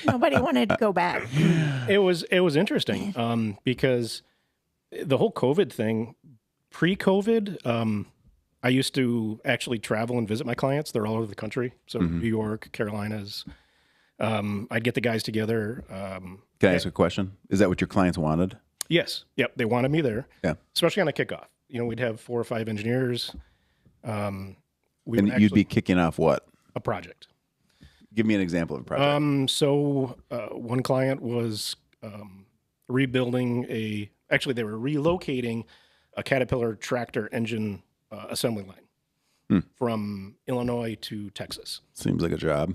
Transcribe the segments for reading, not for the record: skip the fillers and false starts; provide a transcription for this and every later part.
Nobody wanted to go back. It was interesting because the whole COVID thing, pre-COVID, I used to actually travel and visit my clients. They're all over the country. So New York, Carolinas. I'd get the guys together. Can I ask a question? Is that what your clients wanted? Yes. Yep. They wanted me there. Yeah. Especially on a kickoff. You know, we'd have 4 or 5 engineers. And you'd be kicking off what? A project. Give me an example of a project. So one client was rebuilding actually they were relocating a Caterpillar tractor engine assembly line from Illinois to Texas. Seems like a job.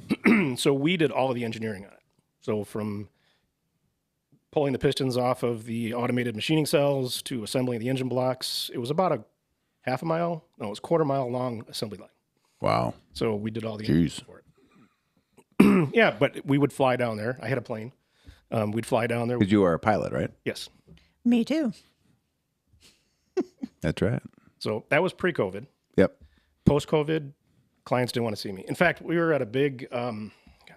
So we did all of the engineering on it. So from pulling the pistons off of the automated machining cells to assembling the engine blocks, it was about a it was 1/4 mile long assembly line. Wow. So we did all the Jeez. engineering for it. Yeah, but we would fly down there. I had a plane. We'd fly down there. Because you are a pilot, right? Yes. Me too. That's right. So that was pre-COVID. Yep. Post-COVID, clients didn't want to see me. In fact, we were at a big, God,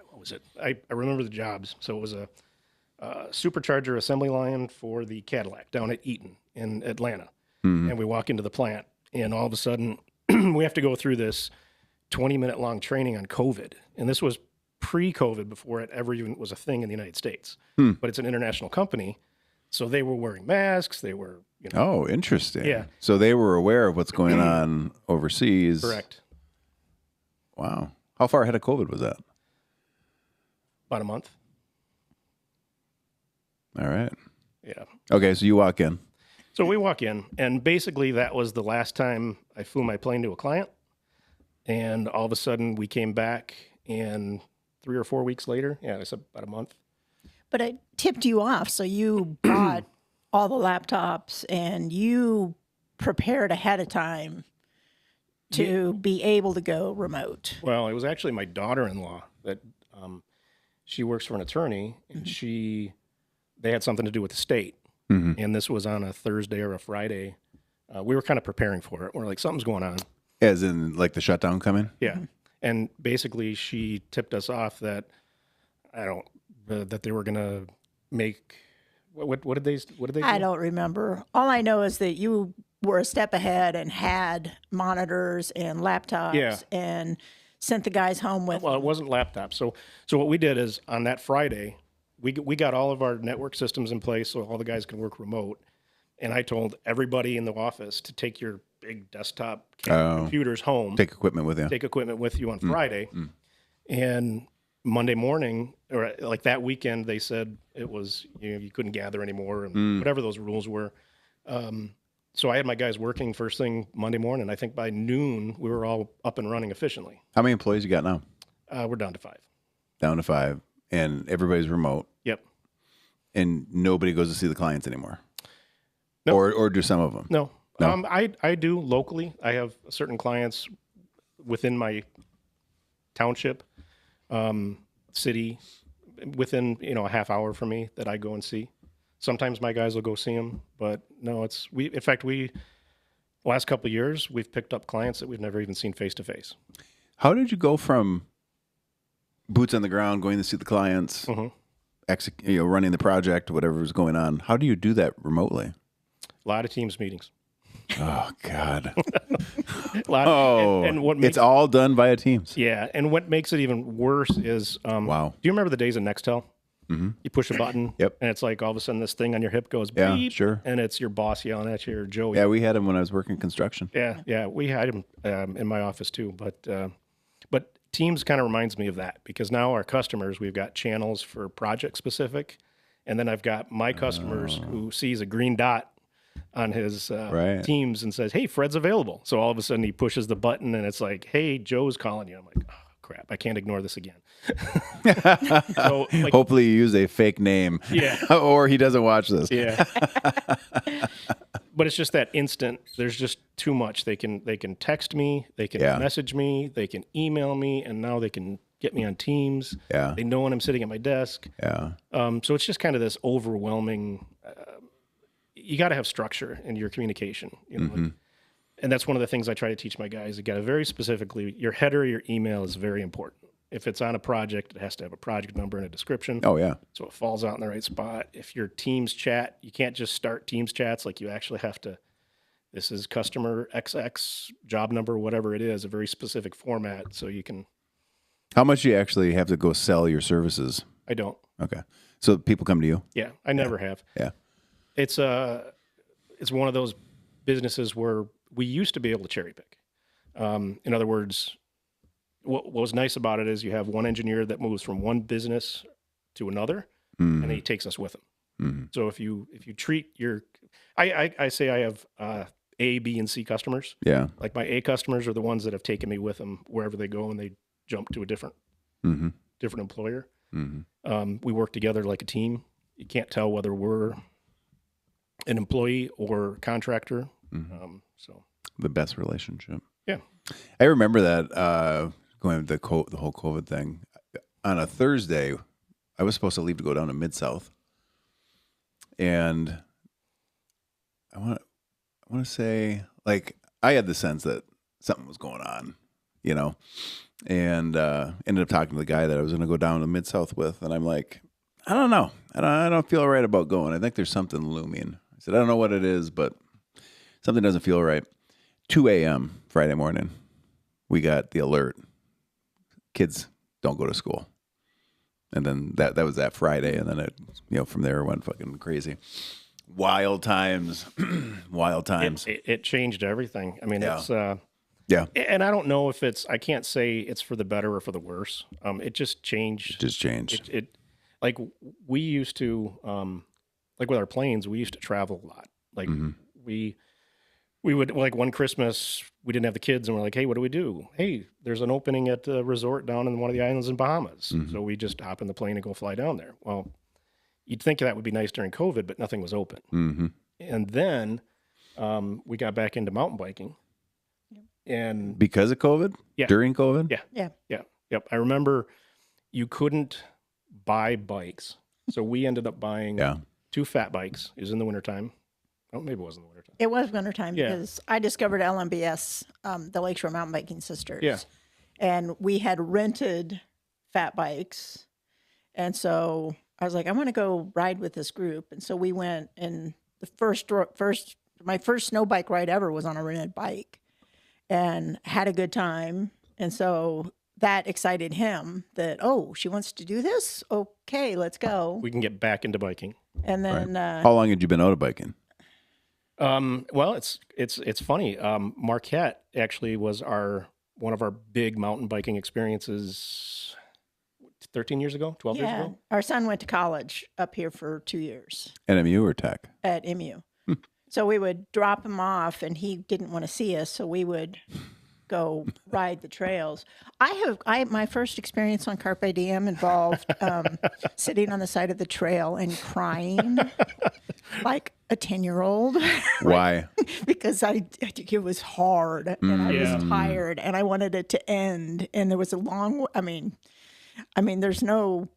what was it? I remember the jobs. So it was a supercharger assembly line for the Cadillac down at Eaton in Atlanta. And we walk into the plant, and all of a sudden, we have to go through this 20-minute long training on COVID. And this was pre-COVID, before it ever even was a thing in the United States. But it's an international company. So they were wearing masks. They were, Oh, interesting. Yeah. So they were aware of what's going on overseas. Correct. Wow. How far ahead of COVID was that? About a month. All right. Yeah. Okay, so you walk in. So we walk in, and basically that was the last time I flew my plane to a client. And all of a sudden we came back, and 3 or 4 weeks later, it's about a month. But it tipped you off. So you bought all the laptops and you prepared ahead of time to be able to go remote. Well, it was actually my daughter-in-law that she works for an attorney, and they had something to do with the state. And this was on a Thursday or a Friday. We were kind of preparing for it. We're like, something's going on. As in, like, the shutdown coming? Yeah. And basically she tipped us off that, that they were going to make, what did they do? I don't remember. All I know is that you were a step ahead and had monitors and laptops and sent the guys home with Well, it wasn't laptops. So what we did is on that Friday, we got all of our network systems in place so all the guys can work remote. And I told everybody in the office to take your big desktop computers home. Take equipment with you. Take equipment with you on Friday. And Monday morning, or like that weekend, they said it was, you couldn't gather anymore and whatever those rules were. So I had my guys working first thing Monday morning. I think by noon, we were all up and running efficiently. How many employees you got now? We're down to 5. Down to 5. And everybody's remote. Yep. And nobody goes to see the clients anymore. No. Or do some of them? No. No? I do locally. I have certain clients within my township, city, within a half hour from me that I go and see. Sometimes my guys will go see them, but no, in fact, last couple of years, we've picked up clients that we've never even seen face to face. How did you go from boots on the ground, going to see the clients, running the project, whatever was going on? How do you do that remotely? A lot of Teams meetings. Oh, God. And what makes it's all done via Teams. Yeah, and what makes it even worse is, wow. Do you remember the days of Nextel? You push a button, and it's like all of a sudden this thing on your hip goes beep, yeah, sure. And it's your boss yelling at you or Joey. Yeah, we had him when I was working construction. Yeah, we had him in my office too. But Teams kind of reminds me of that because now our customers, we've got channels for project specific, and then I've got my customers who sees a green dot on his Teams and says, "Hey, Fred's available." So all of a sudden he pushes the button and it's like, "Hey, Joe's calling you." I'm like, "Oh crap, I can't ignore this again." So hopefully you use a fake name. Yeah. Or he doesn't watch this. Yeah. But it's just that instant. There's just too much. They can text me, they can message me, they can email me, and now they can get me on Teams. Yeah. They know when I'm sitting at my desk. Yeah. So it's just kind of this overwhelming. You got to have structure in your communication, and that's one of the things I try to teach my guys. You got to very specifically, your header, your email is very important. If it's on a project, it has to have a project number and a description. Oh yeah. So it falls out in the right spot. If your Teams chat, you can't just start Teams chats. Like you actually have to, this is customer XX job number, whatever it is, a very specific format. So you can, How much do you actually have to go sell your services? I don't. Okay. So people come to you? Yeah. I never have. Yeah. It's one of those businesses where we used to be able to cherry pick. In other words, what was nice about it is you have one engineer that moves from one business to another, and he takes us with him. Mm-hmm. So if you treat your, I say I have A, B, and C customers. Yeah. Like my A customers are the ones that have taken me with them wherever they go, and they jump to a different employer. Mm-hmm. We work together like a team. You can't tell whether we're an employee or contractor. So The best relationship. yeah. I remember that going with the whole COVID thing. On a Thursday, I was supposed to leave to go down to Mid-South. And I want to say, like, I had the sense that something was going on, you know, and ended up talking to the guy that I was going to go down to Mid-South with. And I'm like, I don't know. I don't feel right about going. I think there's something looming. I said, I don't know what it is, but something doesn't feel right. 2 a.m. Friday morning, we got the alert. Kids don't go to school. And then that was that Friday. And then it, from there it went fucking crazy. Wild times. Wild times. It changed everything. I mean, it's, yeah. and I don't know if I can't say it's for the better or for the worse. It just changed. It just changed. It like we used to, like with our planes, we used to travel a lot. Like we would, like one Christmas, we didn't have the kids and we're like, hey, what do we do? Hey, there's an opening at a resort down in one of the islands in Bahamas. So we just hop in the plane and go fly down there. Well, you'd think that would be nice during COVID, but nothing was open. And then we got back into mountain biking. And because of COVID? Yeah. During COVID? Yeah. Yep. I remember you couldn't buy bikes. So we ended up buying 2 fat bikes. It was in the wintertime. Oh, maybe it wasn't the wintertime. It was wintertime Yeah. because I discovered LMBS, the Lakeshore Mountain Biking Sisters. Yeah. And we had rented fat bikes. And so I was like, I want to go ride with this group. And so we went, and my first snow bike ride ever was on a rented bike, and had a good time. And so that excited him that, oh, she wants to do this? Okay, let's go. We can get back into biking. And then How long had you been out biking? Well, it's funny. Marquette actually was one of our big mountain biking experiences 13 years ago, 12 years ago. Our son went to college up here for 2 years NMU or Tech? at MU. So we would drop him off, and he didn't want to see us, so we would go ride the trails. My first experience on Carpe Diem involved sitting on the side of the trail and crying like a 10-year-old. Why? Because it was hard and I was tired and I wanted it to end. And there was a long, I mean, there's no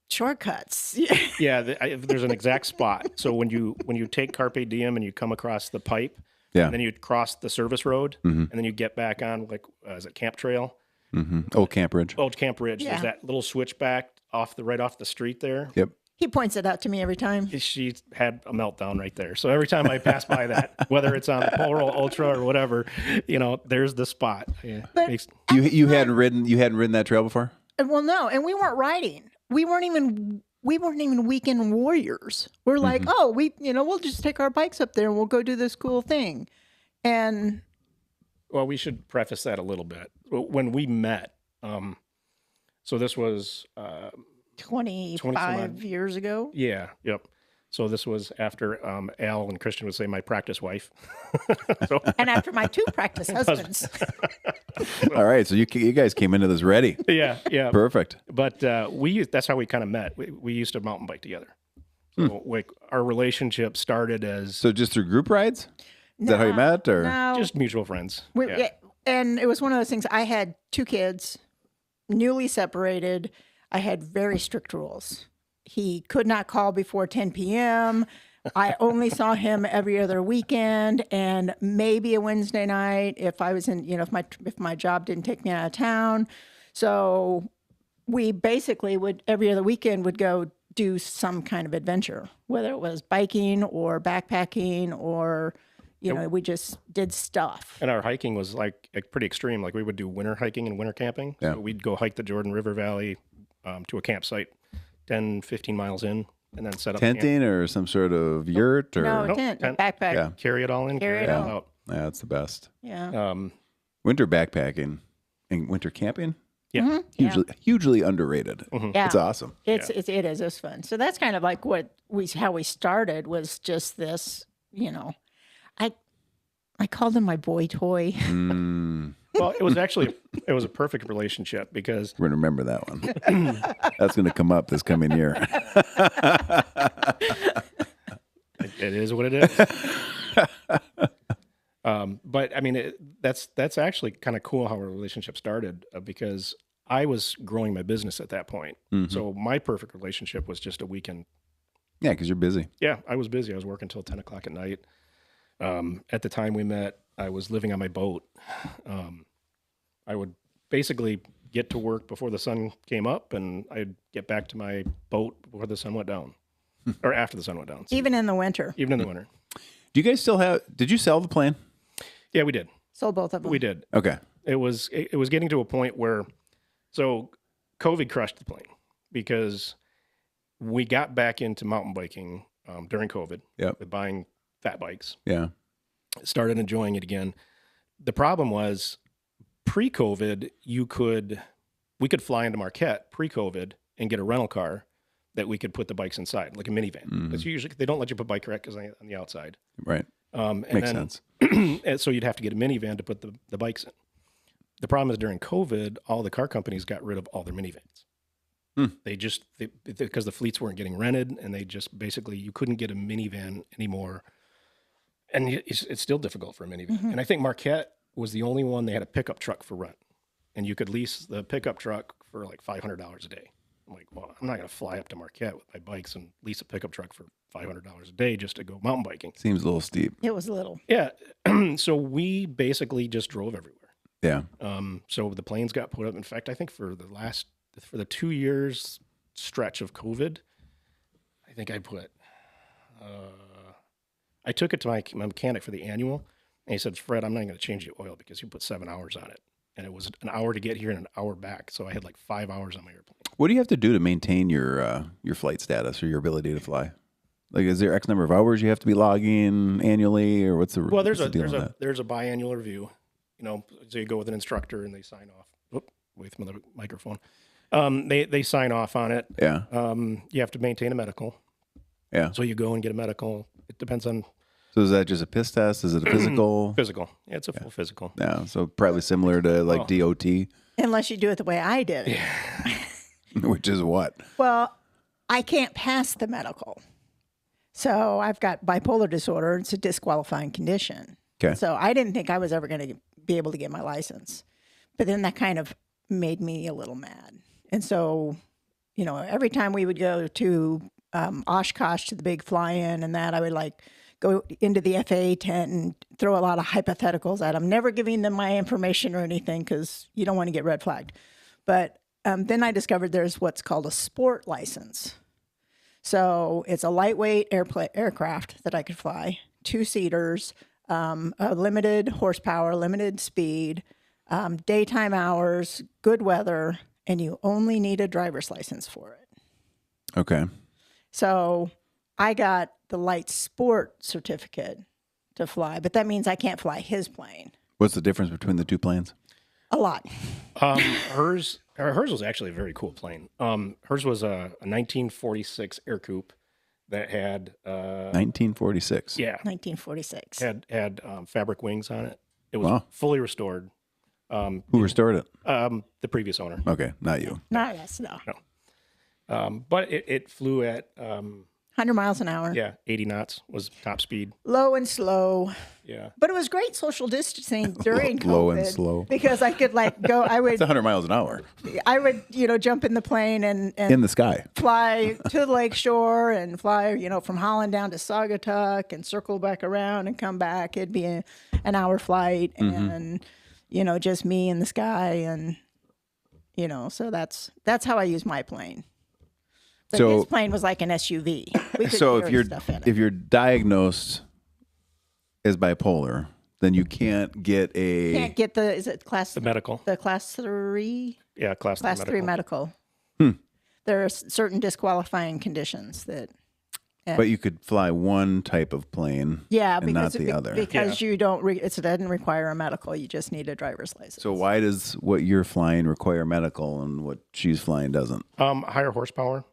shortcuts. Yeah, there's an exact spot. So when you take Carpe Diem and you come across the pipe, and then you cross the service road, and then you get back on, like, is it Camp Trail? Old Camp Ridge. Old Camp Ridge. Yeah. There's that little switchback right off the street there. Yep. He points it out to me every time. She had a meltdown right there. So every time I pass by that, whether it's on the Polo Ultra or whatever, there's the spot. Yeah. But You hadn't ridden that trail before? well, no, and we weren't riding. We weren't even weekend warriors. We're like, oh, we'll just take our bikes up there and we'll go do this cool thing. And well, we should preface that a little bit. When we met, so this was 25 years ago. Yeah, yep. So this was after Al and Christian would say my practice wife. And after my 2 practice husbands. All right, so you guys came into this ready. Yeah. Perfect. But that's how we kind of met. We used to mountain bike together. So like our relationship started as So just through group rides? Is that how you met? Or No. just mutual friends. Yeah, and it was one of those things. I had 2 kids, newly separated. I had very strict rules. He could not call before 10 p.m. I only saw him every other weekend and maybe a Wednesday night if I was in, if my job didn't take me out of town. So we basically would every other weekend would go do some kind of adventure, whether it was biking or backpacking or, we just did stuff. And our hiking was like pretty extreme. Like we would do winter hiking and winter camping. Yeah. So we'd go hike the Jordan River Valley to a campsite 10, 15 miles in and then set up camp. Tenting or some sort of yurt or No, Nope, tent, tent. backpack. Yeah. Carry it all in, Carry carry it it all. out. yeah, that's the best. Yeah. Winter backpacking and winter camping, Yeah. Mhm. hugely underrated. Yeah. It's awesome. It is. It's fun. So that's kind of like how we started was just this, I called him my boy toy. Well, it was a perfect relationship because We're going to remember that one. That's going to come up this coming year. it is what it is. But I mean, that's actually kind of cool how our relationship started because I was growing my business at that point. So my perfect relationship was just a weekend. Yeah, because you're busy. Yeah, I was busy. I was working till 10 o'clock at night. At the time we met, I was living on my boat. I would basically get to work before the sun came up, and I'd get back to my boat before the sun went down, or after the sun went down. So Even in the winter. even in the winter. Do you guys still have, did you sell the plane? Yeah, we did. Sold both of them. We did. Okay. It was getting to a point where, so COVID crushed the plane because we got back into mountain biking during COVID Yep. with buying fat bikes. Yeah. Started enjoying it again. The problem was pre-COVID, we could fly into Marquette pre-COVID and get a rental car that we could put the bikes inside, like a minivan. Because usually they don't let you put bike racks on the outside. Right. And Makes then, sense. and so you'd have to get a minivan to put the bikes in. The problem is during COVID, all the car companies got rid of all their minivans. They because the fleets weren't getting rented, and they just basically you couldn't get a minivan anymore. And it's still difficult for a minivan. And I think Marquette was the only one they had a pickup truck for rent, and you could lease the pickup truck for like $500 a day. I'm like, well, I'm not going to fly up to Marquette with my bikes and lease a pickup truck for $500 a day just to go mountain biking. Seems a little steep. It was little. Yeah. So we basically just drove everywhere. Yeah. So the planes got put up. In fact, I think for the 2 years stretch of COVID, I think I put, I took it to my mechanic for the annual, and he said, Fred, I'm not going to change the oil because you put 7 hours on it. And it was an hour to get here and an hour back. So I had like 5 hours on my airplane. What do you have to do to maintain your flight status or your ability to fly? Like, is there X number of hours you have to be logging annually, or what's the Well, what's the deal with that? there's a biannual review. So you go with an instructor and they sign off. Oop, wait for the microphone. They sign off on it. Yeah. You have to maintain a medical. Yeah. So you go and get a medical. It depends on So is that just a piss test? Is it a physical? physical. Yeah, it's a full physical. Yeah. So probably similar to like DOT, Unless you do it the way I did it. which is what? Well, I can't pass the medical. So I've got bipolar disorder. It's a disqualifying condition. Okay. So I didn't think I was ever going to be able to get my license. But then that kind of made me a little mad. And so, every time we would go to Oshkosh to the big fly-in and that, I would like go into the FAA tent and throw a lot of hypotheticals at them, never giving them my information or anything because you don't want to get red flagged. But then I discovered there's what's called a sport license. So it's a lightweight aircraft that I could fly, 2-seaters, a limited horsepower, limited speed, daytime hours, good weather, and you only need a driver's license for it. Okay. So I got the light sport certificate to fly, but that means I can't fly his plane. What's the difference between the two planes? A lot. Hers was actually a very cool plane. Hers was a 1946 Air Coupe that had 1946. yeah 1946. had fabric wings on it. It was Wow. fully restored. Who restored it? The previous owner. Okay, not you. Not us, no. But it flew at 100 miles an hour. 80 knots was top speed. Low and slow. Yeah. But it was great social distancing during COVID. Low and slow. Because I could go, It's 100 miles an hour jump in the plane and in the sky. fly to the lake shore and fly, from Holland down to Saugatuck and circle back around and come back. It'd be an hour flight and, just me in the sky. And you know, so that's how I use my plane. But So- his plane was like an SUV. We could So carry stuff in it. if you're diagnosed as bipolar, then you can't get a Can't get is it class The medical. the class 3 Yeah, class class 3 medical. There are certain disqualifying conditions that but you could fly one type of plane and not the other. because you don't it doesn't require a medical, you just need a driver's license. So why does what you're flying require medical and what she's flying doesn't? Higher horsepower,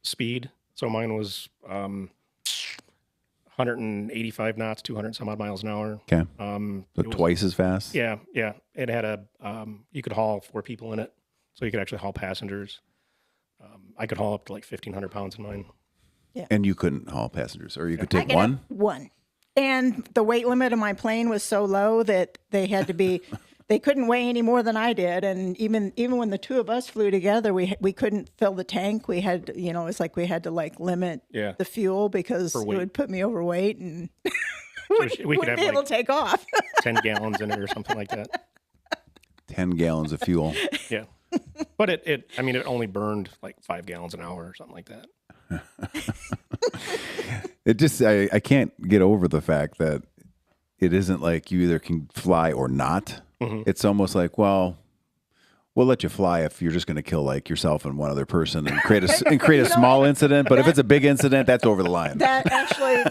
speed. So mine was 185 knots, 200 some odd miles an hour. Okay. Um, So it was- twice as fast? Yeah, yeah. It had a you could haul 4 people in it, so you could actually haul passengers. I could haul up to like 1,500 pounds in mine. And you couldn't haul passengers, or you could I take could one? have one. And the weight limit of my plane was so low that they had to be they couldn't weigh any more than I did. And even when the two of us flew together, we couldn't fill the tank. We had, you know, it's like we had to like limit Yeah. the fuel because it weight. would put me overweight and We could wouldn't have be able like to take off. 10 gallons in it or something like that. 10 gallons of fuel. Yeah. But it only burned like 5 gallons an hour or something like that. It just, I can't get over the fact that it isn't like you either can fly or not. It's almost like, well, we'll let you fly if you're just going to kill like yourself and one other person and create a small incident. But if it's a big incident, that's over the line. That actually,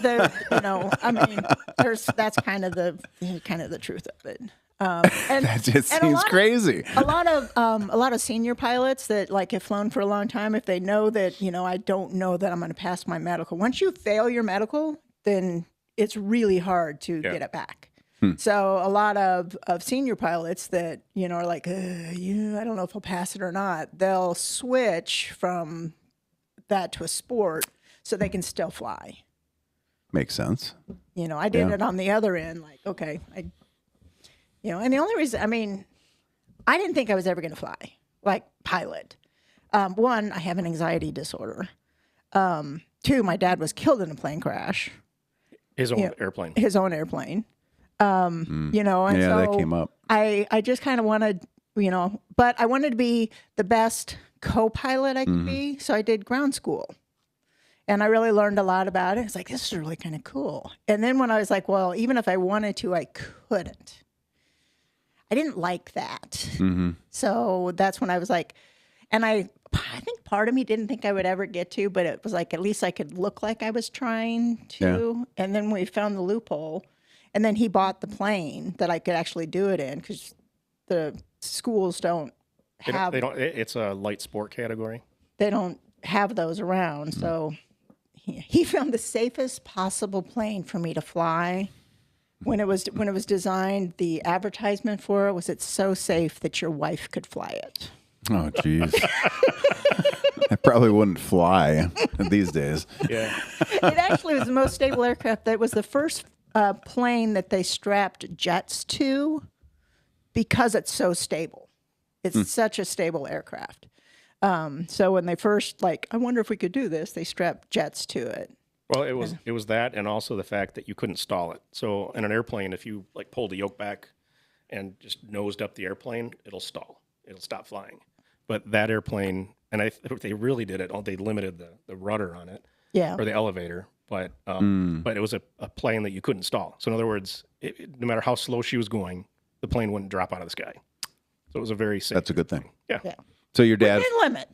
that's kind of the truth of it. And That just and a seems lot of- crazy. a lot of senior pilots that like have flown for a long time, if they know that, you know, I don't know that I'm going to pass my medical. Once you fail your medical, then it's really hard to get it back. So a lot of senior pilots that, you know, are like, I don't know if I'll pass it or not. They'll switch from that to a sport so they can still fly. Makes sense. You know, I did it on the other end. Like, okay, you know, and the only reason, I didn't think I was ever going to fly, like pilot. One, I have an anxiety disorder. Two, my dad was killed in a plane crash, His own airplane. his own airplane. You know, and Yeah, so that came up. I just kind of wanted, you know, but I wanted to be the best co-pilot I could be. So I did ground school. And I really learned a lot about it. It's like, this is really kind of cool. And then when I was like, well, even if I wanted to, I couldn't. I didn't like that. So that's when I was like, and I think part of me didn't think I would ever get to, but it was like, at least I could look like I was trying to. And then we found the loophole. And then he bought the plane that I could actually do it in because the schools don't have, They don't. It's a light sport category. they don't have those around. So he found the safest possible plane for me to fly. When it was designed, the advertisement for it was, it's so safe that your wife could fly it. Oh, jeez. I probably wouldn't fly these days. Yeah. It actually was the most stable aircraft. That was the first plane that they strapped jets to because it's so stable. It's such a stable aircraft. So when they first, like, I wonder if we could do this, they strapped jets to it. Well, it was that, and also the fact that you couldn't stall it. So in an airplane, if you like pulled the yoke back and just nosed up the airplane, it'll stall. It'll stop flying. But that airplane, and they really did it. They limited the rudder on it, Yeah. or the elevator. But it was a plane that you couldn't stall. So in other words, no matter how slow she was going, the plane wouldn't drop out of the sky. So it was a very safe. That's a good thing. Yeah. Yeah. So your dad Limit.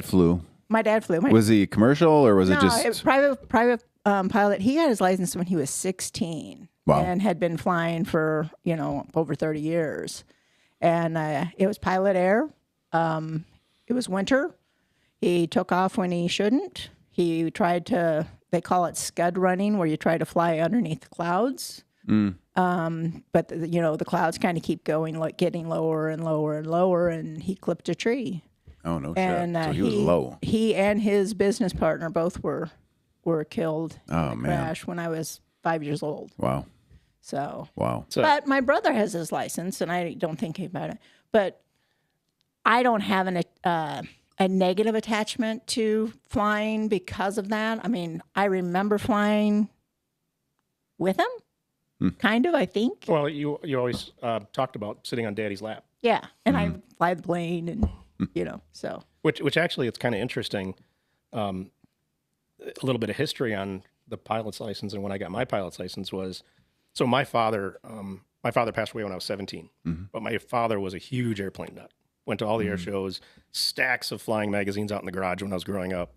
flew. My dad flew. Was he commercial or was No, it just it was private pilot. He got his license when he was 16. Wow. And had been flying for, you know, over 30 years. And it was pilot air. It was winter. He took off when he shouldn't. He tried to, they call it scud running, where you try to fly underneath the clouds. But, you know, the clouds kind of keep going, like getting lower and lower and lower. And he clipped a tree. Oh, no And shit. So he was low. He and his business partner both were killed in Oh, the man. crash when I was 5 years old. Wow. So, Wow. So but my brother has his license, and I don't think about it. But I don't have a negative attachment to flying because of that. I mean, I remember flying with him, kind of. I think, well, you always talked about sitting on Daddy's lap. yeah. And I fly the plane, and So. Which actually, it's kind of interesting. A little bit of history on the pilot's license and when I got my pilot's license was, so my father passed away when I was 17, but my father was a huge airplane nut. Went to all the air shows, stacks of flying magazines out in the garage when I was growing up.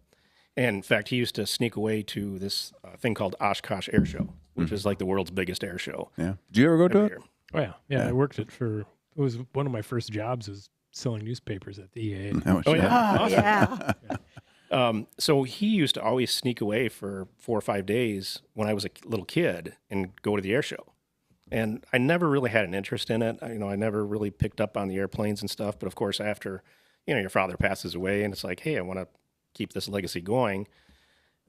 And in fact, he used to sneak away to this thing called Oshkosh Air Show, which is like the world's biggest air show. Yeah. Did you ever go to it? Year. Oh yeah. I worked it for. It was one of my first jobs was selling newspapers at the EAA. Oh, yeah. Oh, yeah. So he used to always sneak away for 4 or 5 days when I was a little kid and go to the air show. And I never really had an interest in it. I never really picked up on the airplanes and stuff. But of course, after, your father passes away and it's like, hey, I want to keep this legacy going.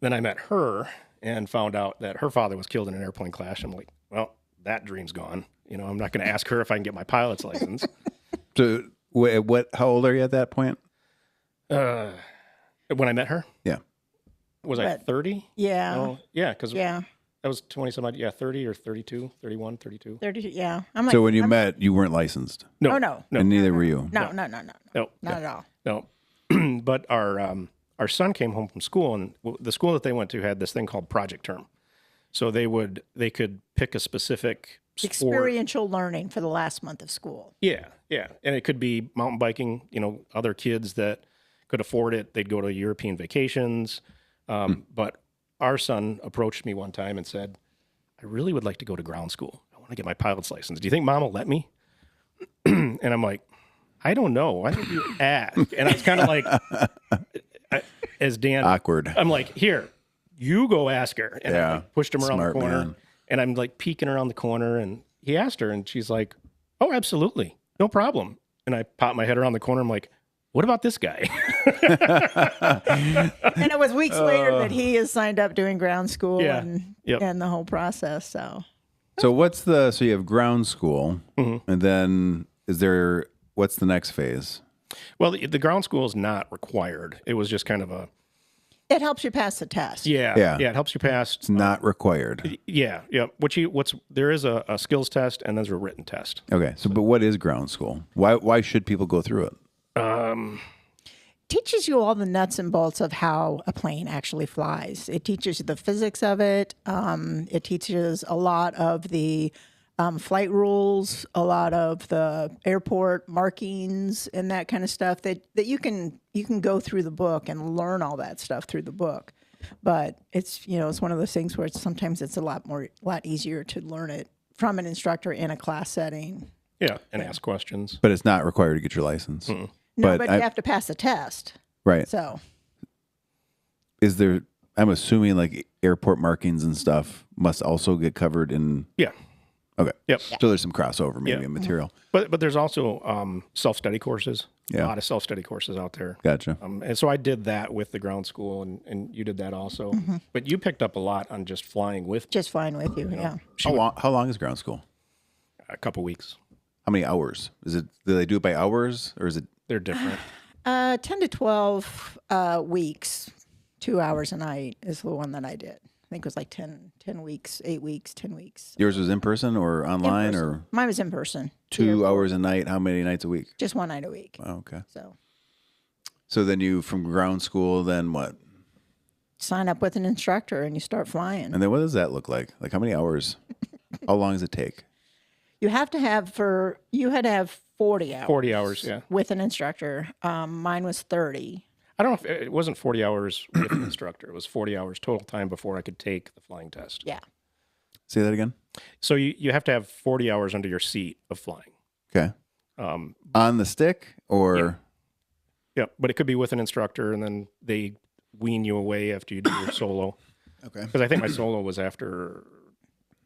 Then I met her and found out that her father was killed in an airplane crash. I'm like, well, that dream's gone. I'm not going to ask her if I can get my pilot's license. So how old are you at that point? When I met her? Yeah. Was I 30? Yeah. Oh, yeah, because Yeah. I was 20-some, 30 or 32, 31, 32. 32. Yeah. I'm like, So when you met, you weren't licensed, No, Oh, no. and neither were you. No. No. Not at all. No. But our son came home from school, and the school that they went to had this thing called Project Term. So they could pick a specific sport. Experiential learning for the last month of school. Yeah, and it could be mountain biking. Other kids that could afford it, they'd go to European vacations. But our son approached me one time and said, "I really would like to go to ground school. I want to get my pilot's license. Do you think Mom will let me?" And I'm like, I don't know. Why don't you ask? And I was kind of like, as Dan, Awkward. I'm like, here, you go ask her. And I like, pushed him around Smart the corner. man. And I'm like peeking around the corner. And he asked her, and she's like, oh, absolutely. No problem. And I popped my head around the corner. I'm like, what about this guy? And it was weeks later that he is signed up doing ground school Yeah. and Yep. and the whole process. So So you have ground school, Mm-hmm. and then what's the next phase? Well, the ground school is not required. It was just kind of a, it helps you pass the test. Yeah. it helps you pass. It's not required. Yeah. There is a skills test and there's a written test. Okay. But what is ground school? Why should people go through it? Teaches you all the nuts and bolts of how a plane actually flies. It teaches you the physics of it. It teaches a lot of the flight rules, a lot of the airport markings and that kind of stuff that you can go through the book and learn all that stuff through the book. But it's it's one of those things where sometimes it's a lot easier to learn it from an instructor in a class setting. Yeah. And ask questions. But it's not required to get your license. Mm-mm. No, But but you have to pass the test. Right. So Is there? I'm assuming like airport markings and stuff must also get covered in. Yeah. Okay. Yep. So there's some crossover maybe Yeah. in material. But there's also self-study courses. Yeah. A lot of self-study courses out there. Gotcha. And so I did that with the ground school, and you did that also. But you picked up a lot on just flying with just fine with you. Yeah. How long is ground school? a couple weeks. How many hours? Do they do it by hours or is it? They're different. 10 to 12 weeks, 2 hours a night is the one that I did. I think it was like 10 weeks, 8 weeks, 10 weeks. Yours was in person or online or Mine was in person. 2 hours a night? How many nights a week? Just one night a week. Oh, okay. So Then you from ground school, then what? sign up with an instructor and you start flying. And then what does that look like? Like how many hours? How long does it take? You had to have 40 hours. 40 hours, yeah. With an instructor. Mine was 30. I don't know if it wasn't 40 hours with an instructor. It was 40 hours total time before I could take the flying test. Yeah. Say that again. So you have to have 40 hours under your seat of flying. Okay. On the stick or? Yeah, but it could be with an instructor, and then they wean you away after you do your solo. Okay. Because I think my solo was after.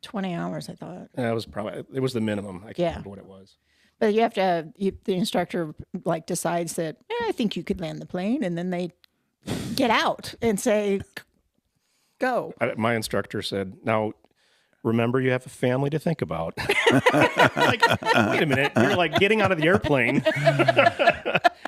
20 hours, I thought. It was the minimum. I can't remember what it was. But you have to, the instructor like decides that, I think you could land the plane. And then they get out and say, go. My instructor said, now, remember you have a family to think about. Like, wait a minute. You're like getting out of the airplane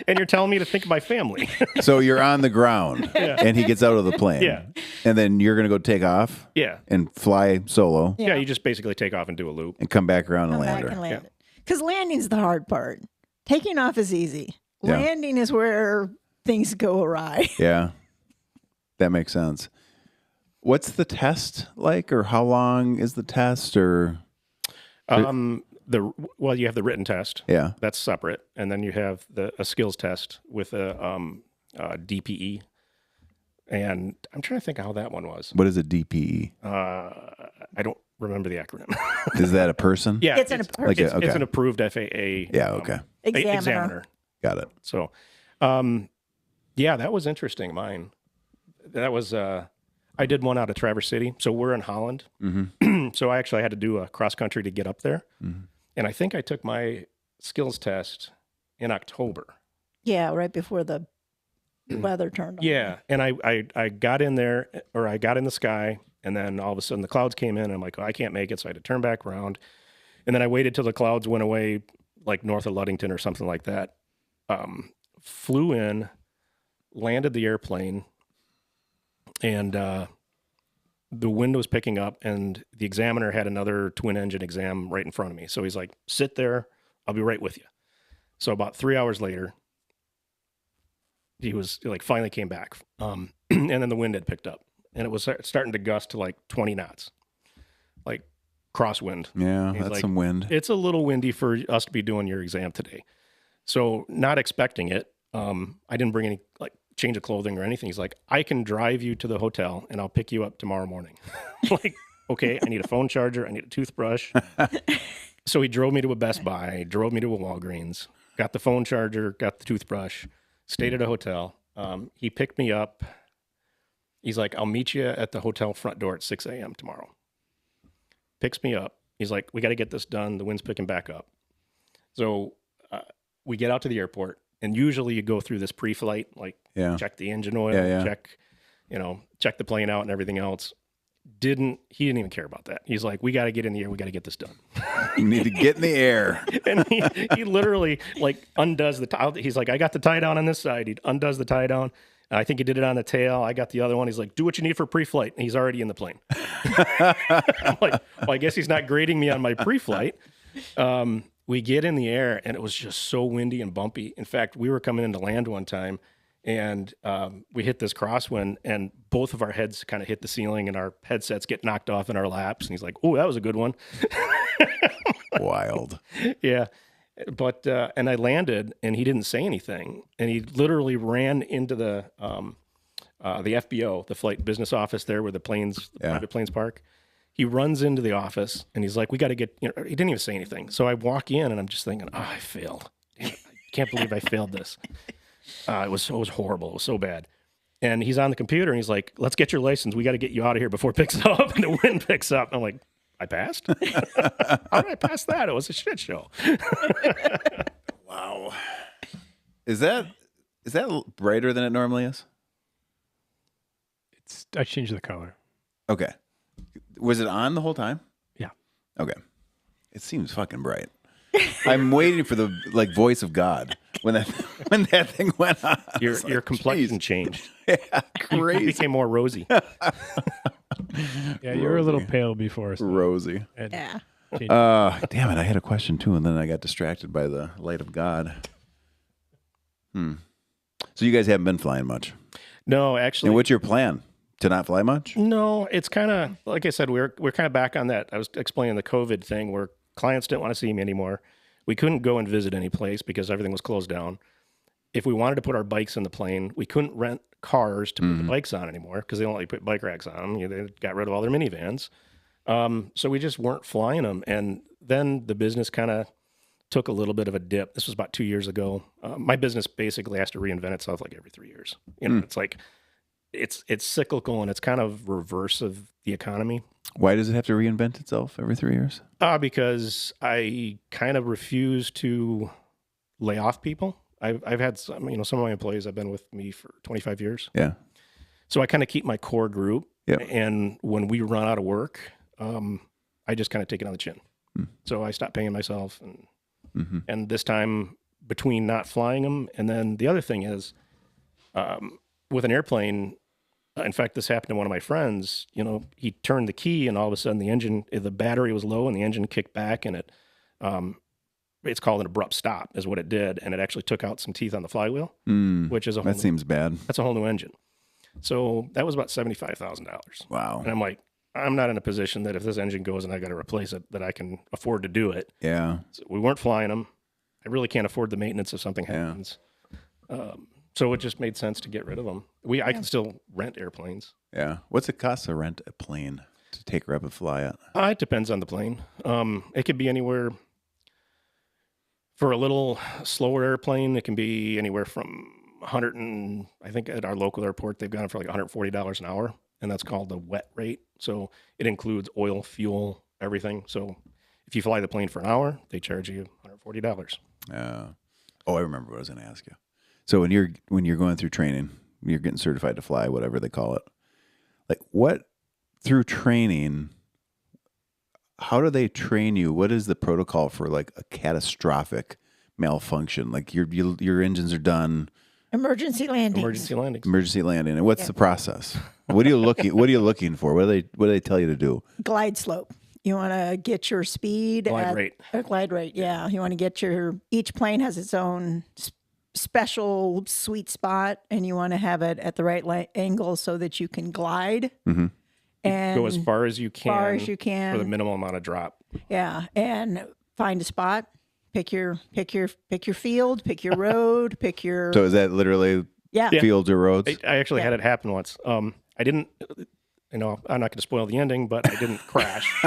and you're telling me to think of my family. So you're on the ground and he gets out of the plane. Yeah. And then you're going to go take off Yeah. and fly solo Yeah, you just basically take off and do a loop. and come back around and Come land back her. and land it. Because landing's the hard part. Taking off is easy. Yeah. Landing is where things go awry. Yeah. That makes sense. What's the test like, or how long is the test, or? Well, you have the written test. Yeah. That's separate, and then you have a skills test with a DPE. And I'm trying to think how that one was. What is a DPE? I don't remember the acronym. Is that a person? Yeah, It's an Like a- okay. it's an approved FAA. Yeah. Okay. Examiner. Got it. So, yeah, that was interesting. Mine. That was. I did one out of Traverse City. So we're in Holland. Mm-hmm. So I actually had to do a cross country to get up there. Mm-hmm. And I think I took my skills test in October. Yeah, right before the weather turned on. Yeah. And I got in there, or I got in the sky, and then all of a sudden the clouds came in, and I'm like, oh, I can't make it. So I had to turn back around. And then I waited till the clouds went away, like north of Ludington or something like that. Flew in, landed the airplane, and the wind was picking up, and the examiner had another twin engine exam right in front of me. So he's like, sit there, I'll be right with you. So about 3 hours later, he was like, finally came back. And then the wind had picked up, and it was starting to gust to like 20 knots, like crosswind. Yeah, He's that's like, some wind. It's a little windy for us to be doing your exam today. So not expecting it. I didn't bring any like change of clothing or anything. He's like, I can drive you to the hotel and I'll pick you up tomorrow morning. Like, okay, I need a phone charger. I need a toothbrush. So he drove me to a Best Buy, drove me to a Walgreens, got the phone charger, got the toothbrush, stayed at a hotel. He picked me up. He's like, I'll meet you at the hotel front door at 6 a.m. tomorrow. Picks me up. He's like, we got to get this done. The wind's picking back up. So we get out to the airport, and usually you go through this pre-flight, like Yeah. check the engine oil, Yeah, yeah. check the plane out and everything else. He didn't even care about that. He's like, we got to get in the air. We got to get this done. You need to get in the air. And he literally like undoes the tie. He's like, I got the tie down on this side. He undoes the tie down. I think he did it on the tail. I got the other one. He's like, do what you need for pre-flight. And he's already in the plane. I'm like, well, I guess he's not grading me on my pre-flight. We get in the air, and it was just so windy and bumpy. In fact, we were coming into land one time, and we hit this crosswind, and both of our heads kind of hit the ceiling, and our headsets get knocked off in our laps. And he's like, oh, that was a good one. Wild. Yeah. But, and I landed, and he didn't say anything. And he literally ran into the FBO, the flight business office there where the private planes park. He runs into the office, and he's like, we got to get, he didn't even say anything. So I walk in, and I'm just thinking, oh, I failed. Damn it, I can't believe I failed this. It was horrible. It was so bad. And he's on the computer, and he's like, let's get your license. We got to get you out of here before it picks up. And the wind picks up. I'm like, I passed? How did I pass that? It was a shit show. Wow. Is that brighter than it normally is? I changed the color. Okay. Was it on the whole time? Yeah. Okay. It seems fucking bright. I'm waiting for the voice of God when that thing went on. Your complexion changed. Yeah, You crazy. became more rosy. Yeah, you were a little Rosy. pale before. So Rosie. Yeah. Damn it! I had a question too, and then I got distracted by the light of God. So you guys haven't been flying much. No, actually, And what's your plan? To not fly much? no. It's kind of like I said. We're kind of back on that. I was explaining the COVID thing where clients didn't want to see me anymore. We couldn't go and visit any place because everything was closed down. If we wanted to put our bikes in the plane, we couldn't rent cars to put the bikes on anymore because they don't let you put bike racks on them. They got rid of all their minivans. So we just weren't flying them. And then the business kind of took a little bit of a dip. This was about 2 years ago. My business basically has to reinvent itself like every 3 years. It's like, it's cyclical, and it's kind of reverse of the economy. Why does it have to reinvent itself every 3 years? Because I kind of refuse to lay off people. I've had some of my employees have been with me for 25 years. Yeah. So I kind of keep my core group. Yep. And when we run out of work, I just kind of take it on the chin. So I stop paying myself. And this time between not flying them, and then the other thing is with an airplane, in fact, this happened to one of my friends. He turned the key, and all of a sudden the battery was low, and the engine kicked back, and it it's called an abrupt stop is what it did. And it actually took out some teeth on the flywheel, which is That seems bad. that's a whole new engine. So that was about $75,000. Wow. And I'm like, I'm not in a position that if this engine goes and I got to replace it, that I can afford to do it. Yeah. So we weren't flying them. I really can't afford the maintenance if something happens. So it just made sense to get rid of them. I can still rent airplanes. Yeah. What's it cost to rent a plane to take her up and fly it? It depends on the plane. It could be anywhere. For a little slower airplane, it can be anywhere from 100 and I think at our local airport they've gone for like $140 an hour, and that's called the wet rate. So it includes oil, fuel, everything. So if you fly the plane for an hour, they charge you $140. I remember what I was going to ask you. So when you're going through training, you're getting certified to fly, whatever they call it. Like what through training? How do they train you? What is the protocol for like a catastrophic malfunction? Like your engines are done. Emergency landings. Emergency landing. And what's the process? What are you looking for? What do they tell you to do? Glide slope. You want to get your speed Glide rate. Glide rate. Yeah. You want to get each plane has its own special sweet spot, and you want to have it at the right angle so that you can glide. Mm-hmm. And go as far as you can. For the minimal amount of drop. Yeah, and find a spot. Pick your field. Pick your road. Pick your. So is that literally fields or roads? I actually had it happen once. I didn't. I'm not going to spoil the ending, but I didn't crash.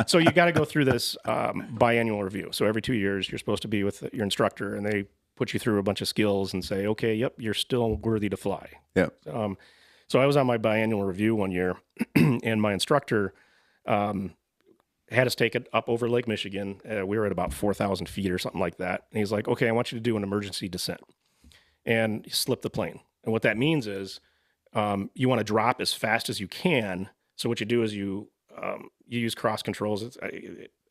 So you got to go through this biannual review. So every 2 years, you're supposed to be with your instructor, and they put you through a bunch of skills and say, okay, yep, you're still worthy to fly. Yep. So I was on my biannual review one year, and my instructor had us take it up over Lake Michigan. We were at about 4,000 feet or something like that. And he's like, okay, I want you to do an emergency descent. And you slip the plane. And what that means is you want to drop as fast as you can. So what you do is you use cross controls.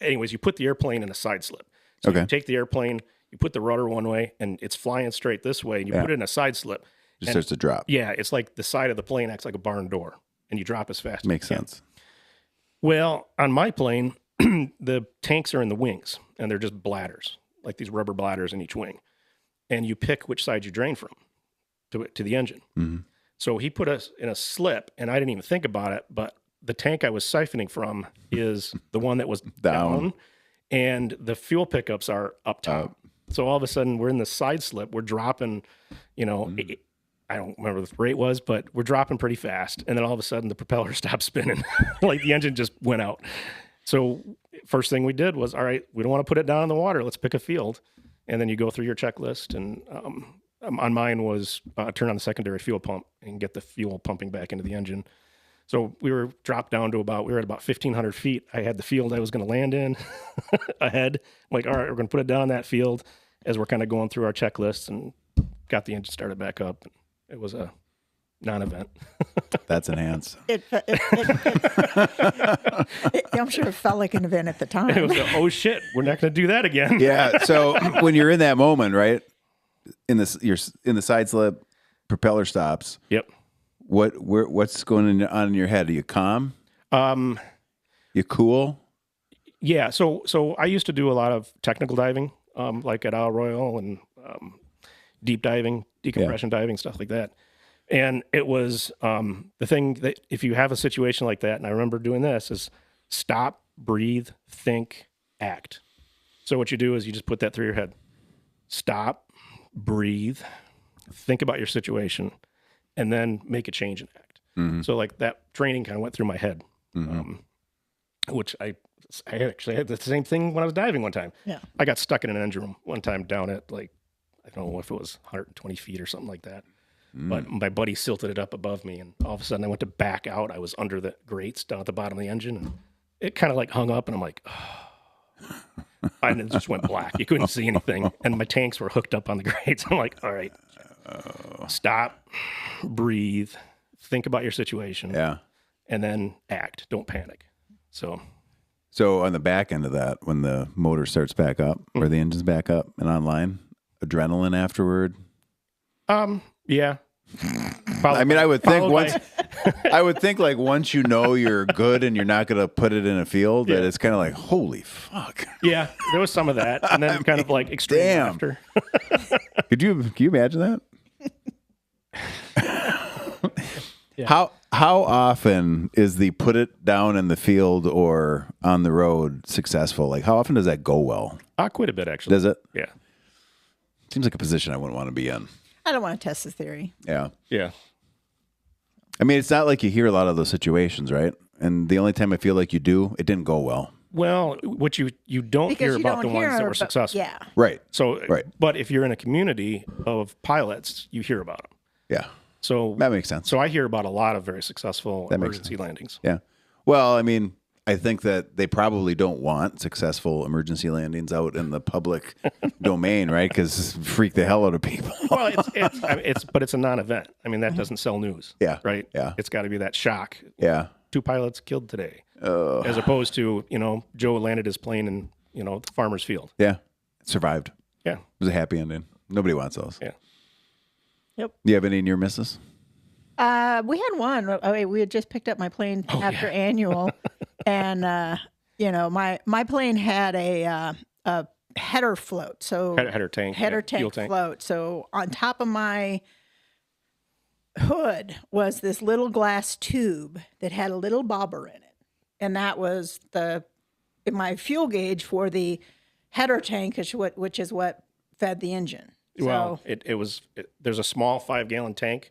Anyways, you put the airplane in a side slip. So you take the airplane, you put the rudder one way, and it's flying straight this way, and you put it in a side slip. Just starts to drop. Yeah, it's like the side of the plane acts like a barn door, and you drop as fast Makes as you can. sense. Well, on my plane, the tanks are in the wings, and they're just bladders, like these rubber bladders in each wing. And you pick which side you drain from to the engine. Mm-hmm. So he put us in a slip, and I didn't even think about it, but the tank I was siphoning from is the one that was down, and the fuel pickups are up top. So all of a sudden, we're in the side slip. We're dropping, I don't remember what the rate was, but we're dropping pretty fast. And then all of a sudden, the propeller stopped spinning. Like the engine just went out. So first thing we did was, all right, we don't want to put it down in the water. Let's pick a field. And then you go through your checklist. And on mine was turn on the secondary fuel pump and get the fuel pumping back into the engine. So we were dropped down to we were at about 1,500 feet. I had the field I was going to land in ahead. I'm like, all right, we're going to put it down that field as we're kind of going through our checklists, and got the engine started back up. It was a non-event. That's enhanced. I'm sure it felt like an event at the time. It was oh shit, we're not going to do that again. Yeah. So when you're in that moment, right, you're in the side slip, propeller stops. Yep. What's going on in your head? Are you calm? You cool? Yeah. So I used to do a lot of technical diving, like at Isle Royale, and deep diving, decompression diving, stuff like that. And it was the thing that if you have a situation like that, and I remember doing this, is stop, breathe, think, act. So what you do is you just put that through your head. Stop, breathe, think about your situation, and then make a change and act. Mm-hmm. So like that training kind of went through my head, which I actually had the same thing when I was diving one time. Yeah. I got stuck in an engine room one time down at I don't know if it was 120 feet or something like that. But my buddy silted it up above me, and all of a sudden I went to back out. I was under the grates down at the bottom of the engine, and it kind of like hung up, and I'm like, oh. And it just went black. You couldn't see anything, and my tanks were hooked up on the grates. I'm like, all right, stop, breathe, think about your situation, and then act. Don't panic. So on the back end of that, when the motor starts back up or the engine's back up and online, adrenaline afterward. Yeah. I mean, I would think I would think like once you know you're good and you're not going to put it in a field, that it's kind of like, holy fuck. Yeah, there was some of that, and then kind of like extreme damn. laughter. Can you imagine that? Yeah. How often is the put it down in the field or on the road successful? Like how often does that go well? Quite a bit, actually. Does it? Yeah. Seems like a position I wouldn't want to be in. I don't want to test the theory. Yeah. Yeah. I mean, it's not like you hear a lot of those situations, right? And the only time I feel like you do, it didn't go well. Well, what you don't Because hear you about don't the hear ones that were about- successful. Yeah. Right. So, Right. But if you're in a community of pilots, you hear about them. Yeah. So That makes sense. So I hear about a lot of very successful That makes emergency landings. Yeah. Well, I mean, I think that they probably don't want successful emergency landings out in the public domain, right? Because freak the hell out of people. Well, it's a non-event. I mean, that doesn't sell news. Yeah. Right. Yeah. It's got to be that shock. Yeah. 2 pilots killed today, as opposed to Joe landed his plane in the farmer's field. Yeah. It survived. Yeah. It was a happy ending. Nobody wants those. Yeah. Yep. Do you have any near misses? We had one. We had just picked up my plane after annual, and my plane had a header float, so Header tank. header yeah, tank fuel tank. float. So on top of my hood was this little glass tube that had a little bobber in it, and that was my fuel gauge for the header tank, which is what fed the engine. Well, So, there's a small 5-gallon tank.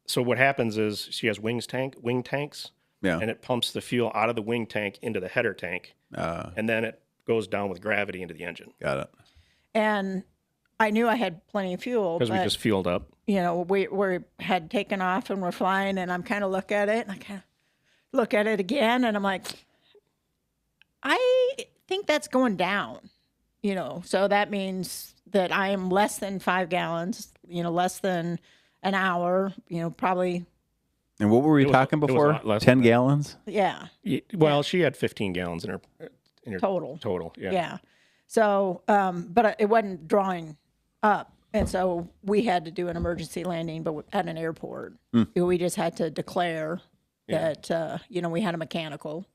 So what happens is she has wing tanks, Yeah. and it pumps the fuel out of the wing tank into the header tank, and then it goes down with gravity into the engine Got it. and I knew I had plenty of fuel, because we but just fueled up. we had taken off and we're flying, and I'm kind of look at it, and I kind of look at it again, and I'm like, I think that's going down, so that means that I am less than 5 gallons, less than an hour, probably, And what were we was- talking it was a before? lot less 10 than that. gallons? yeah, Well, she had 15 gallons in her total. Yeah. Yeah. So, but it wasn't drawing up. And so we had to do an emergency landing, but at an airport. We just had to declare that, we had a mechanical.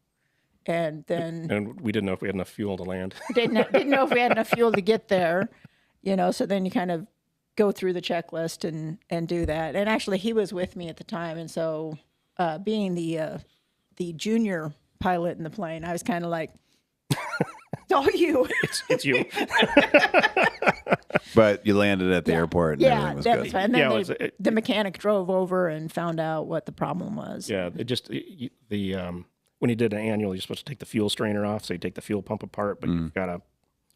And then And we didn't know if we had enough fuel to land. didn't know if we had enough fuel to get there, so then you kind of go through the checklist and do that. And actually he was with me at the time. And so, being the junior pilot in the plane, I was kind of like, it's all you. It's you. But you landed at the airport and Yeah, everything was that good. was fine. And then Yeah, it was- the mechanic drove over and found out what the problem was. Yeah, when he did an annual, you're supposed to take the fuel strainer off, so you take the fuel pump apart, but you've got to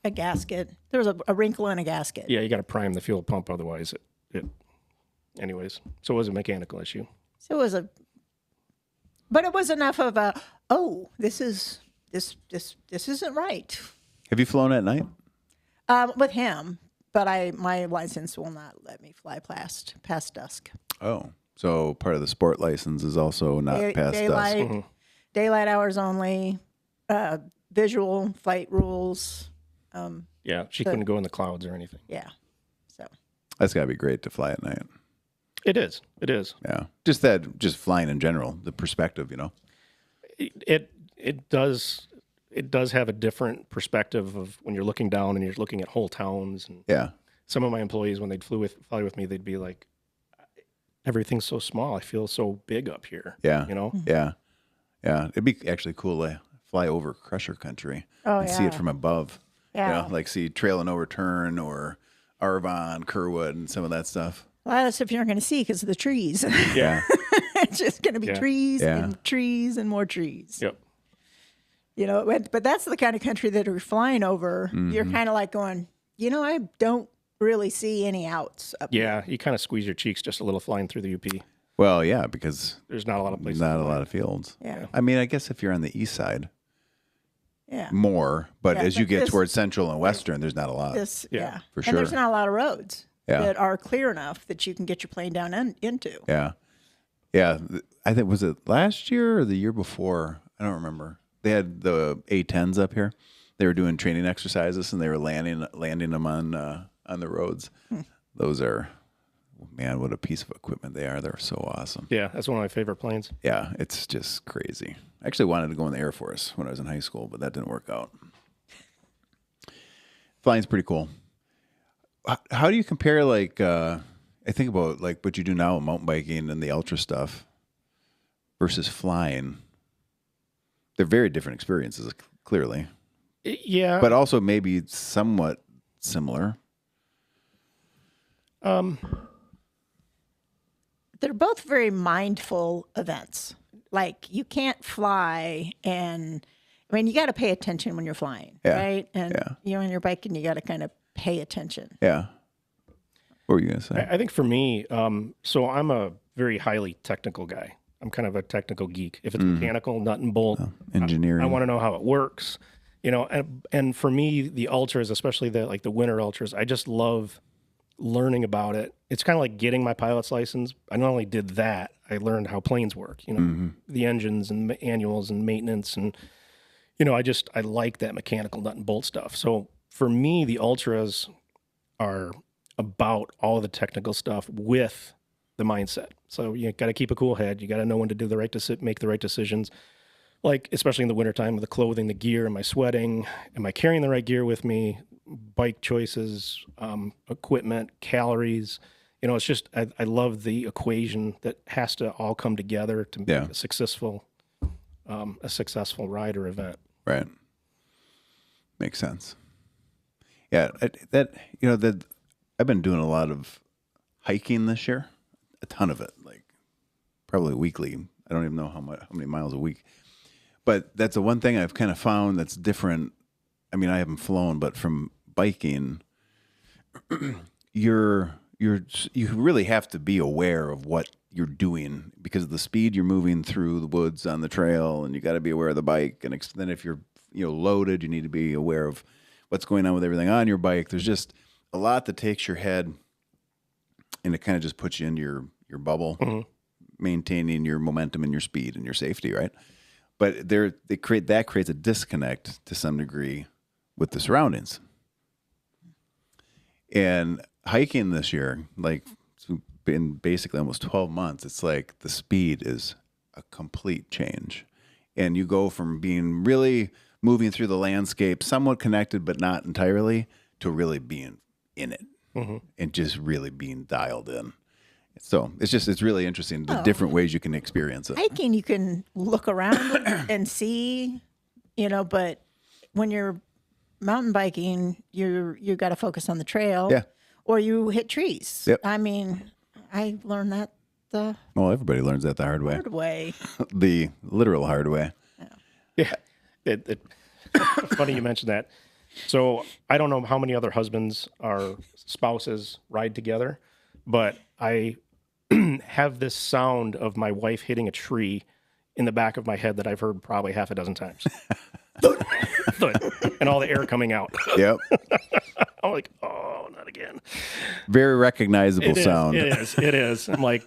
A gasket. There was a wrinkle in a gasket. you got to prime the fuel pump, otherwise anyways. So it was a mechanical issue. So it was but it was enough of this isn't right. Have you flown at night? With him, but my license will not let me fly past dusk. Oh, so part of the sport license is also not past Daylight, dusk. daylight hours only, visual flight rules. Yeah, she couldn't go in the clouds or anything. Yeah. So That's got to be great to fly at night. It is. Yeah. Just flying in general, the perspective, It does have a different perspective of when you're looking down and you're looking at whole towns. And Yeah. some of my employees, when they'd fly with me, they'd be like, everything's so small. I feel so big up here. Yeah. Mm-hmm. Yeah. Yeah. It'd be actually cool to fly over Crusher Country and see it from above. Yeah. Like see Trail and Overturn or Arvon, Kerwood, and some of that stuff. a lot of stuff you're not going to see because of the trees. Yeah. It's just going to be trees Yeah. and trees and more trees. Yep. But that's the kind of country that we're flying over. You're kind of like going, I don't really see any outs up here. Yeah, you kind of squeeze your cheeks just a little flying through the UP. Well, yeah, because There's not a lot of places. not to a fly. lot of fields. Yeah. I mean, I guess if you're on the east side, Yeah. more, but Yeah, as you but get this- towards central and western, there's not a lot. Yeah. for And there's sure. not a lot of roads Yeah. that are clear enough that you can get your plane down into. Yeah. Yeah. I think, was it last year or the year before? I don't remember. They had the A-10s up here. They were doing training exercises and they were landing them on the roads. Those are man, what a piece of equipment they are. They're so awesome. Yeah, that's one of my favorite planes. Yeah, it's just crazy. I actually wanted to go in the Air Force when I was in high school, but that didn't work out. Flying's pretty cool. How do you compare, like, I think about like what you do now with mountain biking and the ultra stuff versus flying. They're very different experiences, clearly, Yeah. but also maybe somewhat similar. They're both very mindful events. Like you can't fly and I mean you got to pay attention when you're flying, Yeah. right? And Yeah. you're on your bike and you got to kind of pay attention. Yeah. What were you going to say? I think for me, so I'm a very highly technical guy. I'm kind of a technical geek. If it's mechanical, nut and bolt, Engineering. I want to know how it works. You know, and for me, the ultras, especially the winter ultras, I just love learning about it. It's kind of like getting my pilot's license. I not only did that, I learned how planes work. You know, the engines and annuals and maintenance, and you know, I like that mechanical nut and bolt stuff. So for me, the ultras are about all the technical stuff with the mindset. So you got to keep a cool head. You got to know when to do make the right decisions. Like, especially in the wintertime with the clothing, the gear, am I sweating? Am I carrying the right gear with me? Bike choices, equipment, calories. You know, it's just, I love the equation that has to all come together to make a successful ride or event. Right. Makes sense. Yeah. I've been doing a lot of hiking this year, a ton of it, like probably weekly. I don't even know how many miles a week. But that's the one thing I've kind of found that's different. I mean, I haven't flown, but from biking, you really have to be aware of what you're doing because of the speed you're moving through the woods on the trail, and you got to be aware of the bike. And then if you're loaded, you need to be aware of what's going on with everything on your bike. There's just a lot that takes your head, and it kind of just puts you into your bubble, maintaining your momentum and your speed and your safety, right? But that creates a disconnect to some degree with the surroundings. And hiking this year, like it's been basically almost 12 months, it's like the speed is a complete change. And you go from being really moving through the landscape, somewhat connected but not entirely, to really being in it and just really being dialed in. So it's really interesting the different ways you can experience it. Hiking, you can look around and see, but when you're mountain biking, you got to focus on the trail, or you hit trees. Yep. I mean, I learned that the Well, everybody learns that the hard way. hard way. The literal hard way. Yeah. Funny you mentioned that. So I don't know how many other husbands or spouses ride together, but I have this sound of my wife hitting a tree in the back of my head that I've heard probably half a dozen times. Thud, thud, and all the air coming out. Yep. I'm like, oh, not again. Very recognizable sound. It is. I'm like,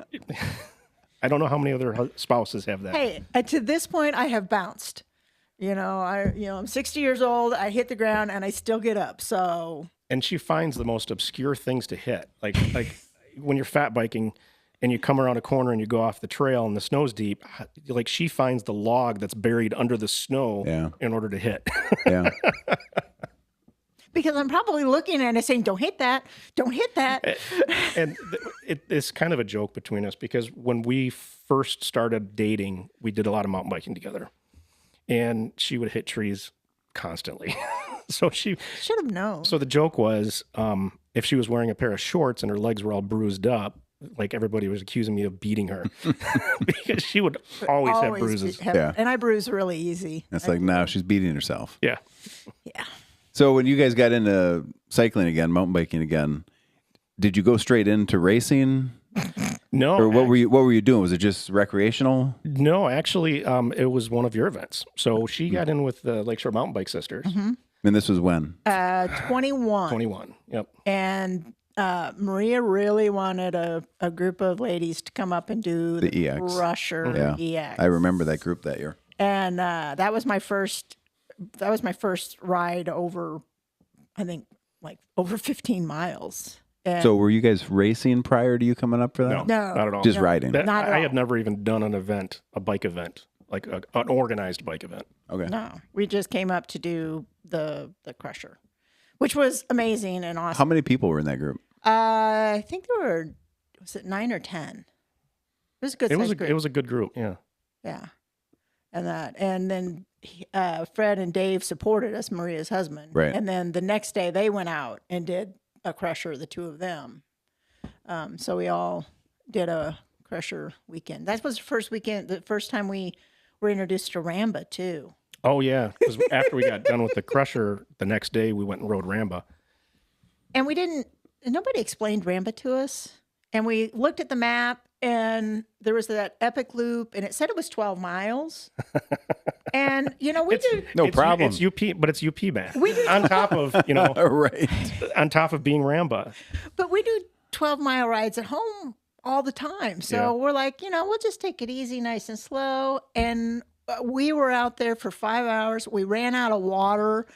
I don't know how many other spouses have that. Hey, to this point, I have bounced. I'm 60 years old. I hit the ground and I still get up. So, And she finds the most obscure things to hit. Like when you're fat biking and you come around a corner and you go off the trail and the snow's deep, like she finds the log that's buried under the snow in order to hit. Yeah. because I'm probably looking at it saying, don't hit that. Don't hit that. And it's kind of a joke between us because when we first started dating, we did a lot of mountain biking together. And she would hit trees constantly. So she should have known. So the joke was, if she was wearing a pair of shorts and her legs were all bruised up, like everybody was accusing me of beating her because she would always have bruises. And I bruise really easy. It's like, now she's beating herself. Yeah. Yeah. So when you guys got into cycling again, mountain biking again, did you go straight into racing? No. Or what were you doing? Was it just recreational? No, actually, it was one of your events. So she got in with the Lakeshore Mountain Bike Sisters. Mm-hmm. And this was when? 21. 21. Yep. And Maria really wanted a group of ladies to come up and do the EX. Rusher EX. I remember that group that year. And that was my first ride over, I think, like over 15 miles. And So were you guys racing prior to you coming up for that? no, not at all. Just no. riding. Not at I all. had never even done an event, a bike event, like an organized bike event. Okay. No, we just came up to do the crusher, which was amazing and awesome. How many people were in that group? I think there were, was it 9 or 10? It was a good sized group. It was a good group. Yeah. Yeah. And then Fred and Dave supported us, Maria's husband. Right. And then the next day they went out and did a crusher, the two of them. So we all did a crusher weekend. That was the first weekend, the first time we were introduced to Ramba too. Oh yeah, because after we got done with the crusher, the next day we went and rode Ramba. And nobody explained Ramba to us. And we looked at the map and there was that epic loop and it said it was 12 miles. And, we did. No It's problem. It's UP, but it's UP math. We did. On top of, Right. on top of being Ramba. But we do 12-mile rides at home all the time. So Yeah. we're like, we'll just take it easy, nice and slow. And we were out there for 5 hours. We ran out of water.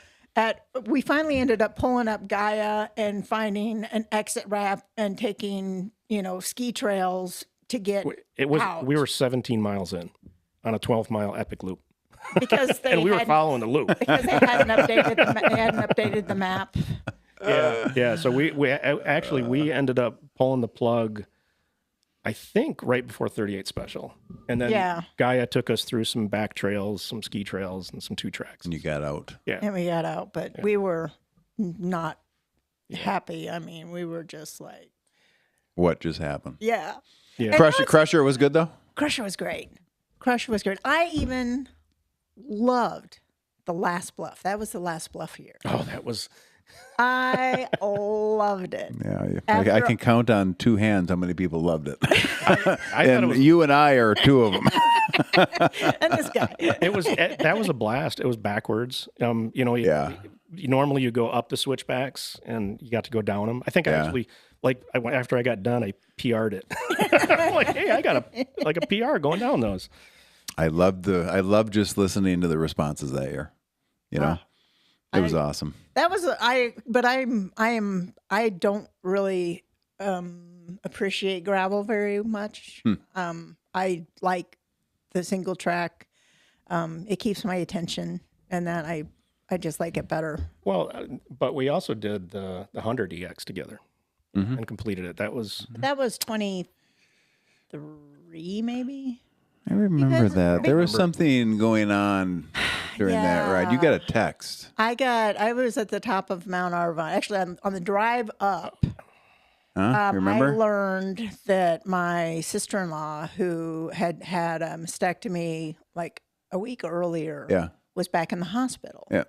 We finally ended up pulling up Gaia and finding an exit ramp and taking, ski trails to get out. We were 17 miles in on a 12-mile epic loop. Because they And we were hadn't- following the loop. because they hadn't updated the map. Yeah. So we ended up pulling the plug, I think, right before 38 Special, and then Yeah. Gaia took us through some back trails, some ski trails, and some 2 tracks. And you got out. Yeah. And we got out, but we were not happy. I mean, we were just like, What just happened? yeah. Yeah. Crusher was good though? Crusher was great. Crusher was great. I even loved the last bluff. That was the last bluff here. Oh, that was. I loved it. Yeah. I After- can count on 2 hands how many people loved it. I thought And it was. you and I are 2 of them. And this guy. That was a blast. It was backwards. Yeah. Normally you go up the switchbacks, and you got to go down them. I think I Yeah. actually after I got done, I PR'd it. I'm like, hey, I got a PR going down those. I loved just listening to the responses that year. It was awesome. That was I don't really appreciate gravel very much. I like the single track. It keeps my attention, and that I just like it better. Well, but we also did the 100 EX together and completed it. That was That was 23, maybe. I remember guys- that. There was something going on during that ride. You got a text. I was at the top of Mount Arvon. Actually, on the drive up, Huh? Remember? I learned that my sister-in-law, who had had a mastectomy like a week earlier, Yeah. was back in the hospital. Yeah.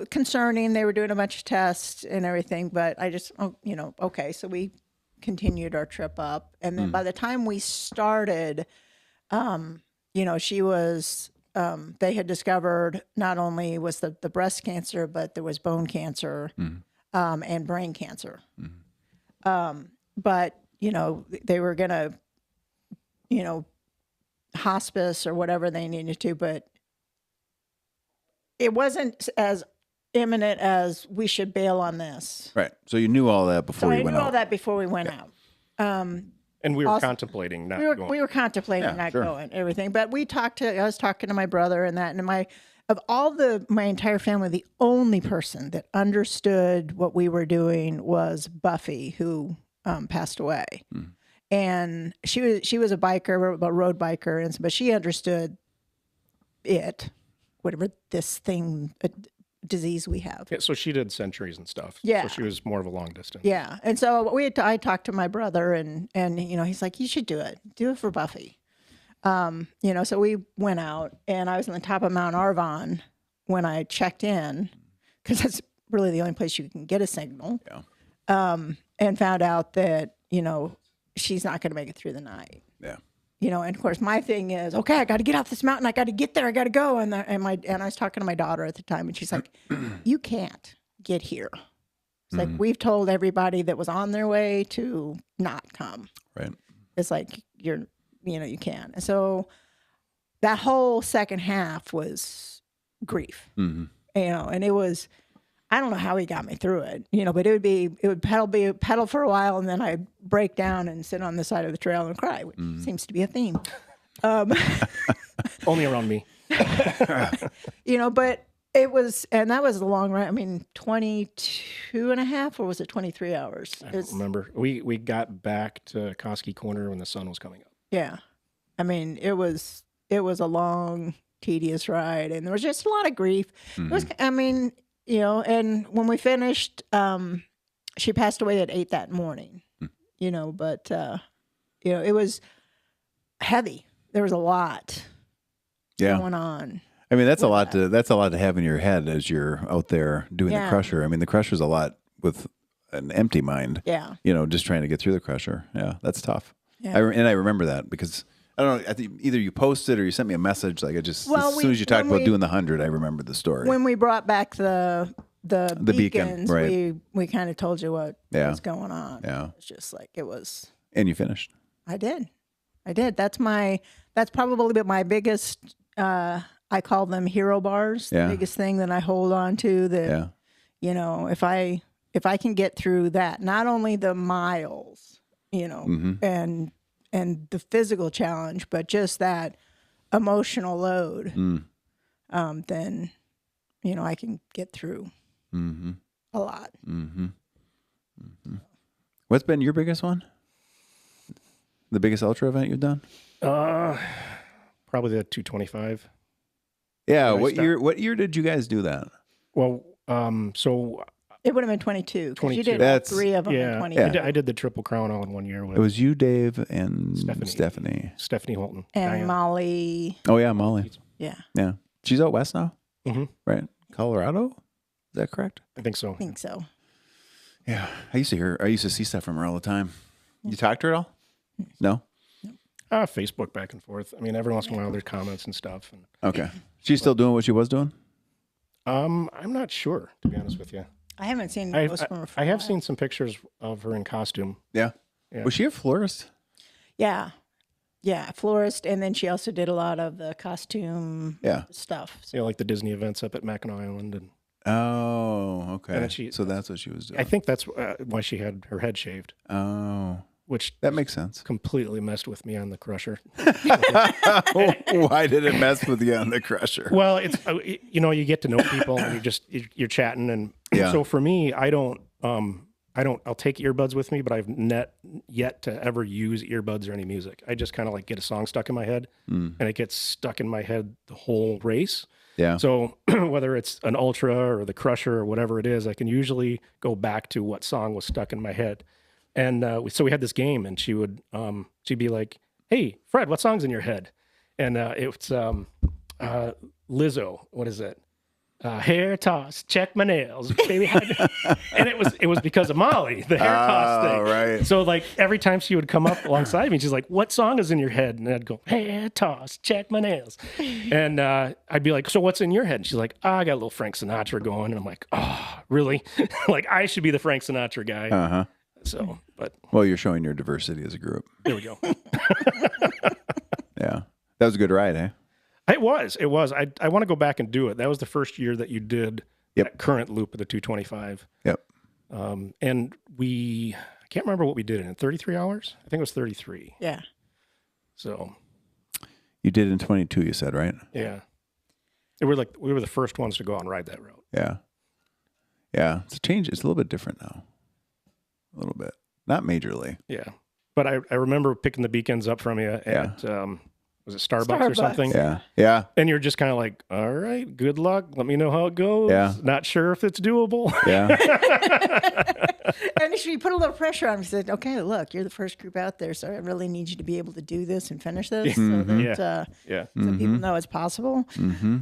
Concerning. They were doing a bunch of tests and everything, but I just, okay. So we continued our trip up. And then by the time we started, she was, they had discovered not only was the breast cancer, but there was bone cancer and brain cancer. But, they were going to, hospice or whatever they needed to, but it wasn't as imminent as we should bail on this. Right. So you knew all that So before I you knew went all out. that before we went out. and we were Also- contemplating not We going. were contemplating Yeah, not sure. going, everything. But I was talking to my brother and that, and my entire family, the only person that understood what we were doing was Buffy, who passed away. And she was a biker, a road biker, but she understood it, whatever this thing, disease we have. Yeah, so she did centuries and stuff. Yeah. So she was more of a long distance. Yeah, and so I talked to my brother, and he's like, you should do it for Buffy. So we went out, and I was on the top of Mount Arvon when I checked in, because that's really the only place you can get a signal. Yeah. And found out that she's not going to make it through the night. Yeah. And of course my thing is, okay, I got to get off this mountain. I got to get there. I got to go. And I was talking to my daughter at the time, and she's like, you can't get here. It's like, we've told everybody that was on their way to not come. Right. It's like, you can. And so that whole second half was grief, Mm-hmm. and it was, I don't know how he got me through it, but it would pedal for a while, and then I'd break down and sit on the side of the trail and cry, which seems to be a theme. Only around me. But it was, and that was a long run. I mean, 22 and a half, or was it 23 hours? I don't remember. We got back to Koski Corner when the sun was coming up. Yeah. I mean, it was a long, tedious ride, and there was just a lot of grief. It was, I mean, and when we finished, she passed away at 8 that morning, but, it was heavy. There was a lot going on. I mean, that's a lot to have in your head as you're out there doing the crusher. I mean, the crusher's a lot with an empty mind. Yeah. Just trying to get through the crusher. Yeah, that's tough. Yeah. I remember that because I don't know. I think either you posted or you sent me a message. Like as soon as you talked about doing the 100, I remembered the story. When we brought back the beacons, right. we kind of told you what was going on. Yeah. It's just like it was. And you finished. I did. That's probably my biggest. I call them hero bars. The biggest thing that I hold on to. That if I can get through that, not only the miles, and the physical challenge, but just that emotional load, then I can get through a lot. What's been your biggest one? The biggest ultra event you've done? Probably the 225. Yeah. What year did you guys do that? Well, so it would have been 22. 'Cause you 22. did all 3 of them in 22. I did the Triple Crown all in 1 year with It was you, Dave, and Stephanie Holton. And Diane. Molly. Oh yeah, Molly. Yeah. Yeah. She's out west now? Mhm. Right. Colorado? Is that correct? I think so. I think so. Yeah. I used to see stuff from her all the time. You talk to her at all? No? Facebook back and forth. I mean, every once in a while there's comments and stuff. And, Okay. She's still doing what she was doing? I'm not sure, to be honest with you. I haven't seen most from her. I have seen some pictures of her in costume. Yeah. Yeah. Was she a florist? Yeah. Yeah, florist, and then she also did a lot of the costume stuff. So. Like the Disney events up at Mackinac Island. And Oh, okay. And so that's what she was doing. I think that's why she had her head shaved. Oh. Which that makes sense. Completely messed with me on the crusher. Why did it mess with you on the crusher? Well, it's you get to know people and you're chatting, and so for me, I'll take earbuds with me, but I've not yet to ever use earbuds or any music. I just kind of like get a song stuck in my head, and it gets stuck in my head the whole race. Yeah. So whether it's an ultra or the crusher or whatever it is, I can usually go back to what song was stuck in my head. And so we had this game, and she'd be like, "Hey, Fred, what song's in your head?" And it's Lizzo. What is it? Hair toss, check my nails, baby. And it was because of Molly, the hair toss thing. Right. So like every time she would come up alongside me, she's like, "What song is in your head?" And I'd go, "Hair toss, check my nails." And I'd be like, "So what's in your head?" And she's like, "I got a little Frank Sinatra going." And I'm like, "Oh, really?" Like I should be the Frank Sinatra guy. Uh-huh. So, but well, you're showing your diversity as a group. There we go. Yeah, that was a good ride, eh? It was. I want to go back and do it. That was the first year that you did that current loop of the 225. Yep. And I can't remember what we did in 33 hours. I think it was 33. Yeah. So. You did in 22, you said, right? Yeah. We were the first ones to go out and ride that route. Yeah. Yeah. It's a change. It's a little bit different now. A little bit. Not majorly. Yeah. But I remember picking the beacons up from you at, was it Starbucks or something? Yeah. Yeah. And you're just kind of like, all right, good luck. Let me know how it goes. Yeah. Not sure if it's doable. Yeah. And she put a little pressure on me. She said, "Okay, look, you're the first group out there, so I really need you to be able to do this and finish this so that so people know it's possible." Mm-hmm.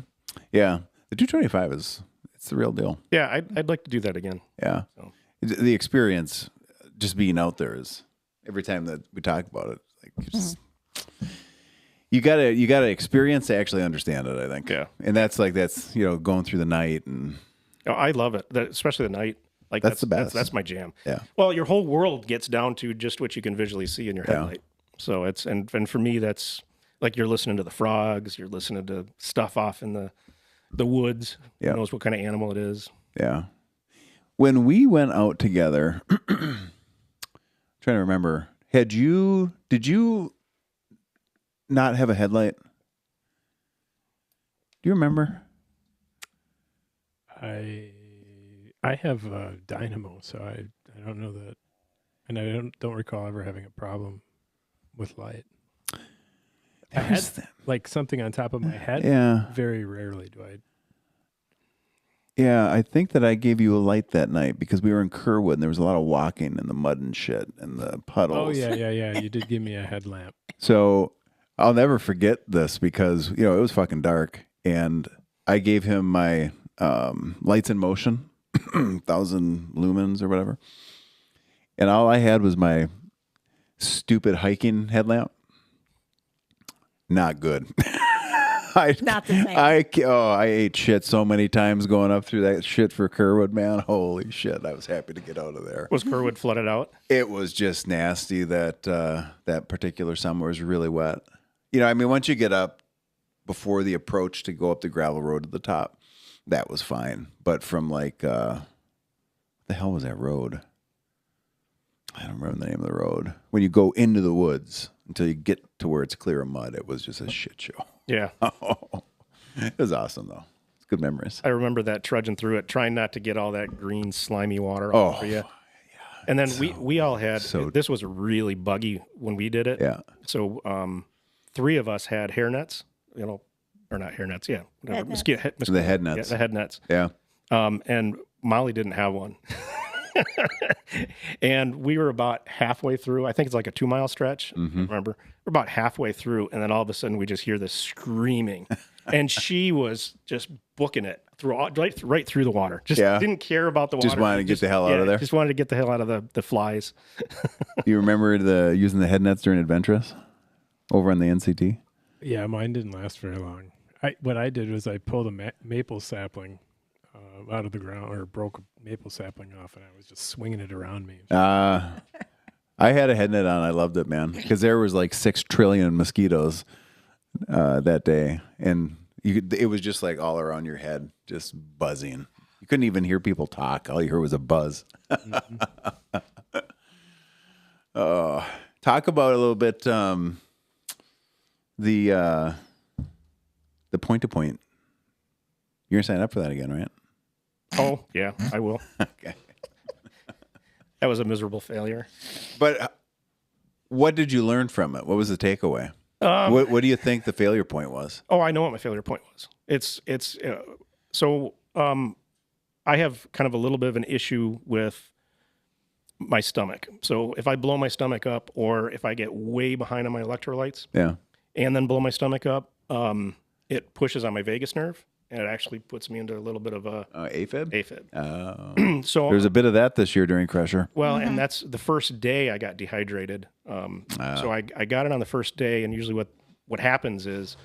Yeah. The 225 it's the real deal. Yeah. I'd like to do that again. Yeah. So. The experience, just being out there, is every time that we talk about it, like it's, you gotta experience to actually understand it, I think. Yeah. And that's going through the night, and I love it, especially the night. Like that's the best. That's my jam. Yeah. Well, your whole world gets down to just what you can visually see in your headlight. So it's and for me, that's like you're listening to the frogs, you're listening to stuff off in the woods. Yeah. Who knows what kind of animal it is? Yeah. When we went out together, trying to remember, did you not have a headlight? Do you remember? I have a dynamo, so I don't know that, and I don't recall ever having a problem with light. I had like something on top of my head. Yeah. Very rarely do I. Yeah, I think that I gave you a light that night because we were in Kerwood and there was a lot of walking in the mud and shit and the puddles. Oh yeah. You did give me a headlamp. So I'll never forget this because, it was fucking dark and I gave him my lights in motion, 1,000 lumens or whatever. And all I had was my stupid hiking headlamp. Not good. Not the same. I ate shit so many times going up through that shit for Kerwood, man. Holy shit. I was happy to get out of there. Was Kerwood flooded out? It was just nasty that that particular summer was really wet. Once you get up before the approach to go up the gravel road to the top, that was fine. But from what the hell was that road? I don't remember the name of the road. When you go into the woods until you get to where it's clear of mud, it was just a shit show. Yeah. It was awesome, though. It's good memories. I remember that trudging through it, trying not to get all that green, slimy water Oh, all over you. Yeah. And then we all had, this was really buggy when we did it. Yeah. So 3 of us had hairnets, or not hairnets, yeah. Whatever. The head nets. Yeah, the head nets. Yeah. And Molly didn't have one. And we were about halfway through. I think it's like a 2-mile stretch. Mm-hmm. Remember? We're about halfway through, and then all of a sudden we just hear this screaming. And she was just booking it right through the water. Just didn't care about the water. Just wanted to get the hell out of there. Just wanted to get the hell out of the flies. Do you remember using the head nets during Adventurous over on the NCT? Yeah, mine didn't last very long. What I did was I pulled a maple sapling out of the ground, or broke a maple sapling off, and I was just swinging it around me. I had a head net on. I loved it, man, because there was like 6 trillion mosquitoes that day, and it was just like all around your head, just buzzing. You couldn't even hear people talk. All you heard was a buzz. Talk about a little bit the point-to-point. You're gonna sign up for that again, right? Oh, yeah, I will. Okay. That was a miserable failure. But what did you learn from it? What was the takeaway? What do you think the failure point was? Oh, I know what my failure point was. I have kind of a little bit of an issue with my stomach. So if I blow my stomach up, or if I get way behind on my electrolytes, and then blow my stomach up, it pushes on my vagus nerve, and it actually puts me into a little bit of a AFib. AFib. So there's a bit of that this year during Crusher. Well, and that's the first day I got dehydrated. So I got it on the first day, and usually what happens is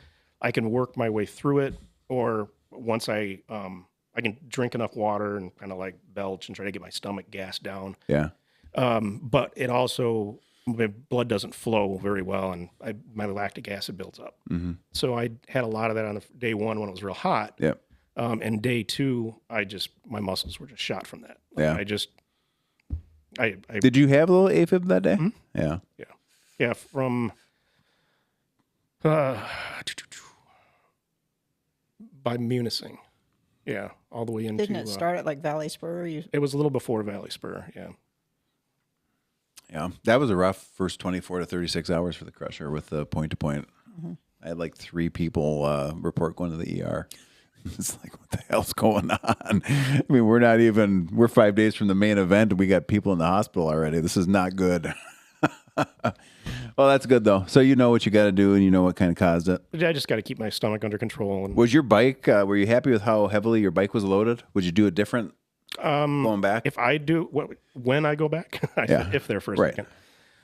I can work my way through it, or once I can drink enough water and kind of like belch and try to get my stomach gas down. Yeah. But it also, my blood doesn't flow very well, and my lactic acid builds up. Mm-hmm. So I had a lot of that on day 1 when it was real hot. Yep. And day 2, my muscles were just shot from that. Yeah. I Did you have a little AFib that day? Mm-hmm. Yeah. Yeah. From by Munising. Yeah. All the way into. Didn't it start at like Valley Spur? It was a little before Valley Spur. Yeah. Yeah. That was a rough first 24 to 36 hours for the Crusher with the point-to-point. Mm-hmm. I had like 3 people report going to the ER. It's like, what the hell's going on? I mean, we're 5 days from the main event and we got people in the hospital already. This is not good. Well, that's good though. So you know what you got to do and you know what kind of caused it. I just got to keep my stomach under control. And was your bike, were you happy with how heavily your bike was loaded? Would you do it different going back? If I do, when I go back, if they're first weekend.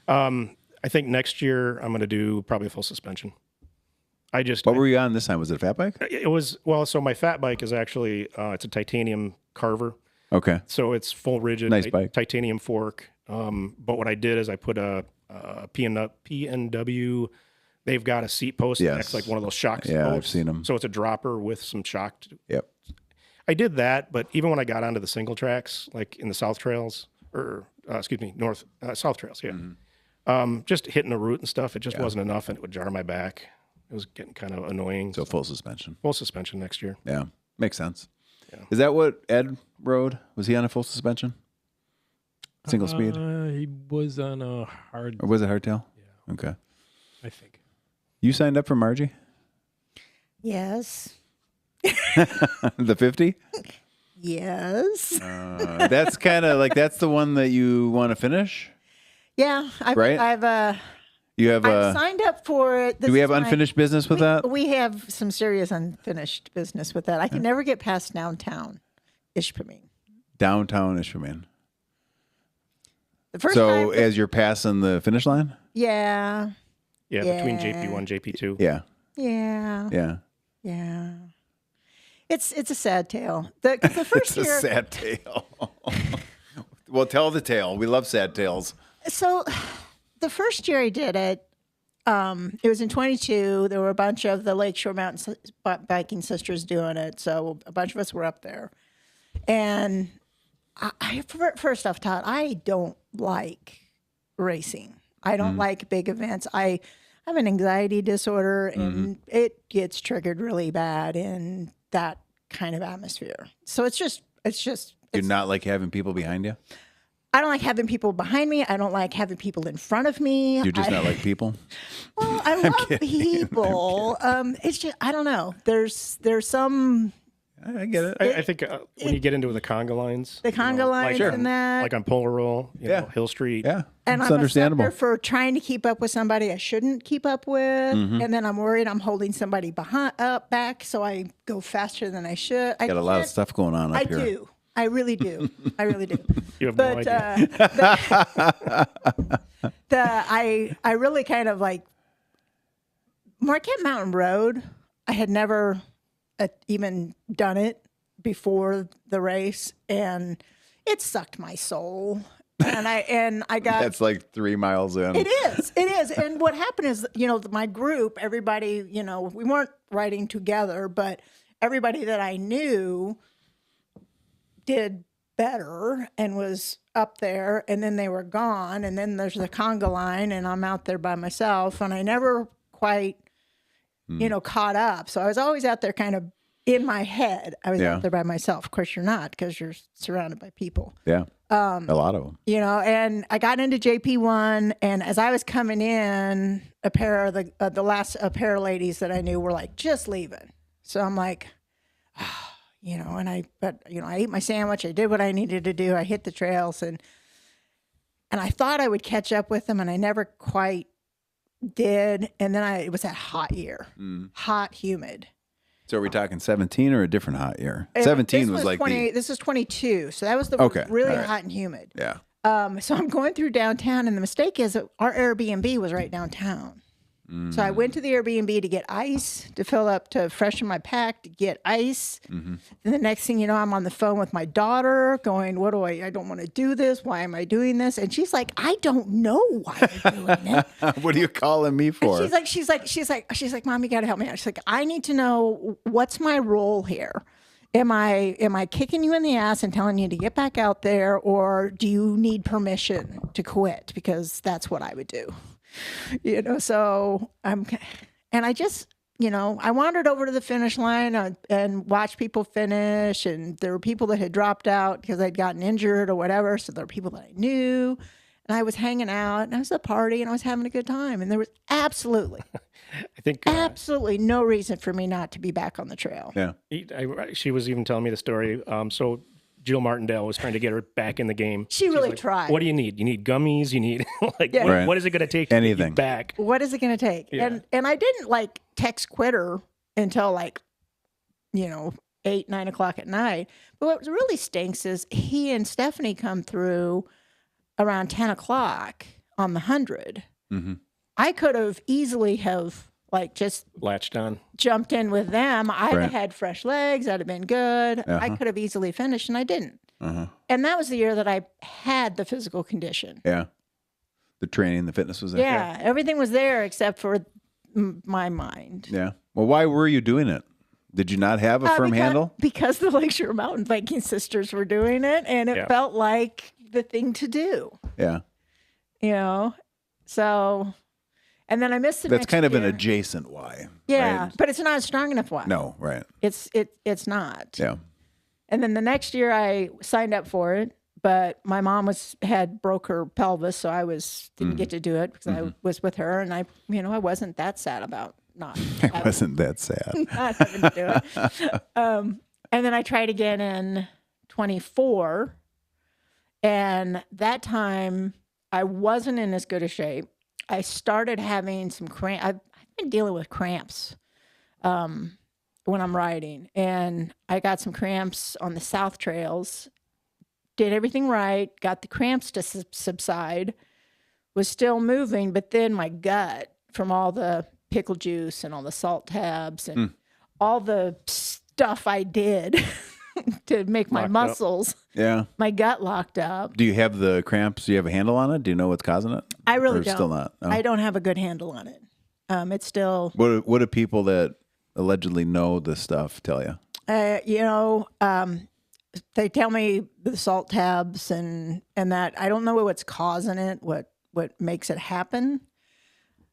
I think next year I'm going to do probably a full suspension. What were you on this time? Was it a fat bike? It was, so my fat bike is actually, it's a titanium Carver. Okay. So it's full rigid, nice bike. Titanium fork. But what I did is I put a P&W, they've got a seat post. Yes. That's like one of those shock posts. Yeah, I've seen them. So it's a dropper with some shock. Yep. I did that, but even when I got onto the single tracks, like in the South Trails, or South Trails, just hitting the route and stuff, it just wasn't enough, and it would jar my back. It was getting kind of annoying. So full suspension. Full suspension next year. Yeah, makes sense. Yeah. Is that what Ed rode? Was he on a full suspension? Single speed? He was on a hard. Or was it hardtail? Yeah, Okay. I think. You signed up for Margie? Yes. The 50? Yes. That's kind of like, that's the one that you want to finish? Yeah. Right? I've You have signed up for it. do we have unfinished business with that? We have some serious unfinished business with that. I can never get past downtown Ishpeming. Downtown Ishpeming. The first So time, as you're passing the finish line? yeah, Yeah, between JP1, JP2. Yeah. yeah, Yeah. yeah. It's a sad tale. The first It's a year, sad tale. Well, tell the tale. We love sad tales. so the first year I did it, it was in 22. There were a bunch of the Lakeshore Mountain Biking Sisters doing it, so a bunch of us were up there. And first off, Todd, I don't like racing. I don't like big events. I have an anxiety disorder, and it gets triggered really bad in that kind of atmosphere. So it's just. Do you not like having people behind you? I don't like having people behind me. I don't like having people in front of me. You're just not like people? Well, I love people. It's just, I don't know. There's some I get it. I think when you get into the conga lines, the conga lines and that. like on Polar Roll, you know, Hill Street. Yeah. And it's I'm understandable. a sucker for trying to keep up with somebody I shouldn't keep up with, and then I'm worried I'm holding somebody back, so I go faster than I should. I Got a lot of can't- stuff going on up I here. do. I really do. I really do. You have But no idea. I really kind of like Marquette Mountain Road. I had never even done it before the race, and it sucked my soul. And I got That's like 3 miles in. It is. And what happened is, my group, everybody, we weren't riding together, but everybody that I knew did better and was up there, and then they were gone. And then there's the conga line, and I'm out there by myself, and I never quite, caught up. So I was always out there kind of in my head. I was out there by myself. Of course, you're not, because you're surrounded by people. Yeah. A lot of them. And I got into JP1, and as I was coming in, a pair of the last pair of ladies that I knew were like just leaving. So I'm like, and I ate my sandwich. I did what I needed to do. I hit the trails, and I thought I would catch up with them, and I never quite did. And then it was that hot year, hot, humid. So are we talking 17 or a different hot year? 17 was like 20. This is 22. So that was the really hot and humid. Yeah. So I'm going through downtown, and the mistake is that our Airbnb was right downtown. So I went to the Airbnb to get ice, to fill up, to freshen my pack, to get ice. And the next thing you know, I'm on the phone with my daughter going, I don't want to do this. Why am I doing this? And she's like, I don't know why you're doing it. What are you calling me for? And she's like, Mom, you got to help me out. She's like, I need to know what's my role here. Am I kicking you in the ass and telling you to get back out there, or do you need permission to quit? Because that's what I would do. So I just, I wandered over to the finish line and watched people finish, and there were people that had dropped out because they'd gotten injured or whatever. So there were people that I knew, and I was hanging out, and I was at a party, and I was having a good time, and there was absolutely no reason for me not to be back on the trail. Yeah. She was even telling me the story. So Jill Martindale was trying to get her back in the game. She really tried. What do you need? You need gummies? You need what is it going to take Anything. to get you back? What is it going to take? Yeah. And I didn't text Quitter until 8, 9 o'clock at night. But what really stinks is he and Stephanie come through around 10 o'clock on the 100. Mm-hmm. I could have easily just Latched on. jumped in with them. I'd have had fresh legs. I'd have been good. I could have easily finished, and I didn't. And that was the year that I had the physical condition. Yeah. The training, the fitness was there. Yeah, everything was there except for my mind. Yeah. Well, why were you doing it? Did you not have a firm handle? Because the Lakeshore Mountain Biking Sisters were doing it, and it Yeah. felt like the thing to do, Yeah. you know? So, and then I missed the That's next kind of an year. adjacent why. Yeah, right? but it's not a strong enough why. No, right. It's not. Yeah. And then the next year I signed up for it, but my mom had broke her pelvis, so I didn't get to do it because I was with her, and I wasn't that sad about not It wasn't that sad. not having to do it. And then I tried again in 24, and that time I wasn't in as good a shape. I started having some cramp. I've been dealing with cramps when I'm riding, and I got some cramps on the South Trails. Did everything right, got the cramps to subside, was still moving, but then my gut from all the pickle juice and all the salt tabs and all the stuff I did to make my Locked up. muscles, Yeah. my gut locked up. Do you have the cramps? Do you have a handle on it? Do you know what's causing it? I really Or don't. Still not. Oh. I don't have a good handle on it. It's still, What do people that allegedly know this stuff tell you? they tell me the salt tabs and that I don't know what's causing it, what makes it happen.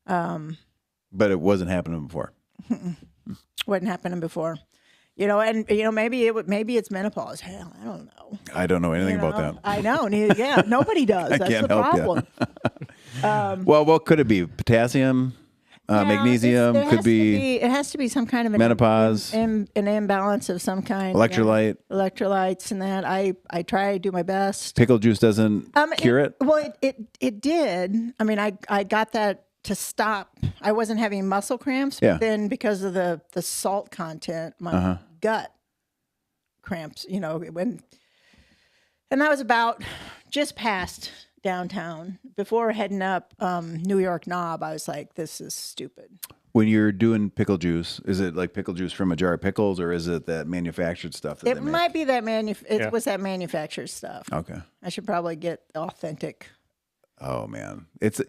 But it wasn't happening before. Wasn't happening before. Maybe it's menopause. Hell, I don't know. I don't know anything about that. I know. Yeah, nobody does. That's can't the help ya. problem. Well, what could it be? Potassium, Yeah, magnesium, it has to be some kind of an menopause, an imbalance of some kind. electrolyte. Yeah. Electrolytes and that. I try to do my best. Pickle juice doesn't cure it. Well, it did. I mean, I got that to stop. I wasn't having muscle cramps, Yeah. but then because of the salt content, my gut cramps, and that was about just past downtown. Before heading up New York Knob, I was like, this is stupid. When you're doing pickle juice, is it like pickle juice from a jar of pickles, or is it that manufactured stuff that It they make? might be that Yeah. was that manufactured stuff. Okay. I should probably get authentic. Oh man, it's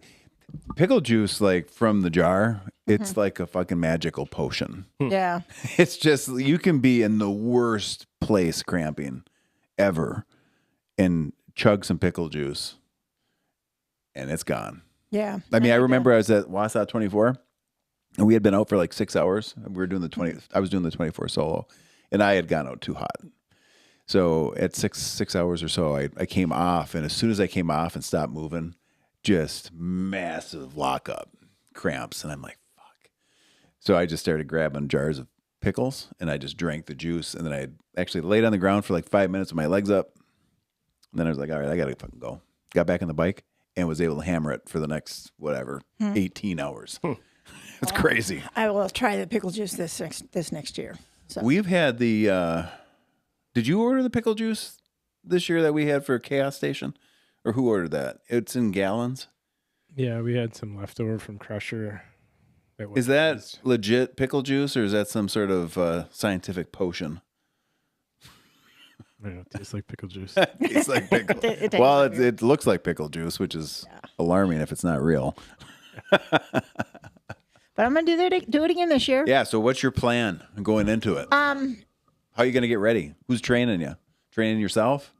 pickle juice like from the jar. It's like a fucking magical potion. Yeah. It's just you can be in the worst place cramping ever, and chug some pickle juice, and it's gone. Yeah. I mean, I need to- remember I was at Wausau 24, and we had been out for like 6 hours. We were doing the 20. I was doing the 24 solo, and I had gone out too hot. So at six hours or so, I came off, and as soon as I came off and stopped moving, just massive lockup cramps, and I'm like, fuck. So I just started grabbing jars of pickles, and I just drank the juice, and then I actually laid on the ground for like 5 minutes with my legs up, and then I was like, all right, I gotta fucking go. Got back on the bike and was able to hammer it for the next 18 hours. It's crazy. I will try the pickle juice this next year. So We've had the. Did you order the pickle juice this year that we had for Chaos Station, or who ordered that? It's in gallons. Yeah, we had some leftover from Crusher. Is that legit pickle juice, or is that some sort of scientific potion? I don't know, it tastes like pickle juice. It's like pickle. It tastes Well, like it looks like pickle juice, which is alarming if it's not real. but I'm gonna do it again this year. Yeah. So, what's your plan going into it? How are you going to get ready? Who's training you? Training yourself?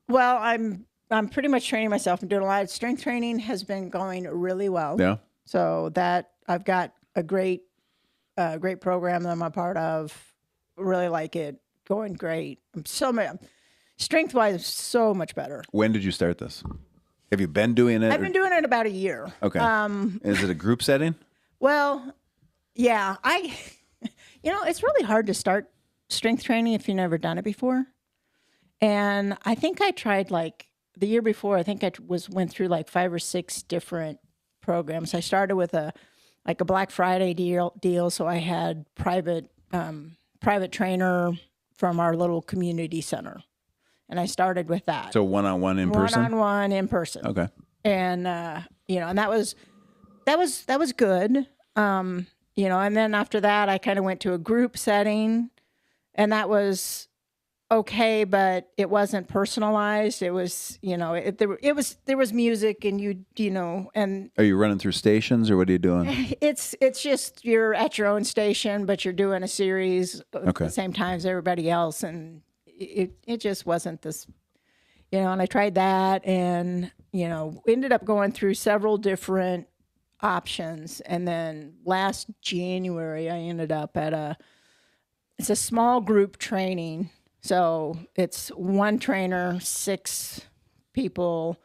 Well, I'm pretty much training myself. I'm doing a lot of strength training. Has been going really well. Yeah. So that I've got a great program that I'm a part of. Really like it. Going great. I'm strength wise, so much better. When did you start this? Have you been doing it? I've been doing it about a year. Okay. Is it a group setting? Well, yeah, it's really hard to start strength training if you've never done it before. And I think I tried like the year before, I think I went through like 5 or 6 different programs. I started with a Black Friday deal. So I had private trainer from our little community center. And I started with that. So one-on-one in person? One-on-one in person. Okay. And and that was good. And then after that I kind of went to a group setting, and that was okay, but it wasn't personalized. It was, there was music, and and Are you running through stations, or what are you doing? it's just you're at your own station, but you're doing a series at Okay. the same time as everybody else, and it just wasn't this, and I tried that, and ended up going through several different options, and then last January I ended up at it's a small group training. So it's one trainer, 6 people.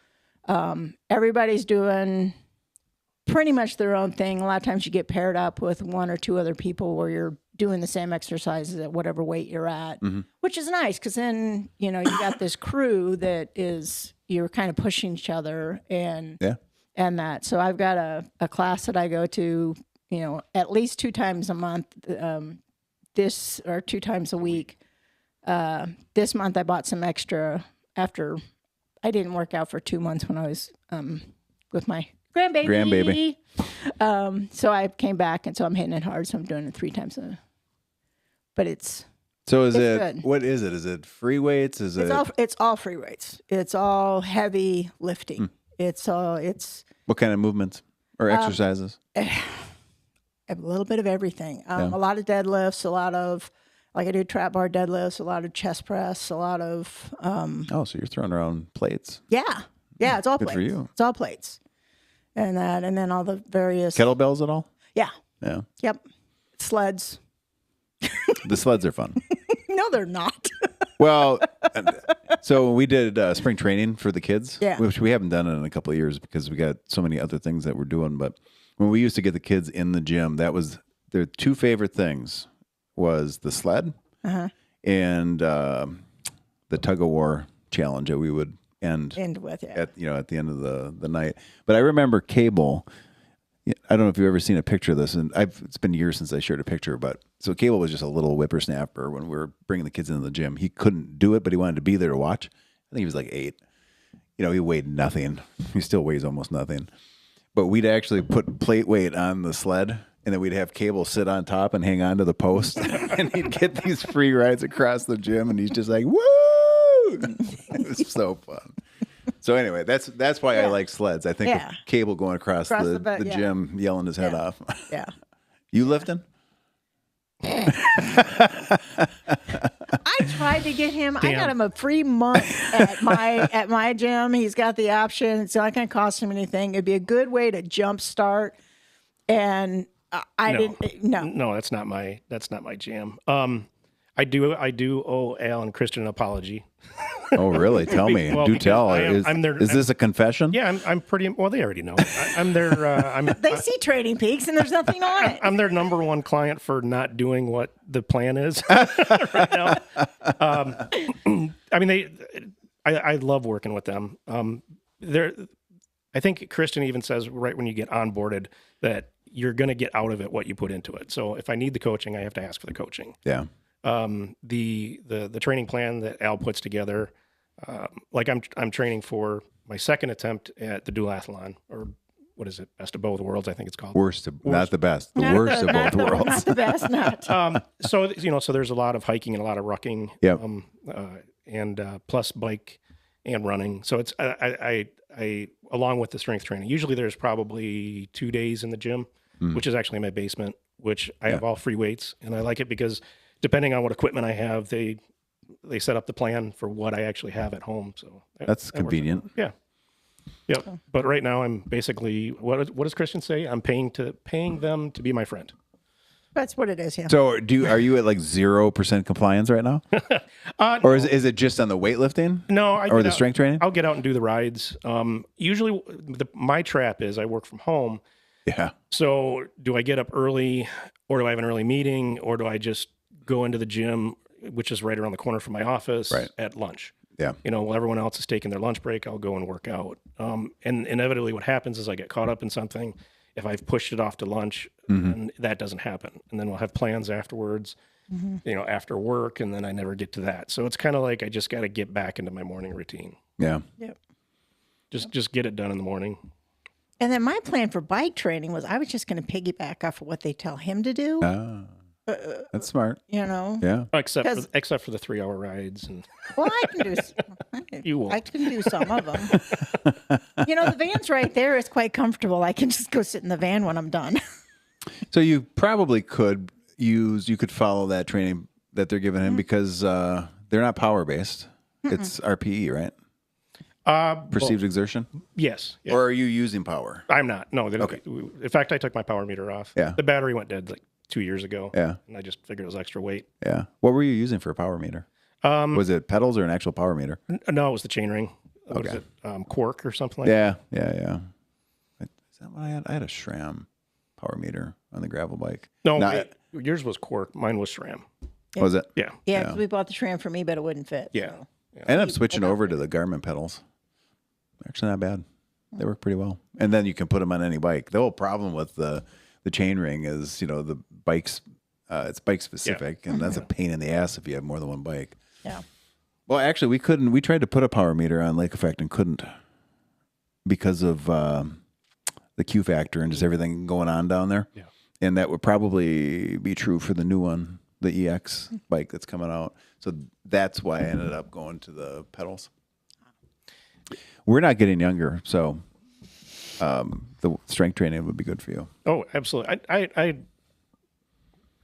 Everybody's doing pretty much their own thing. A lot of times you get paired up with 1 or 2 other people where you're doing the same exercises at whatever weight you're at, which is nice because then, you got this crew that you're kind of pushing each other and that. So I've got a class that I go to, at least 2 times a month, or 2 times a week. This month I bought some extra after I didn't work out for 2 months when I was with my grandbaby. So I came back, and so I'm hitting it hard. So I'm doing it 3 times but it's good. What is it? Is it free weights? It's all free weights. It's all heavy lifting. It's what kind of movements or exercises? A little bit of everything. A lot of deadlifts, a lot of, like I do trap bar deadlifts, a lot of chest press, a lot of. So you're throwing around plates. Yeah. It's all Good plates. for you. It's all plates. And then all the various. Kettlebells at all? Yeah. Yeah. Yep. Sleds. The sleds are fun. No, they're not. Well, so we did spring training for the kids, which we haven't done in a couple of years because we got so many other things that we're doing. But when we used to get the kids in the gym, that was their 2 favorite things was the sled and the tug of war challenge that we would end with at the end of the night. But I remember Cable. I don't know if you've ever seen a picture of this, and it's been years since I shared a picture, but so Cable was just a little whippersnapper when we were bringing the kids into the gym. He couldn't do it, but he wanted to be there to watch. I think he was like 8. He weighed nothing. He still weighs almost nothing. But we'd actually put plate weight on the sled, and then we'd have Cable sit on top and hang on to the post, and he'd get these free rides across the gym, and he's just like, woo! It was so fun. So anyway, that's why I like sleds. I think of Cable going across the gym, yelling his head off. Yeah. You lifting? I tried to get him. I got him a free month at my gym. He's got the option. It's not going to cost him anything. It'd be a good way to jumpstart. And I didn't. No, that's not my jam. I do owe Al and Christian an apology. Oh, really? Tell me. Do tell. Is this a confession? Yeah, I'm pretty. Well, they already know. I'm their. They see Trading Peaks, and there's nothing on it. I'm their number 1 client for not doing what the plan is right now. I mean, I love working with them. I think Christian even says right when you get onboarded that you're going to get out of it what you put into it. So if I need the coaching, I have to ask for the coaching. Yeah. The training plan that Al puts together, like I'm training for my second attempt at the duathlon, or what is it? Best of both worlds, I think it's called. Not the best. The worst of both worlds. Not the best, not. So there's a lot of hiking and a lot of rucking. Yep. And plus bike and running. So it's I along with the strength training. Usually there's probably 2 days in the gym, which is actually my basement, which I have all free weights, and I like it because depending on what equipment I have, they set up the plan for what I actually have at home. So that's convenient. Yeah. Yep. But right now I'm basically, what does Christian say? I'm paying them to be my friend. That's what it is. Yeah. So are you at like 0% compliance right now? Or is it just on the weightlifting? No. Or the strength training? I'll get out and do the rides. Usually my trap is I work from home. Yeah. So do I get up early, or do I have an early meeting, or do I just go into the gym, which is right around the corner from my office, at lunch? Yeah. While everyone else is taking their lunch break, I'll go and work out. And inevitably what happens is I get caught up in something. If I've pushed it off to lunch, and that doesn't happen. And then we'll have plans afterwards, after work, and then I never get to that. So it's kind of like I just got to get back into my morning routine. Yeah. Yep. Just get it done in the morning. And then my plan for bike training was I was just going to piggyback off of what they tell him to do. That's smart. you know. Yeah. except for the 3-hour rides and Well, I can do. You won't. I can do some of them. You know, the van's right there. It's quite comfortable. I can just go sit in the van when I'm done. So you probably could you could follow that training that they're giving him because they're not power based. It's RPE, right? Perceived exertion? yes. Yeah. Or are you using power? I'm not. No. Okay. In fact, I took my power meter off. Yeah. The battery went dead like 2 years ago. Yeah. And I just figured it was extra weight. Yeah. What were you using for a power meter? Was it pedals or an actual power meter? No, it was the chainring. What is Okay. it? Quark or something like that? Yeah. Is that what I had? I had a SRAM power meter on the gravel bike. No, No, yours was Quark. Mine was SRAM. Was it? Yeah. Yeah, because we bought the tram for me, but it wouldn't fit. Yeah. so. I ended up switching over to the Garmin pedals. Actually, not bad. They work pretty well. And then you can put them on any bike. The whole problem with the chain ring is, the bikes, it's bike specific, and that's a pain in the ass if you have more than one bike. Yeah. Well, actually, we couldn't. We tried to put a power meter on Lake Effect and couldn't because of the Q factor and just everything going on down there. Yeah. And that would probably be true for the new one, the EX bike that's coming out. So that's why I ended up going to the pedals. We're not getting younger, so the strength training would be good for you. Oh, absolutely.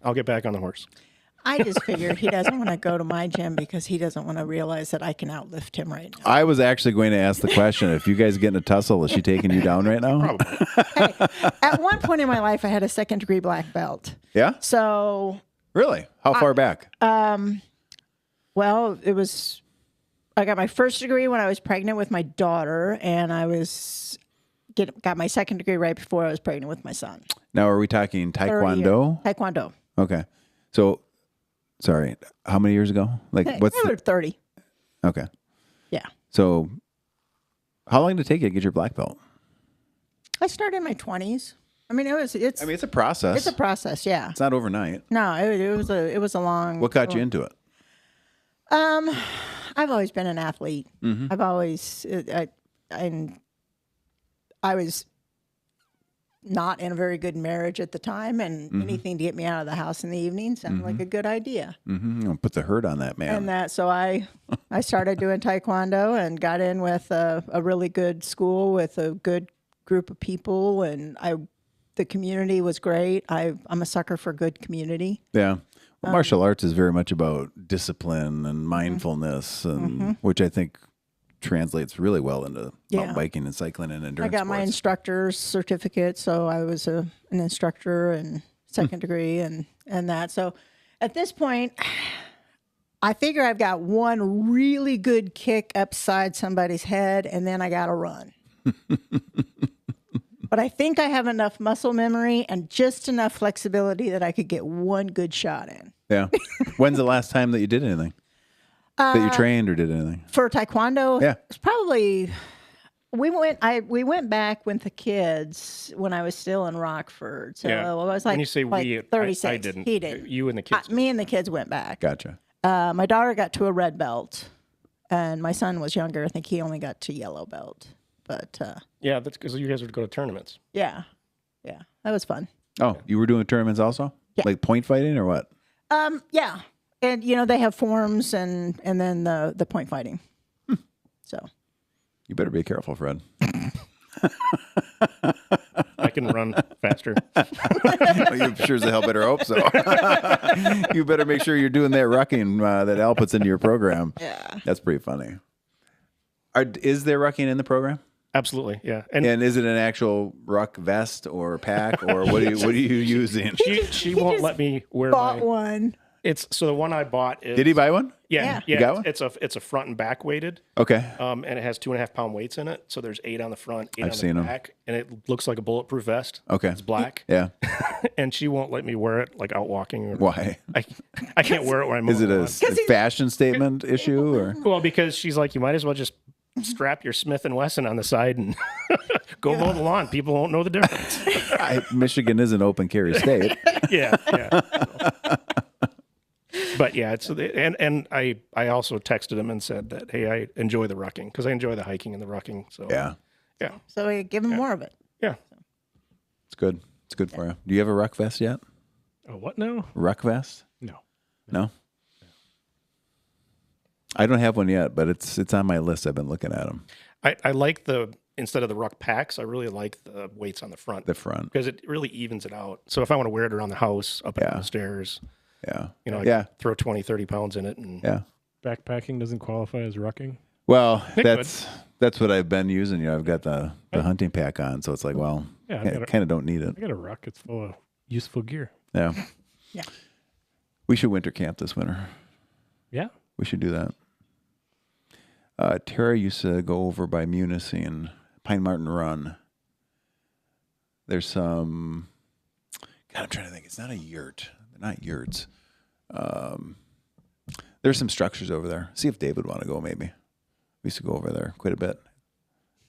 I'll get back on the horse. I just figured he doesn't want to go to my gym because he doesn't want to realize that I can outlift him right now. I was actually going to ask the question, if you guys get in a tussle, is she taking you down right now? Probably. Hey, at one point in my life, I had a 2nd-degree black belt. Yeah? So, Really? How far back? well, I got my 1st degree when I was pregnant with my daughter, and I got my 2nd degree right before I was pregnant with my son. Now, are we talking 30 Taekwondo? years. Taekwondo. Okay. So, sorry, how many years ago? Like, what's They were 30. Okay. Yeah. So, how long did it take you to get your black belt? I started in my 20s. I mean, it's a process. it's a process, yeah. It's not overnight. No, it was a long. What got you into it? I've always been an athlete. Mm-hmm. I've always I was not in a very good marriage at the time, and anything to get me out of the house in the evening sounded like a good idea. Mm-hmm. I'll put the hurt on that, man. So I started doing Taekwondo and got in with a really good school with a good group of people, and the community was great. I'm a sucker for good community. Yeah. Well, martial arts is very much about discipline and mindfulness, and which I think translates really well into mountain biking and cycling and endurance. I got my instructor's certificate, so I was an instructor and 2nd degree and that. So at this point, I figure I've got one really good kick upside somebody's head, and then I got to run. But I think I have enough muscle memory and just enough flexibility that I could get one good shot in. Yeah. When's the last time that you did anything? That you trained or did anything? For Taekwondo, Yeah. it's probably we went back with the kids when I was still in Rockford. So Yeah. I was like, When you say like we, 36. I didn't. He did. You and the kids. Me and the kids went back. Gotcha. My daughter got to a red belt, and my son was younger. I think he only got to yellow belt. But Yeah, that's because you guys would go to tournaments. yeah, that was fun. Oh, you were doing tournaments also? Yeah. Like point fighting or what? Yeah, and they have forms and then the point fighting. So You better be careful, Fred. I can run faster. Well, you sure as the hell better hope so. You better make sure you're doing that rucking that Al puts into your program. yeah, That's pretty funny. Is there rucking in the program? Absolutely, yeah. And And is it an actual ruck vest or pack or what are you using? she won't let me wear bought my. one. It's so the one I bought is. Did he buy one? Yeah, You got one? It's a front and back weighted. Okay. And it has 2.5 pound weights in it. So there's 8 on the front, 8 on the seen 'em. back, and it looks like a bulletproof vest. Okay. It's black, Yeah. and she won't let me wear it like out walking. Or, Why? I can't wear it when I'm Is it mowing a the lawn. fashion statement issue or? Well, because she's like, you might as well just strap your Smith and Wesson on the side and go mow the lawn. People won't know the difference. Michigan is an open carry state. yeah. But yeah, it's and I also texted him and said that, hey, I enjoy the rucking because I enjoy the hiking and the rucking. So Yeah. So we give him more of it. yeah. It's good. It's good for you. Do you have a ruck vest yet? Oh, what now? Ruck vest? No. No. I don't have one yet, but it's on my list. I've been looking at them. I like instead of the ruck packs, I really like the weights on the front. The front. Because it really evens it out. So if I want to wear it around the house, up and down Yeah. the stairs, Yeah. I Yeah. can throw 20, 30 pounds in it. And Yeah. Backpacking doesn't qualify as rucking. Well, It that's what I've been using. I've got the hunting pack on, so it's like, well, Yeah, I kind of don't need it. I got a ruck. It's full of useful gear. Yeah. Yeah. We should winter camp this winter. Yeah. We should do that. Tara used to go over by Munising and Pine Martin Run. There's some. God, I'm trying to think. It's not a yurt. They're not yurts. There's some structures over there. See if Dave would want to go. Maybe we used to go over there quite a bit.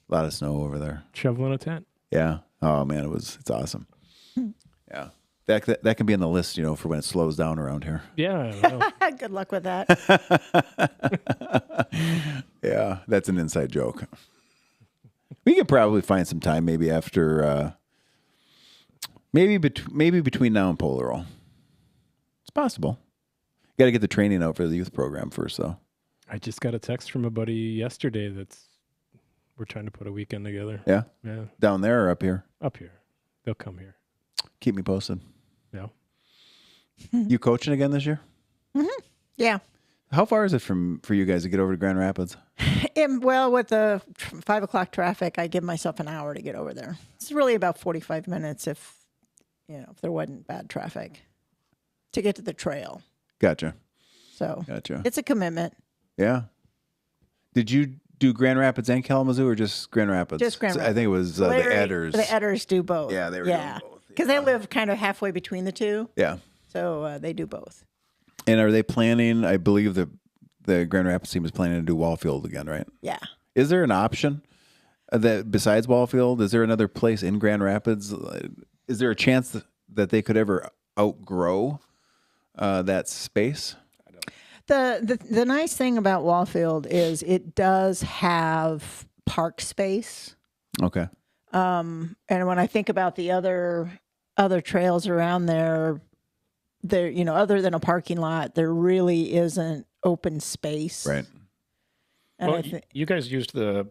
A lot of snow over there. Shoveling a tent. Yeah. Oh man, it's awesome. Yeah. That can be on the list, for when it slows down around here. Yeah. Well, Good luck with that. Yeah, that's an inside joke. We could probably find some time, maybe after, maybe between now and Polar Roll. It's possible. Got to get the training out for the youth program first, though. I just got a text from a buddy yesterday we're trying to put a weekend together. Yeah, Yeah. down there or up here. Up here. They'll come here. Keep me posted. Yeah. You coaching again this year? Yeah. How far is it for you guys to get over to Grand Rapids? Well, with the 5 o'clock traffic, I give myself an hour to get over there. It's really about 45 minutes if there wasn't bad traffic to get to the trail. Gotcha. So Gotcha. it's a commitment. Yeah. Did you do Grand Rapids and Kalamazoo or just Grand Rapids? Just Grand I think it was the Larry- Edders. The Edders do both. Yeah, they were doing both. Because they live kind of halfway between the two. Yeah. So they do both. And are they planning, I believe the Grand Rapids team is planning to do Wallfield again, right? Yeah. Is there an option that besides Wallfield, is there another place in Grand Rapids? Is there a chance that they could ever outgrow that space? The nice thing about Wallfield is it does have park space. Okay. And when I think about the other trails around there, other than a parking lot, there really isn't open space. Right. And well, you guys used the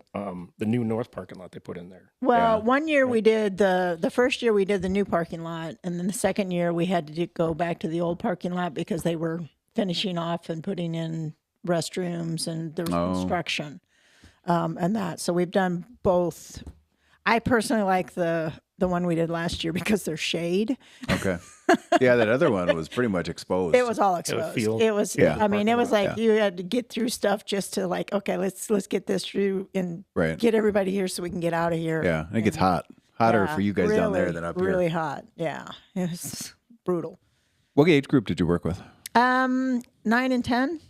new north parking lot they put in there. Well, Yeah. one year we did the first year we did the new parking lot, and then the second year we had to go back to the old parking lot because they were finishing off and putting in restrooms and there was construction and that. So we've done both. I personally like the one we did last year because there's shade. Okay. Yeah, that other one was pretty much exposed. It was all exposed. It was. Yeah. I mean, it was like Yeah. you had to get through stuff just to okay, let's get this through and Right. get everybody here so we can get out of here. Yeah, and it gets hotter Yeah, for you guys down there really, than up here. Really hot. Yeah, it was brutal. What age group did you work with? 9 and 10,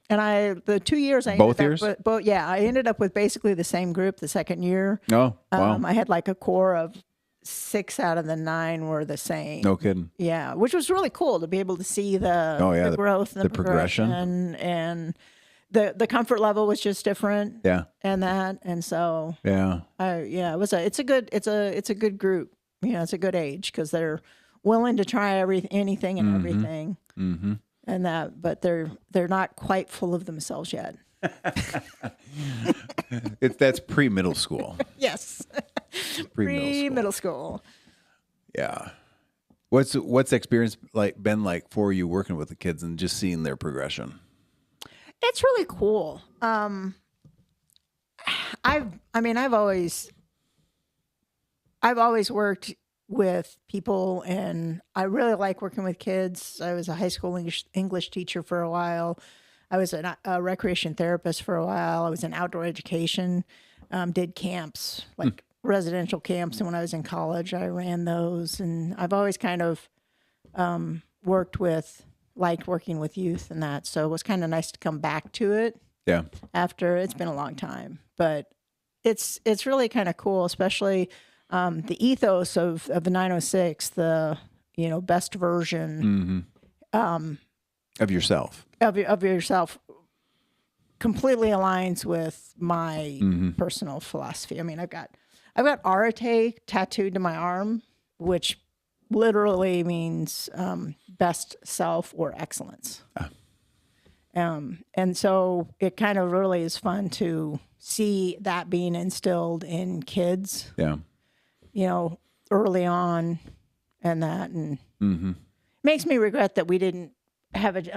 and the 2 years I Both ended years? up with, I ended up with basically the same group the second year. Oh, wow. I had like a core of 6 out of the 9 were the same. No kidding. Yeah, which was really cool to be able to see the growth and the progression and the comfort level was just different. Yeah. And so Yeah. it's a good group. It's a good age because they're willing to try anything and everything. Mm-hmm. And that, but they're not quite full of themselves yet. That's pre-middle school. Yes, pre-middle school. Yeah. What's the experience been like for you working with the kids and just seeing their progression? It's really cool. I've always worked with people, and I really like working with kids. I was a high school English teacher for a while. I was a recreation therapist for a while. I was in outdoor education, did camps, like residential camps. And when I was in college, I ran those. And I've always kind of liked working with youth and that. So it was kind of nice to come back to it. Yeah. After it's been a long time, but it's really kind of cool, especially the ethos of the 906, the best version Of yourself. of yourself completely aligns with my personal philosophy. I mean, I've got arate tattooed to my arm, which literally means best self or excellence. And so it kind of really is fun to see that being instilled in kids, Yeah. Early on, and makes me regret that we didn't have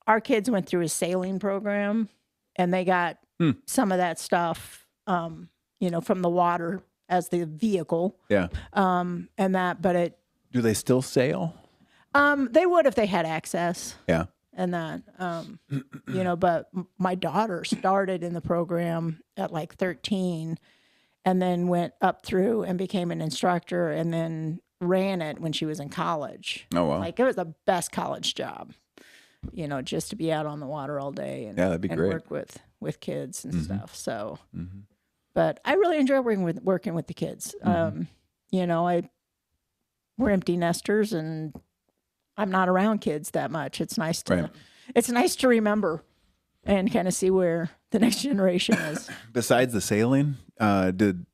our kids went through a sailing program, and they got some of that stuff, from the water as the vehicle, Yeah. but Do they still sail? they would if they had access. Yeah. And that, but my daughter started in the program at like 13 and then went up through and became an instructor and then ran it when she was in college. Oh, wow. Like it was the best college job, just to be out on the water all day and, Yeah, that'd be great. Work with kids and stuff. So, but I really enjoy working with the kids. We're empty nesters and I'm not around kids that much. It's nice to remember and kind of see where the next generation is. Besides the sailing, did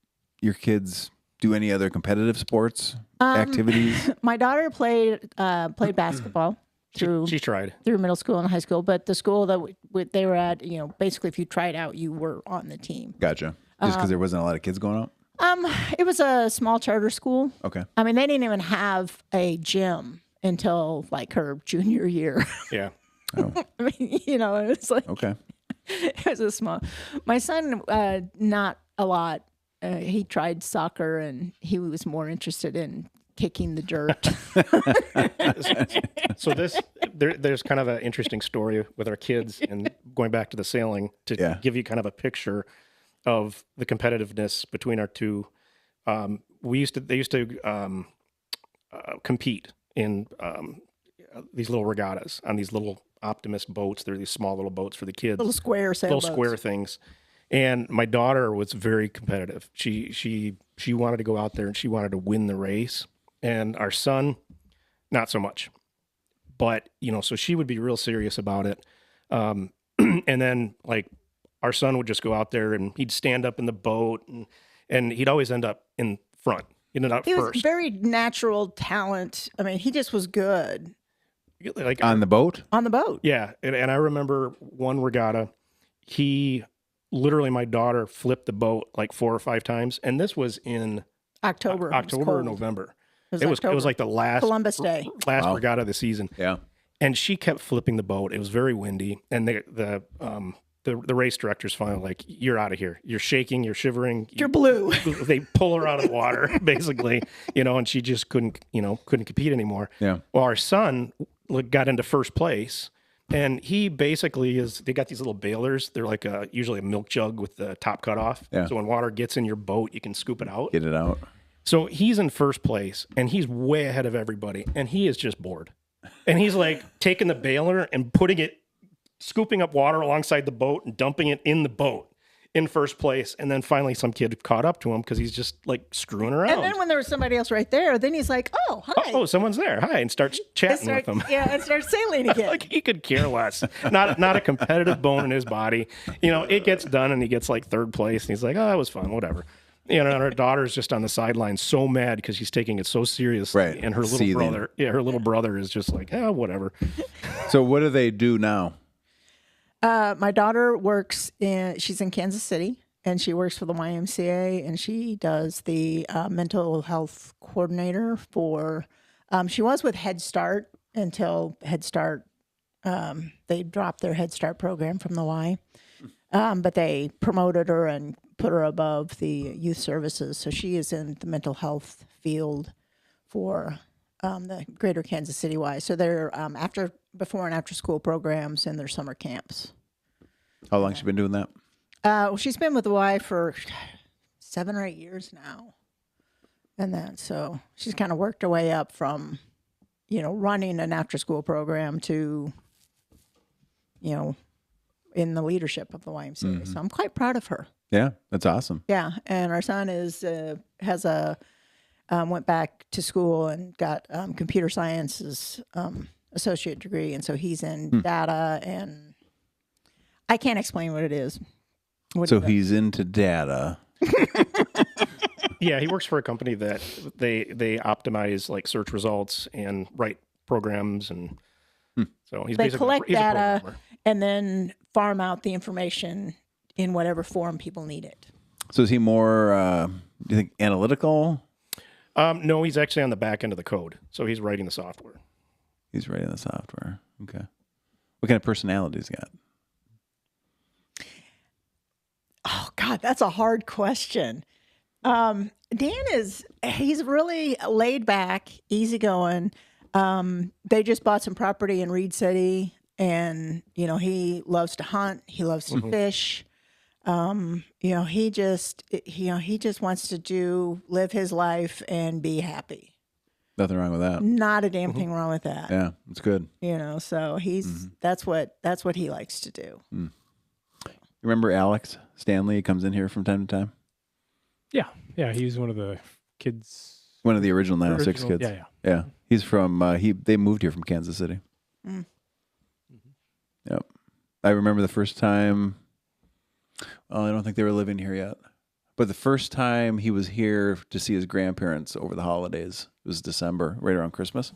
your kids do any other competitive sports activities? My daughter played basketball through She tried. through middle school and high school, but the school that they were at, basically if you tried out, you were on the team. Gotcha. Just because there wasn't a lot of kids going out? It was a small charter school. Okay. I mean, they didn't even have a gym until like her junior year. Yeah. Oh, I mean, it was like okay. it was a small. My son, not a lot. He tried soccer, and he was more interested in kicking the dirt. So there's kind of an interesting story with our kids, and going back to the sailing to give you kind of a picture of the competitiveness between our two. They used to compete in these little regattas on these little Optimist boats. They're these small little boats for the kids. Little square sailboats. Little square things. And my daughter was very competitive. She wanted to go out there and she wanted to win the race. And our son, not so much. But, so she would be real serious about it. And then like our son would just go out there and he'd stand up in the boat and he'd always end up in front. He was very natural talent. I mean, he just was good. Like on the boat? On the boat. Yeah. And I remember one regatta, my daughter flipped the boat like 4 or 5 times. And this was in October or November. It was like the last Columbus Day. Last regatta of the season. Yeah. And she kept flipping the boat. It was very windy. And the race director's finally like, you're out of here. You're shaking, you're shivering. You're blue. They pull her out of the water, basically, and she just couldn't compete anymore. Yeah. Well, our son got into first place, and he basically they got these little bailers. They're like usually a milk jug with the top cut off. Yeah. So when water gets in your boat, you can scoop it out. Get it out. So he's in first place, and he's way ahead of everybody, and he is just bored. And he's like taking the bailer and scooping up water alongside the boat and dumping it in the boat in first place. And then finally some kid caught up to him because he's just like screwing around. And then when there was somebody else right there, then he's like, oh, hi. Oh, someone's there. Hi. And starts chatting with them. Yeah, and starts sailing again. Like he could care less. Not a competitive bone in his body. It gets done and he gets like third place. And he's like, oh, that was fun. Whatever. And our daughter's just on the sidelines so mad because he's taking it so seriously. Right. And her little brother is just like, whatever. So what do they do now? My daughter she's in Kansas City, and she works for the YMCA, and she does the mental health coordinator for, she was with Head Start until Head Start, they dropped their Head Start program from the Y, but they promoted her and put her above the youth services. So she is in the mental health field for the greater Kansas City Y. So they're before and after school programs and their summer camps. How long has she been doing that? Well, she's been with the Y for 7 or 8 years now. And then, so she's kind of worked her way up from, running an after school program to, in the leadership of the YMCA. Mm-hmm. So I'm quite proud of her. Yeah, that's awesome. Yeah. And our son went back to school and got computer sciences associate degree. And so he's in data, and I can't explain what it is. So he's into data. Yeah, he works for a company that they optimize like search results and write programs, and so he's They basically collect he's a data programmer. and then farm out the information in whatever form people need it. So is he more, do you think, analytical? No, he's actually on the back end of the code, so he's writing the software. He's writing the software. Okay. What kind of personality has he got? Oh God, that's a hard question. Dan he's really laid back, easygoing. They just bought some property in Reed City, and he loves to hunt. He loves to fish. He just wants to live his life and be happy. Nothing wrong with that. Not a damn thing wrong with that. Yeah, it's good. So he's that's what he likes to do. Remember Alex Stanley? He comes in here from time to time. Yeah, he's one of the kids. One of the original 906 kids. Yeah. He's from. They moved here from Kansas City. Yep. I remember the first time. Oh, I don't think they were living here yet. But the first time he was here to see his grandparents over the holidays, it was December, right around Christmas.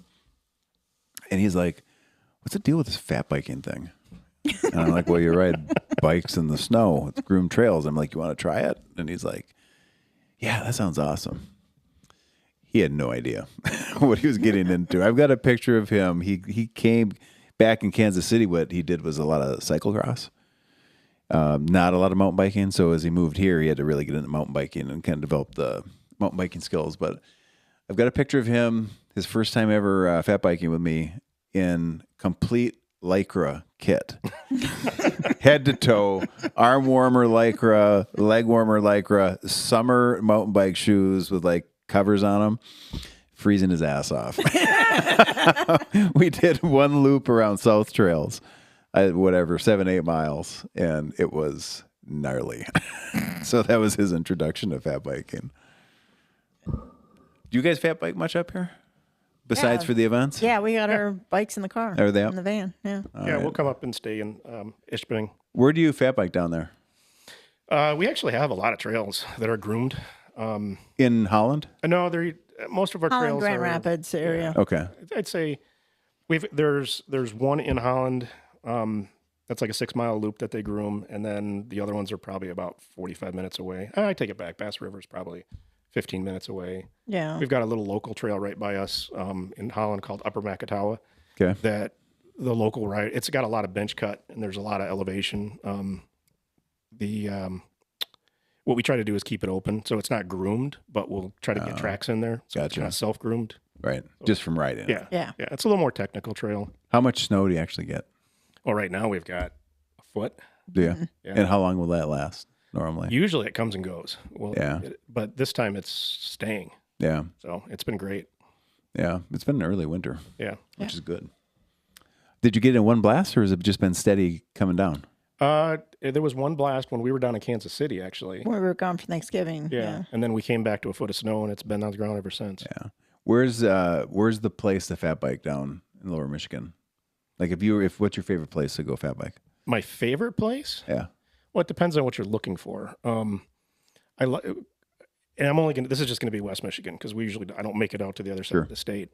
And he's like, "What's the deal with this fat biking thing?" And I'm like, "Well, you ride bikes in the snow. It's groomed trails." I'm like, "You want to try it?" And he's like, "Yeah, that sounds awesome." He had no idea what he was getting into. I've got a picture of him. He came back in Kansas City. What he did was a lot of cyclocross, not a lot of mountain biking. So as he moved here, he had to really get into mountain biking and kind of develop the mountain biking skills. But I've got a picture of him, his first time ever fat biking with me, in complete Lycra kit. Head to toe, arm warmer Lycra, leg warmer Lycra, summer mountain bike shoes with like covers on them, freezing his ass off. We did one loop around South Trails, 7-8 miles, and it was gnarly. So that was his introduction to fat biking. Do you guys fat bike much up here? Besides for the events? Yeah, we got our bikes in the car. Are they out? In the van, yeah. We'll come up and stay in Ishpeming. Where do you fat bike down there? We actually have a lot of trails that are groomed. In Holland? No, most of our Holland, trails Grand are Rapids area. Okay. I'd say there's one in Holland that's like a 6-mile loop that they groom, and then the other ones are probably about 45 minutes away. I take it back. Bass River's probably 15 minutes away. Yeah. We've got a little local trail right by us in Holland called Upper Makatawa. Okay. That the local ride, it's got a lot of bench cut and there's a lot of elevation. What we try to do is keep it open, so it's not groomed, but we'll try to get tracks in there. So it's Gotcha. not self-groomed. Right. Just from riding. Yeah. Yeah. It's a little more technical trail. How much snow do you actually get? Well, right now we've got a foot. Do you? Yeah. And how long will that last normally? Usually it comes and goes. Well, Yeah. But this time it's staying. Yeah. So it's been great. Yeah. It's been an early winter, Yeah. which is good. Did you get in one blast, or has it just been steady coming down? There was one blast when we were down in Kansas City, actually. When we were gone for Thanksgiving. Yeah. And then we came back to a foot of snow, and it's been on the ground ever since. Yeah. Where's the place to fat bike down in Lower Michigan? Like what's your favorite place to go fat bike? My favorite place? Yeah. Well, it depends on what you're looking for. And this is just gonna be West Michigan, because I don't make it out to the other side Sure. of the state.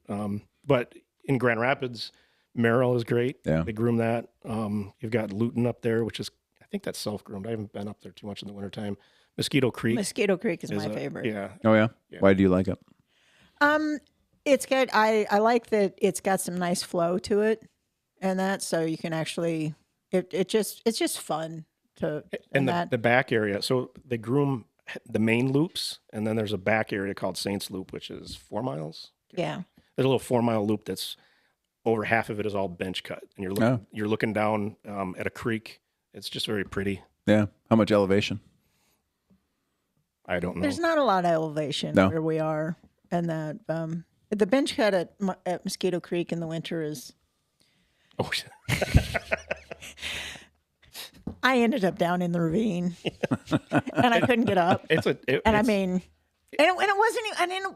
But in Grand Rapids, Merrill is great. Yeah. They groom that. You've got Luton up there, which is, I think that's self-groomed. I haven't been up there too much in the wintertime. Mosquito Creek. Mosquito Creek is my favorite. Yeah. Oh yeah? Yeah. Why do you like it? It's good. I like that it's got some nice flow to it, and that so you can actually it's just fun to And that. the back area. So they groom the main loops, and then there's a back area called Saints Loop, which is 4 miles. Yeah. There's a little 4-mile loop that's over half of it is all bench cut, and you're looking down at a creek. It's just very pretty. Yeah. How much elevation? I don't know. There's not a lot of elevation No. where we are, and that the bench cut at Mosquito Creek in the winter is. Oh, I ended up down in the ravine, and I couldn't get up. And it wasn't. I didn't.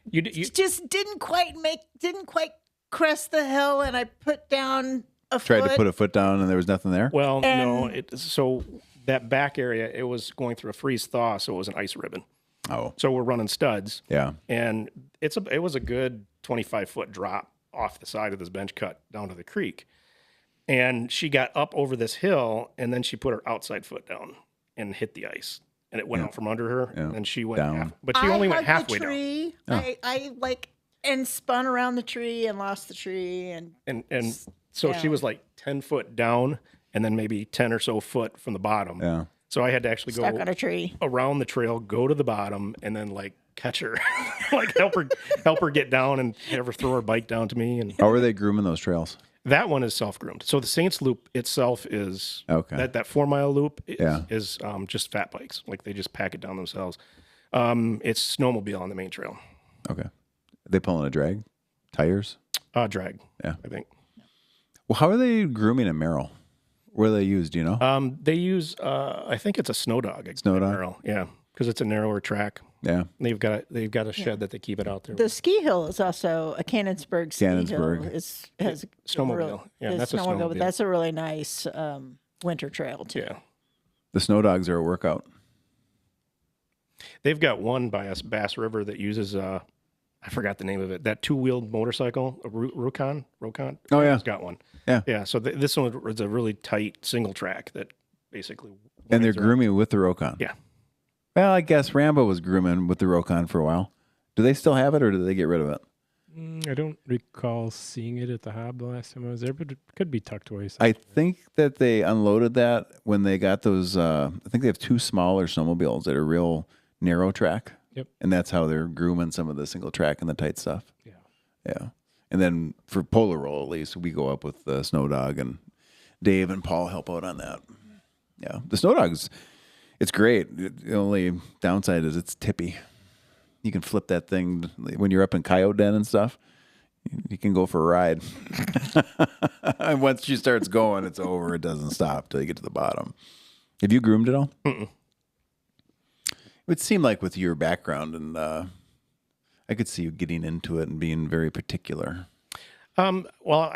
you Just didn't quite crest the hill, and I put down a Tried foot. to put a foot down and there was nothing there? well, no. And- So that back area, it was going through a freeze thaw, so it was an ice ribbon. Oh, So we're running studs, yeah. and it was a good 25-foot drop off the side of this bench cut down to the creek. And she got up over this hill, and then she put her outside foot down and hit the ice, and it went out from under her, Yeah. and then she went Down. but she only went hugged halfway the down. tree. Oh. I like and spun around the tree and lost the tree and And so she down. was like 10 foot down, and then maybe 10 or so foot from the bottom. Yeah. So I had to actually stuck go on a tree. around the trail, go to the bottom, and then like catch her, like help her get down and have her throw her bike down to me. And How are they grooming those trails? that one is self-groomed. So the Saints Loop itself is Okay. that 4 mile loop Yeah. is just fat bikes. Like they just pack it down themselves. It's snowmobile on the main trail. Okay. They pulling a drag? Tires? Drag. Yeah. I think. Well, how are they grooming in Merrill? Where are they used? Do you know? They use I think it's a snow dog. Snow dog? Barrel. Yeah, because it's a narrower track. Yeah. They've got a shed that they keep it out there. The ski hill is also a Cannonsburg ski Cannonsburg. hill. Has Snowmobile. Yeah, that's a snowmobile. but that's a really nice winter trail too. Yeah. The snow dogs are a workout. They've got one by us, Bass River, that uses I forgot the name of it. That 2-wheeled motorcycle, a Rokon. Oh, yeah. It's got one. Yeah. Yeah. So this one is a really tight single track that basically. And they're winds around. grooming with the Rokon. Yeah. Well, I guess Rambo was grooming with the Rokon for a while. Do they still have it, or did they get rid of it? I don't recall seeing it at the Hob the last time I was there, but it could be tucked away. I somewhere. think that they unloaded that when they got those. I think they have two smaller snowmobiles that are real narrow track. Yep. And that's how they're grooming some of the single track and the tight stuff. Yeah. Yeah. And then for Polar Roll, at least, we go up with the Snow Dog, and Dave and Paul help out on that. Yeah. The Snow Dog's, it's great. The only downside is it's tippy. You can flip that thing when you're up in Coyote Den and stuff. You can go for a ride. And once she starts going, it's over. It doesn't stop till you get to the bottom. Have you groomed it all? Mm-mm. It would seem like with your background, and I could see you getting into it and being very particular. Well,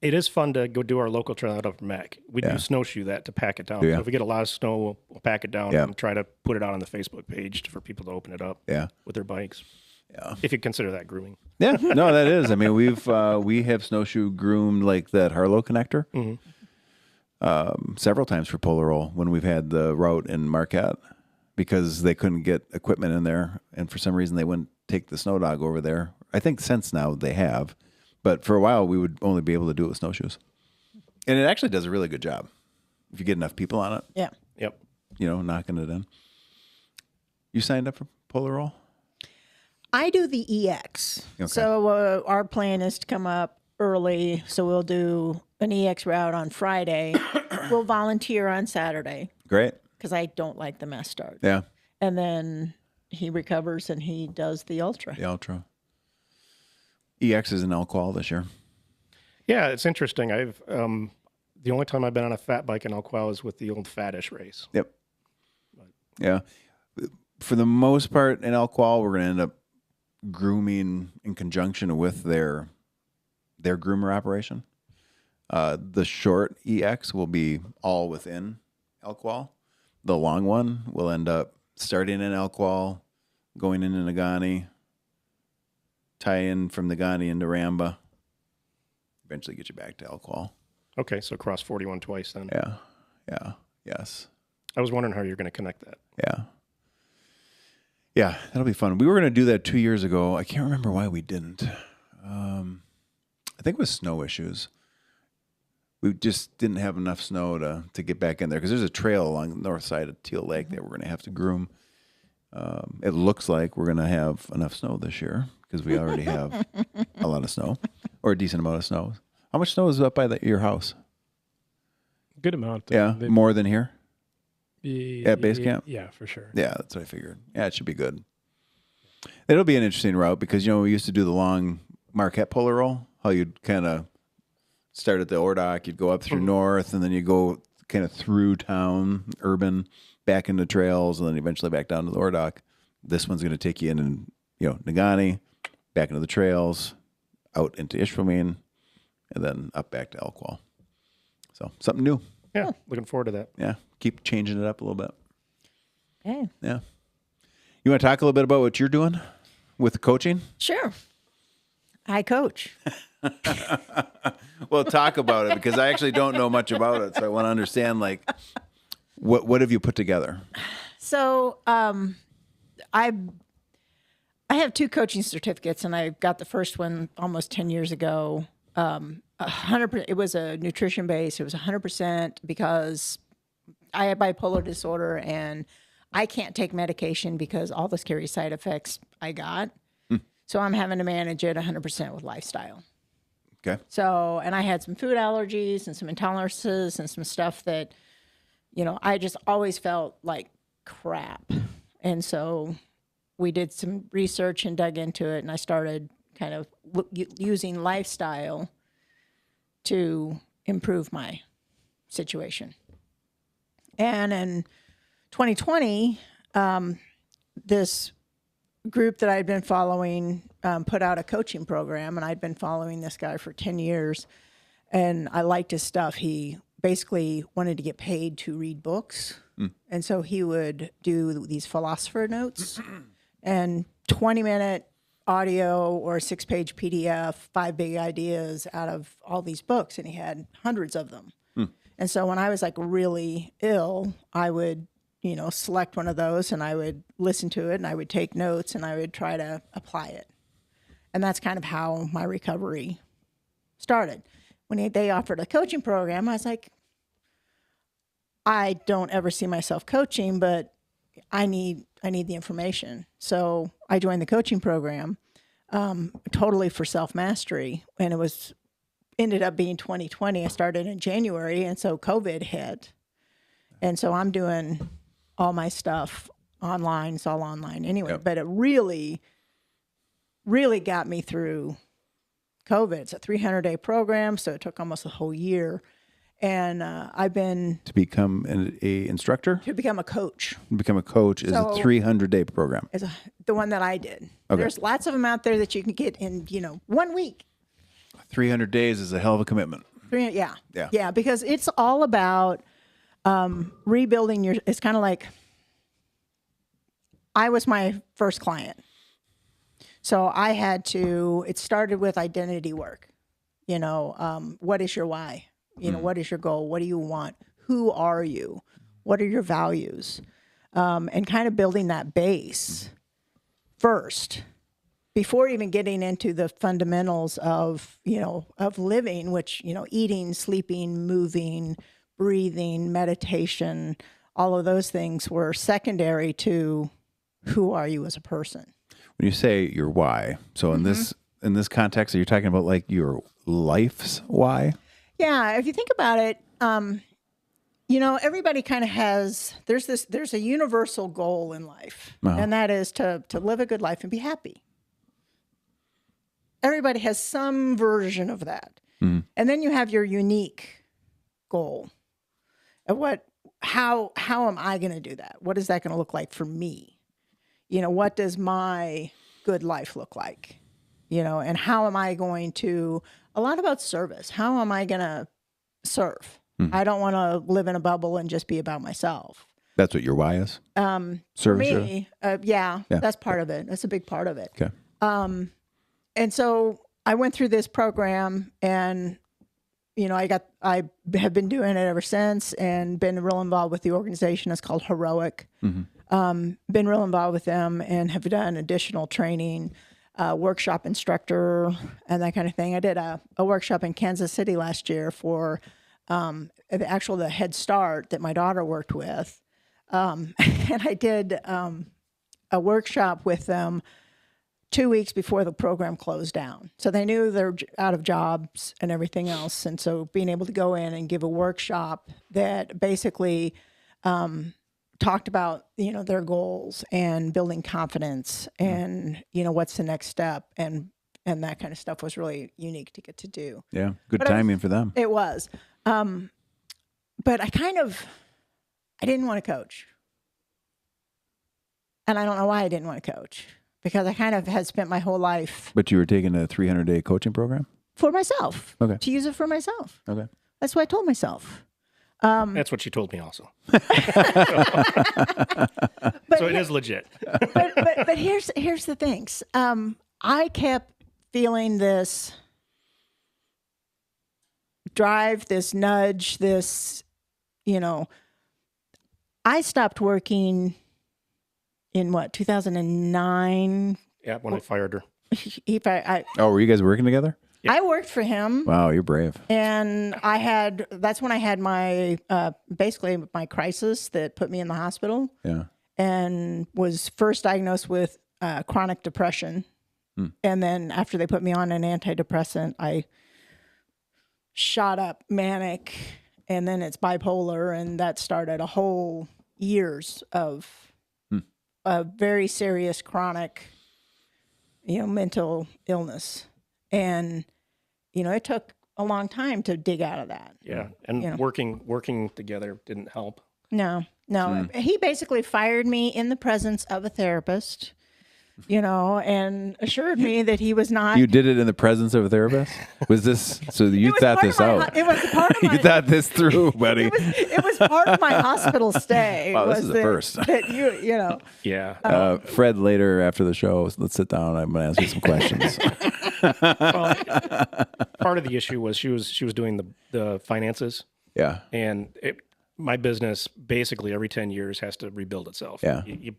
it is fun to go do our local trail out of Mac. We Yeah. do snowshoe that to pack it down. Yeah. So if we get a lot of snow, we'll pack it down Yeah. and try to put it out on the Facebook page for people to open it up Yeah. with their bikes. Yeah. If you consider that grooming. Yeah. No, that is. I mean, we have snowshoe groomed like that Harlow connector several times for Polar Roll when we've had the route in Marquette, because they couldn't get equipment in there, and for some reason they wouldn't take the Snow Dog over there. I think since now they have, but for a while we would only be able to do it with snowshoes, and it actually does a really good job if you get enough people on it. Yeah. Yep. You know, knocking it in. You signed up for Polar Roll? I do the EX. Okay. So our plan is to come up early. So we'll do an EX route on Friday. We'll volunteer on Saturday Great. because I don't like the mass start. Yeah. And then he recovers and he does the ultra. The Ultra. EX is in El Qual this year. Yeah, it's interesting. I've the only time I've been on a fat bike in El Qual is with the old Fatish race. Yep. Yeah. For the most part in El Qual, we're going to end up grooming in conjunction with their groomer operation. The short EX will be all within El Qual. The long one will end up starting in El Qual, going into Nagani, tie in from Nagani into Ramba, eventually get you back to El Qual. Okay, so cross 41 twice then. Yeah. Yeah. Yes. I was wondering how you're going to connect that. Yeah. Yeah, that'll be fun. We were going to do that 2 years ago. I can't remember why we didn't. I think it was snow issues. We just didn't have enough snow to get back in there, because there's a trail along the north side of Teal Lake that we're going to have to groom. It looks like we're going to have enough snow this year because we already have a lot of snow, or a decent amount of snow. How much snow is up by your house? Good amount. Yeah, more than here? At base camp? Yeah, for sure. Yeah, that's what I figured. Yeah, it should be good. It'll be an interesting route because, we used to do the long Marquette Polar Roll, how you'd kind of start at the Ordock, you'd go up through north, and then you go kind of through town, urban, back into trails, and then eventually back down to the Ordock. This one's going to take you in, and Nagani, back into the trails, out into Ishpeming, and then up back to El Qual. So something new. Yeah, looking forward to that. Yeah, keep changing it up a little bit. Okay. Yeah. You want to talk a little bit about what you're doing with coaching? Sure. I coach. Well, talk about it because I actually don't know much about it. So I want to understand, like, what have you put together? So I have 2 coaching certificates, and I got the first one almost 10 years ago. 100%. It was a nutrition base. It was 100% because I have bipolar disorder, and I can't take medication because all the scary side effects I got. So I'm having to manage it 100% with lifestyle. Okay. So, and I had some food allergies and some intolerances and some stuff that, I just always felt like crap. And so we did some research and dug into it, and I started kind of using lifestyle to improve my situation. And in 2020, this group that I'd been following put out a coaching program, and I'd been following this guy for 10 years, and I liked his stuff. He basically wanted to get paid to read books, and so he would do these philosopher notes and 20-minute audio or a 6-page PDF, 5 big ideas out of all these books, and he had hundreds of them. And so when I was like really ill, I would select one of those, and I would listen to it, and I would take notes, and I would try to apply it. And that's kind of how my recovery started. When they offered a coaching program, I was like, I don't ever see myself coaching, but I need the information. So I joined the coaching program, totally for self-mastery, and it ended up being 2020. I started in January, and so COVID hit. And so I'm doing all my stuff online. It's all online anyway. Yep. But it really, really got me through COVID. It's a 300-day program, so it took almost a whole year. And I've been... To become an instructor? To become a coach. Become a coach is a 300-day program. Is the one that I did. Okay. There's lots of them out there that you can get in, 1 week. 300 days is a hell of a commitment. Yeah, because it's all about rebuilding it's kind of like, I was my first client. So it started with identity work. What is your why? What is your goal? What do you want? Who are you? What are your values? And kind of building that base first before even getting into the fundamentals of living, which, eating, sleeping, moving, breathing, meditation, all of those things were secondary to who are you as a person. When you say your why, so in this context, are you talking about like your life's why? Yeah, if you think about it, everybody kind of there's a universal goal in life, and that is to live a good life and be happy. Everybody has some version of that. And then you have your unique goal of how am I going to do that? What is that going to look like for me? What does my good life look like? And how am I going to, a lot about service. How am I going to serve? I don't want to live in a bubble and just be about myself. That's what your why is? For Service. me, that's part of it. That's a big part of it. Okay. And so I went through this program, and I have been doing it ever since, and been real involved with the organization. It's called Heroic. Been real involved with them, and have done additional training, workshop instructor, and that kind of thing. I did a workshop in Kansas City last year for the Head Start that my daughter worked with, and I did a workshop with them 2 weeks before the program closed down. So they knew they're out of jobs and everything else. And so being able to go in and give a workshop that basically talked about, their goals and building confidence and, what's the next step and that kind of stuff was really unique to get to do. Yeah. Good timing for them. It was. But I didn't want to coach. And I don't know why I didn't want to coach. Because I kind of had spent my whole life. But you were taking a 300-day coaching program? For myself. Okay. To use it for myself. Okay. That's what I told myself. That's what she told me also. But, So it is legit. but here's the things. I kept feeling this drive, this nudge, this, I stopped working in 2009. Yeah, when I fired her. Oh, were you guys working together? I worked for him. Wow, you're brave. And that's when I had my, basically my crisis that put me in the hospital. Yeah. And was first diagnosed with chronic depression. And then after they put me on an antidepressant, I shot up manic, and then it's bipolar. And that started a whole years of a very serious chronic, mental illness. And, it took a long time to dig out of that. Yeah, and working together didn't help. No. He basically fired me in the presence of a therapist, and assured me that he was not. You did it in the presence of a therapist? Was this, so you thought this out? It was part of my. You thought this through, buddy. It was part of my hospital stay. Wow, this was is a that, first. That Yeah. Fred, later after the show, let's sit down. I'm going to ask you some questions. Well, part of the issue was she was doing the finances, Yeah. and my business basically every 10 years has to rebuild itself. Yeah. You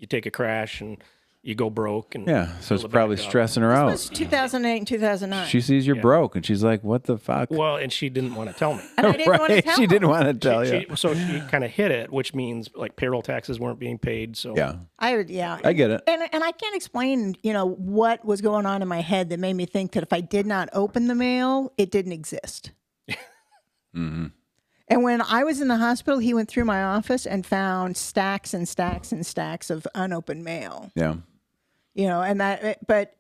take a crash and you go broke, and Yeah. So it's build it probably back up. stressing her It out. was 2008 and 2009. She sees you're broke and she's like, what the fuck? Well, and she didn't want to tell me. and I didn't want to Right? tell She him. didn't want to tell you. So she kind of hit it, which means like payroll taxes weren't being paid. So Yeah. I get it. And I can't explain, what was going on in my head that made me think that if I did not open the mail, it didn't exist. Mm-hmm. And when I was in the hospital, he went through my office and found stacks and stacks and stacks of unopened mail. Yeah. But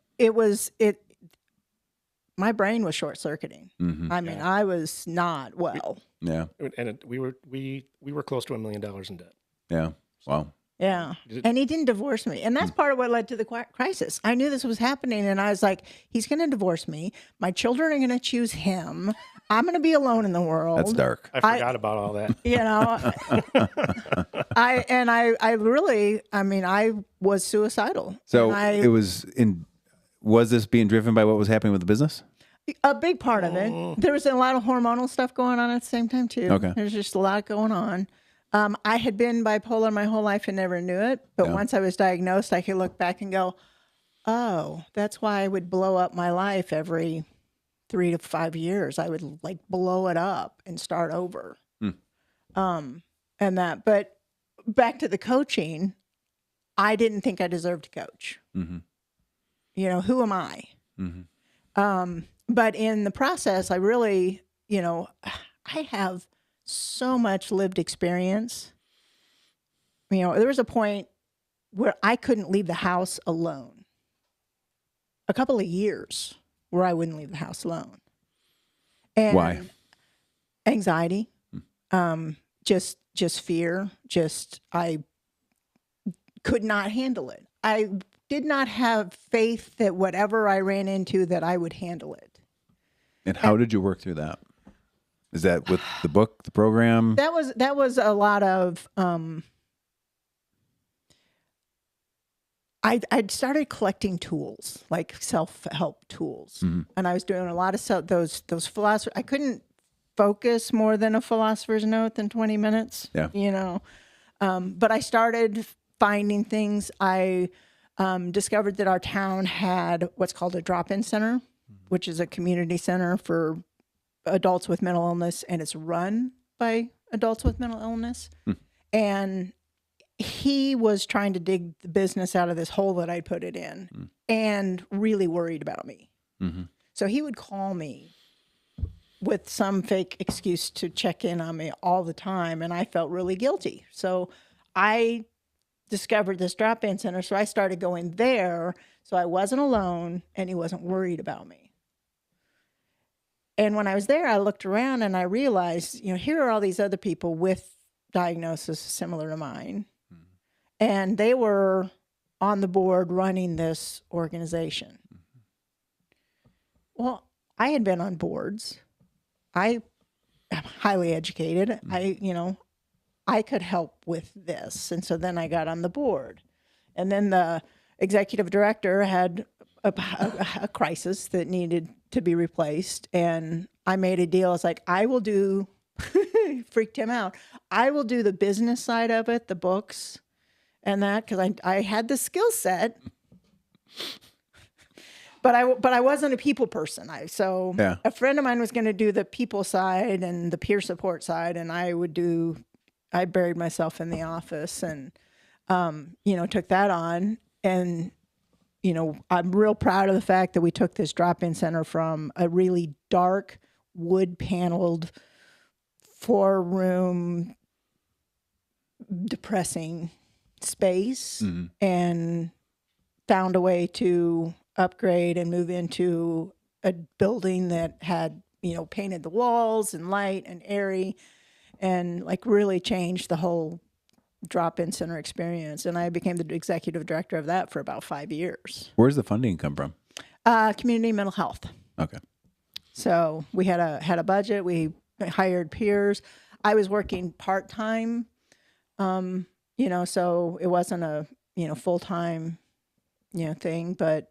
my brain was short circuiting. Mm-hmm. I mean, I was not well. Yeah. and we were close to $1 million in debt. Yeah. Wow. Yeah. And he didn't divorce me. And that's part of what led to the crisis. I knew this was happening, and I was like, he's going to divorce me. My children are going to choose him. I'm going to be alone in the world. That's dark. I forgot about all that. I was suicidal. So And was this being driven by what was happening with the business? a big part of it. There was a lot of hormonal stuff going on at the same time too. Okay. There's just a lot going on. I had been bipolar my whole life and never knew it. But once I was diagnosed, I could look back and go, oh, that's why I would blow up my life every 3 to 5 years. I would like blow it up and start over. But back to the coaching, I didn't think I deserved to coach. Mm-hmm. Who am I? Mm-hmm. But in the process, I really, I have so much lived experience. There was a point where I couldn't leave the house alone. A couple of years where I wouldn't leave the house alone. And Why? Anxiety, just fear. I could not handle it. I did not have faith that whatever I ran into, that I would handle it. And how did you work through that? Is that with the book, the program? That was a lot of. I'd started collecting tools, like self-help tools, and I was doing a lot of those philosophers. I couldn't focus more than a philosopher's note than 20 minutes. Yeah. But I started finding things. I discovered that our town had what's called a drop-in center, which is a community center for adults with mental illness, and it's run by adults with mental illness. And he was trying to dig the business out of this hole that I'd put it in, and really worried about me. So he would call me with some fake excuse to check in on me all the time, and I felt really guilty. So I discovered this drop-in center, so I started going there, so I wasn't alone, and he wasn't worried about me. And when I was there, I looked around and I realized, here are all these other people with diagnosis similar to mine. And they were on the board running this organization. Well, I had been on boards. I highly educated. I could help with this. And so then I got on the board. And then the executive director had a crisis that needed to be replaced. And I made a deal. It's like, I will do, freaked him out. I will do the business side of it, the books and that, because I had the skill set. But I wasn't a people person. A friend of mine was going to do the people side and the peer support side, and I buried myself in the office and, took that on. And, I'm real proud of the fact that we took this drop-in center from a really dark, wood-paneled, 4-room, depressing space and found a way to upgrade and move into a building that had, painted the walls and light and airy and like really changed the whole drop-in center experience. And I became the executive director of that for about 5 years. Where's the funding come from? Community mental health. Okay. So we had a budget. We hired peers. I was working part-time, so it wasn't a, full-time, thing, but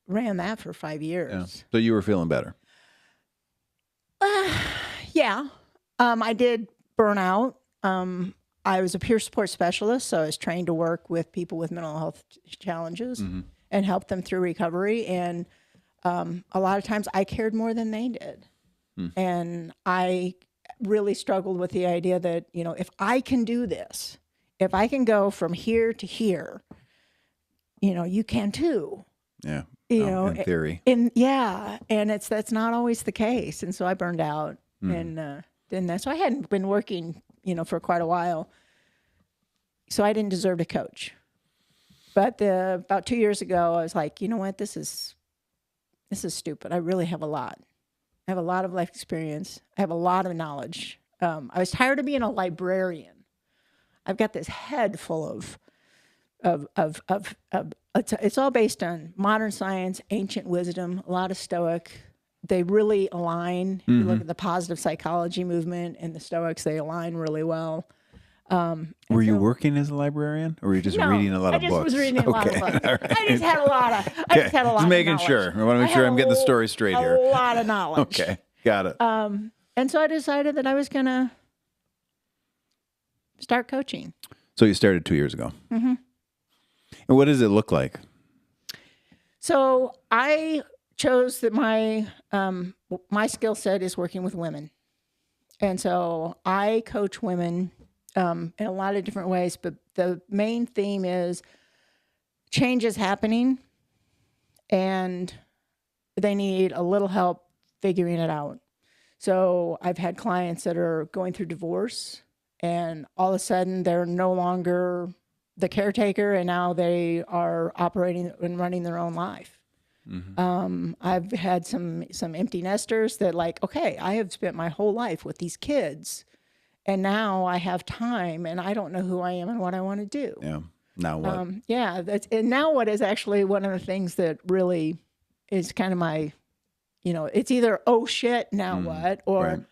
ran that for 5 years. Yeah. So you were feeling better. Yeah. I did burn out. I was a peer support specialist, so I was trained to work with people with mental health challenges and help them through recovery. And a lot of times I cared more than they did. And I really struggled with the idea that, if I can do this, if I can go from here to here, you can too. Yeah. In theory. And that's not always the case. And so I burned out and then so I hadn't been working, for quite a while. So I didn't deserve to coach. But about 2 years ago, I was like, you know what, this is stupid. I really have a lot. I have a lot of life experience. I have a lot of knowledge. I was tired of being a librarian. I've got this head full of it's all based on modern science, ancient wisdom, a lot of Stoic. They really align. You look at the positive psychology movement and the Stoics, they align really well. Were you working as a librarian, or were you just reading a lot of books? I just was reading a lot of books. Right. I just had a lot of Just making sure. I want to make sure I'm getting the story straight here. A lot of knowledge. Okay, got it. And so I decided that I was going to start coaching. So you started 2 years ago. Mm-hmm. And what does it look like? So I chose that my skill set is working with women. And so I coach women in a lot of different ways, but the main theme is change is happening and they need a little help figuring it out. So I've had clients that are going through divorce and all of a sudden they're no longer the caretaker and now they are operating and running their own life. I've had some empty nesters that like, okay, I have spent my whole life with these kids and now I have time and I don't know who I am and what I want to do. Yeah. Now what? And now what is actually one of the things that really is kind of my, it's either, oh shit, now what? Or,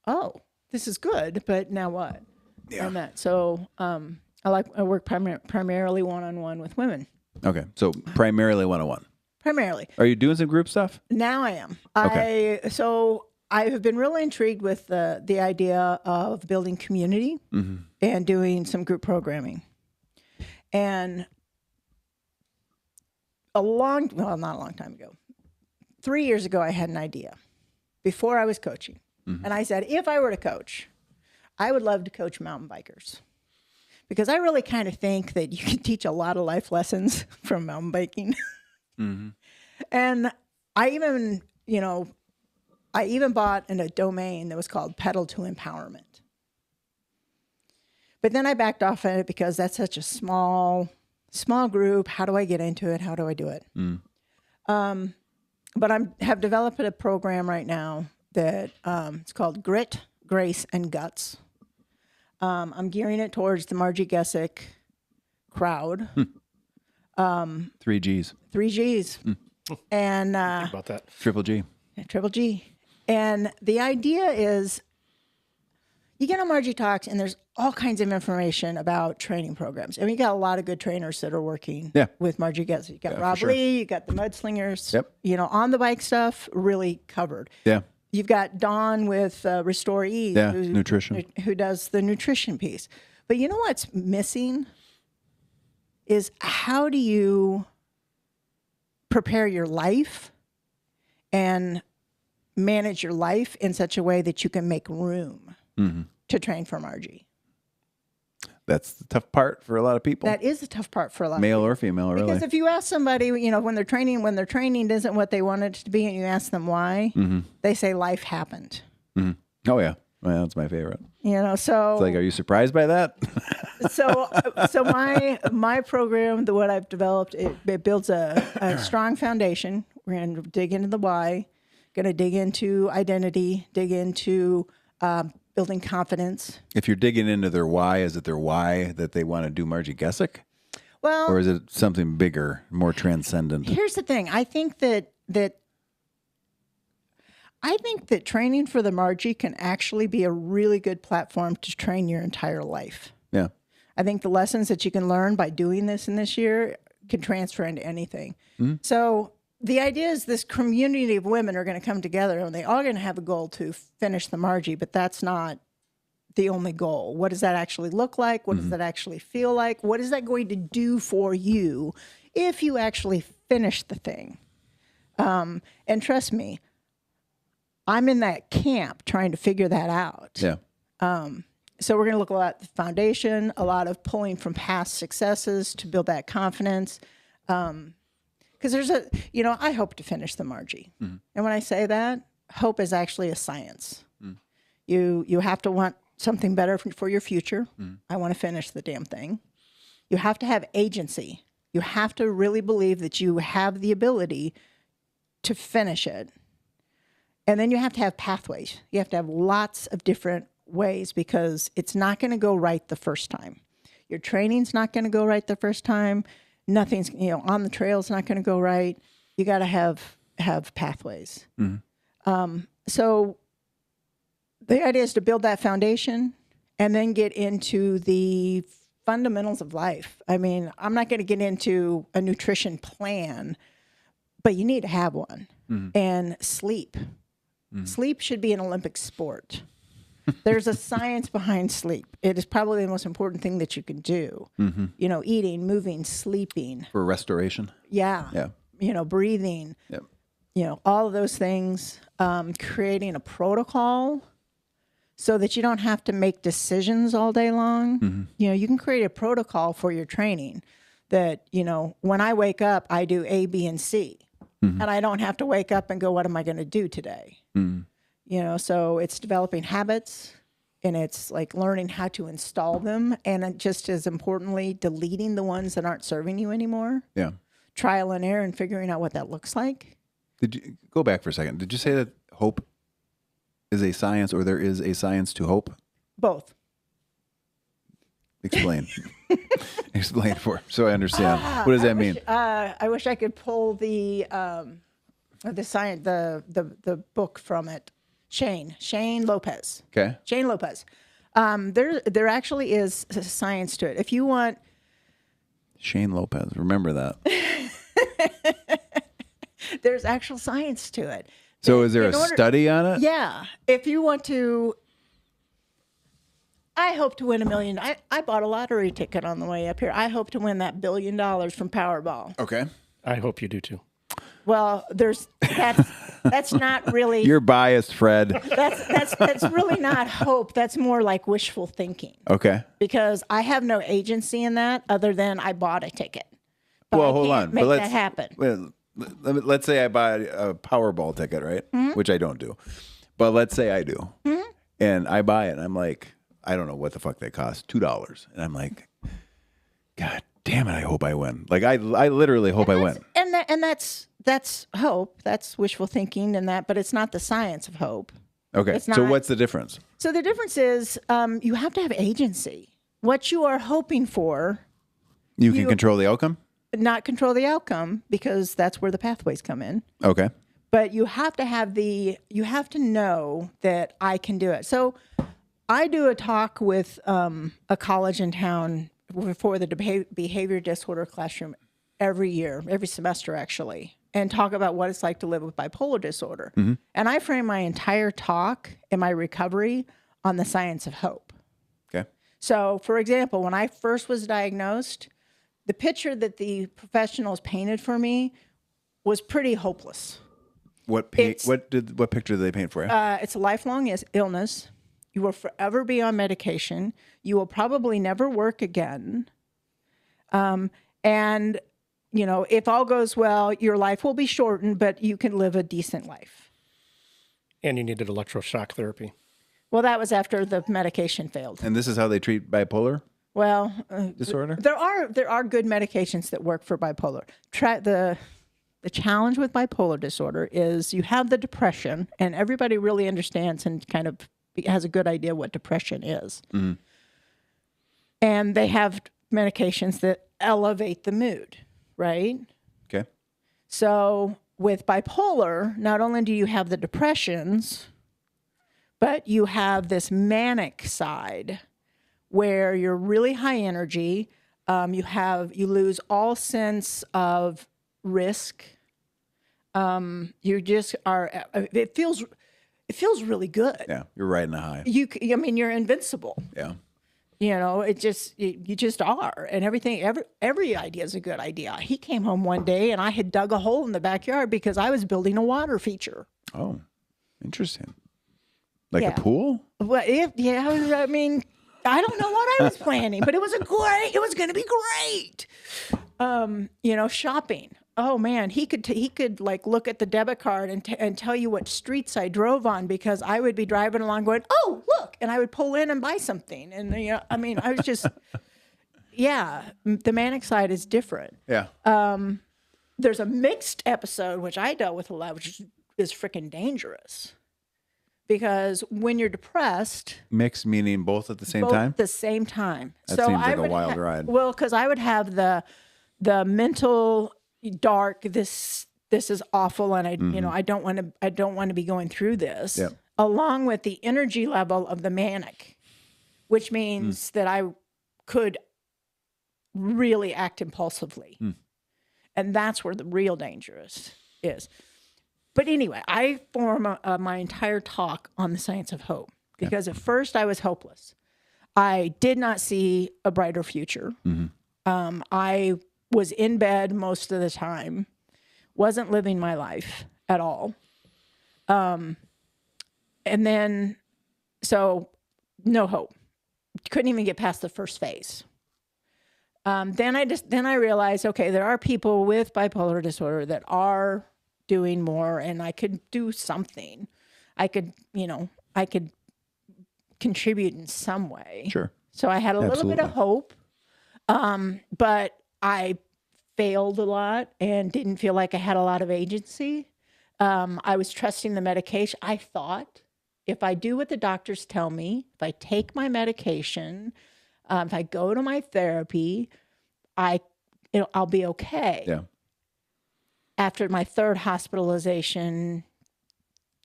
oh, this is good, but now what? Yeah. And that. So I work primarily one-on-one with women. Okay. So primarily one-on-one. Primarily. Are you doing some group stuff? Now I am. Okay. I have been really intrigued with the idea of building community and doing some group programming. And not a long time ago, 3 years ago, I had an idea before I was coaching. And I said, if I were to coach, I would love to coach mountain bikers. Because I really kind of think that you can teach a lot of life lessons from mountain biking. And I even bought a domain that was called Pedal to Empowerment. But then I backed off of it because that's such a small group. How do I get into it? How do I do it? But I have developed a program right now that it's called Grit, Grace, and Guts. I'm gearing it towards the Margie Gessick crowd. 3 G's. 3 G's. And Think about that. Triple G. Triple G. And the idea is You get on Margie Talks, and there's all kinds of information about training programs. I mean, you got a lot of good trainers that are working with Margie Getz. You got Rob Lee, you got the Mudslingers, on the bike stuff, really covered. Yeah. You've got Dawn with Restore Ease, nutrition, who does the nutrition piece. But you know what's missing is how do you prepare your life and manage your life in such a way that you can make room to train for Margie. That's the tough part for a lot of people. That is the tough part for a lot male of people. or female, really. Because if you ask somebody, when their training isn't what they wanted it to be, and you ask them why, they say life happened. Oh yeah, well, that's my favorite. So It's like, are you surprised by that? so my program, what I've developed, it builds a strong foundation. We're going to dig into the why, going to dig into identity, dig into building confidence. If you're digging into their why, is it their why that they want to do Margie Gessick? Well, or is it something bigger, more transcendent? Here's the thing. I think that training for the Margie can actually be a really good platform to train your entire life. Yeah. I think the lessons that you can learn by doing this in this year can transfer into anything. So the idea is this community of women are going to come together, and they all going to have a goal to finish the Margie, but that's not the only goal. What does that actually look like? What does that actually feel like? What is that going to do for you if you actually finish the thing? And trust me, I'm in that camp trying to figure that out. Yeah. So we're going to look a lot at the foundation, a lot of pulling from past successes to build that confidence. Because I hope to finish the Margie. And when I say that, hope is actually a science. You have to want something better for your future. I want to finish the damn thing. You have to have agency. You have to really believe that you have the ability to finish it. And then you have to have pathways. You have to have lots of different ways, because it's not going to go right the first time. Your training's not going to go right the first time. Nothing's, on the trail's not going to go right. You got to have pathways. So the idea is to build that foundation and then get into the fundamentals of life. I mean, I'm not going to get into a nutrition plan, but you need to have one. And sleep. Sleep should be an Olympic sport. There's a science behind sleep. It is probably the most important thing that you can do. Eating, moving, sleeping. For restoration? Yeah. Breathing. Yep. All of those things. Creating a protocol so that you don't have to make decisions all day long. You can create a protocol for your training that, when I wake up, I do A, B, and C. And I don't have to wake up and go, what am I going to do today? So it's developing habits, and it's like learning how to install them. And just as importantly, deleting the ones that aren't serving you anymore. Yeah. Trial and error and figuring out what that looks like. Did you go back for a second? Did you say that hope is a science, or there is a science to hope? Both. Explain. Explain so I understand. What does that mean? I wish I could pull the science, the book from it. Shane Lopez. Okay. Shane Lopez. There actually is science to it. If you want, Shane Lopez. Remember that. there's actual science to it. So is there a study on it? Yeah. If you want to, I hope to win $1 million. I bought a lottery ticket on the way up here. I hope to win that $1 billion from Powerball. Okay. I hope you do too. Well, that's not really. You're biased, Fred. That's really not hope. That's more like wishful thinking. Okay. Because I have no agency in that other than I bought a ticket. But Well, I hold can't on. Make But that happen. Let's say I buy a Powerball ticket, right? Which I don't do. But let's say I do. And I buy it, and I'm like, I don't know what the fuck they cost, $2. And I'm like, God damn it, I hope I win. Like, I literally hope I win. And that's hope. That's wishful thinking and that, but it's not the science of hope. Okay. It's So not. what's the difference? So the difference is you have to have agency. What you are hoping for, You can control the outcome? not control the outcome, because that's where the pathways come in. Okay. But you have to know that I can do it. So I do a talk with a college in town for the behavior disorder classroom every year, every semester actually, and talk about what it's like to live with bipolar disorder. And I frame my entire talk and my recovery on the science of hope. Okay. So, for example, when I first was diagnosed, the picture that the professionals painted for me was pretty hopeless. What picture did they paint for you? It's a lifelong illness. You will forever be on medication. You will probably never work again. And, you know, if all goes well, your life will be shortened, but you can live a decent life. And you needed electroshock therapy. Well, that was after the medication failed. And this is how they treat bipolar Well, disorder? there are good medications that work for bipolar. The challenge with bipolar disorder is you have the depression, and everybody really understands and kind of has a good idea what depression is. And they have medications that elevate the mood, right? Okay. So with bipolar, not only do you have the depressions, but you have this manic side where you're really high energy. You lose all sense of risk. You just are. It feels really good. Yeah, you're riding a high. I mean, you're invincible. Yeah. You know, you just are, and every idea is a good idea. He came home one day, and I had dug a hole in the backyard because I was building a water feature. Oh, interesting. Like Yeah. a pool? Well, I mean, I don't know what I was planning, but it was going to be great. You know, shopping. Oh man, he could like look at the debit card and tell you what streets I drove on because I would be driving along going, oh look, and I would pull in and buy something, and you know, I mean, I was just, yeah, the manic side is different. Yeah. There's a mixed episode which I dealt with a lot, which is freaking dangerous, because when you're depressed, Mixed meaning both at the same both time? at the same time. That so seems I like a would wild ride. Well, because I would have the mental dark. This is awful, and you know, I don't want to be going through this. Yep. Along with the energy level of the manic, which means that I could really act impulsively, and that's where the real dangerous is. But anyway, I form my entire talk on the science of hope because at first I was hopeless. I did not see a brighter future. I was in bed most of the time, wasn't living my life at all. And then, so no hope. Couldn't even get past the first phase. Then I realized, okay, there are people with bipolar disorder that are doing more, and I could do something. I could contribute in some way. Sure. So I had a little bit of hope, but I failed a lot and didn't feel like I had a lot of agency. I was trusting the medication. I thought if I do what the doctors tell me, if I take my medication, if I go to my therapy, I'll be okay. Yeah. After my third hospitalization,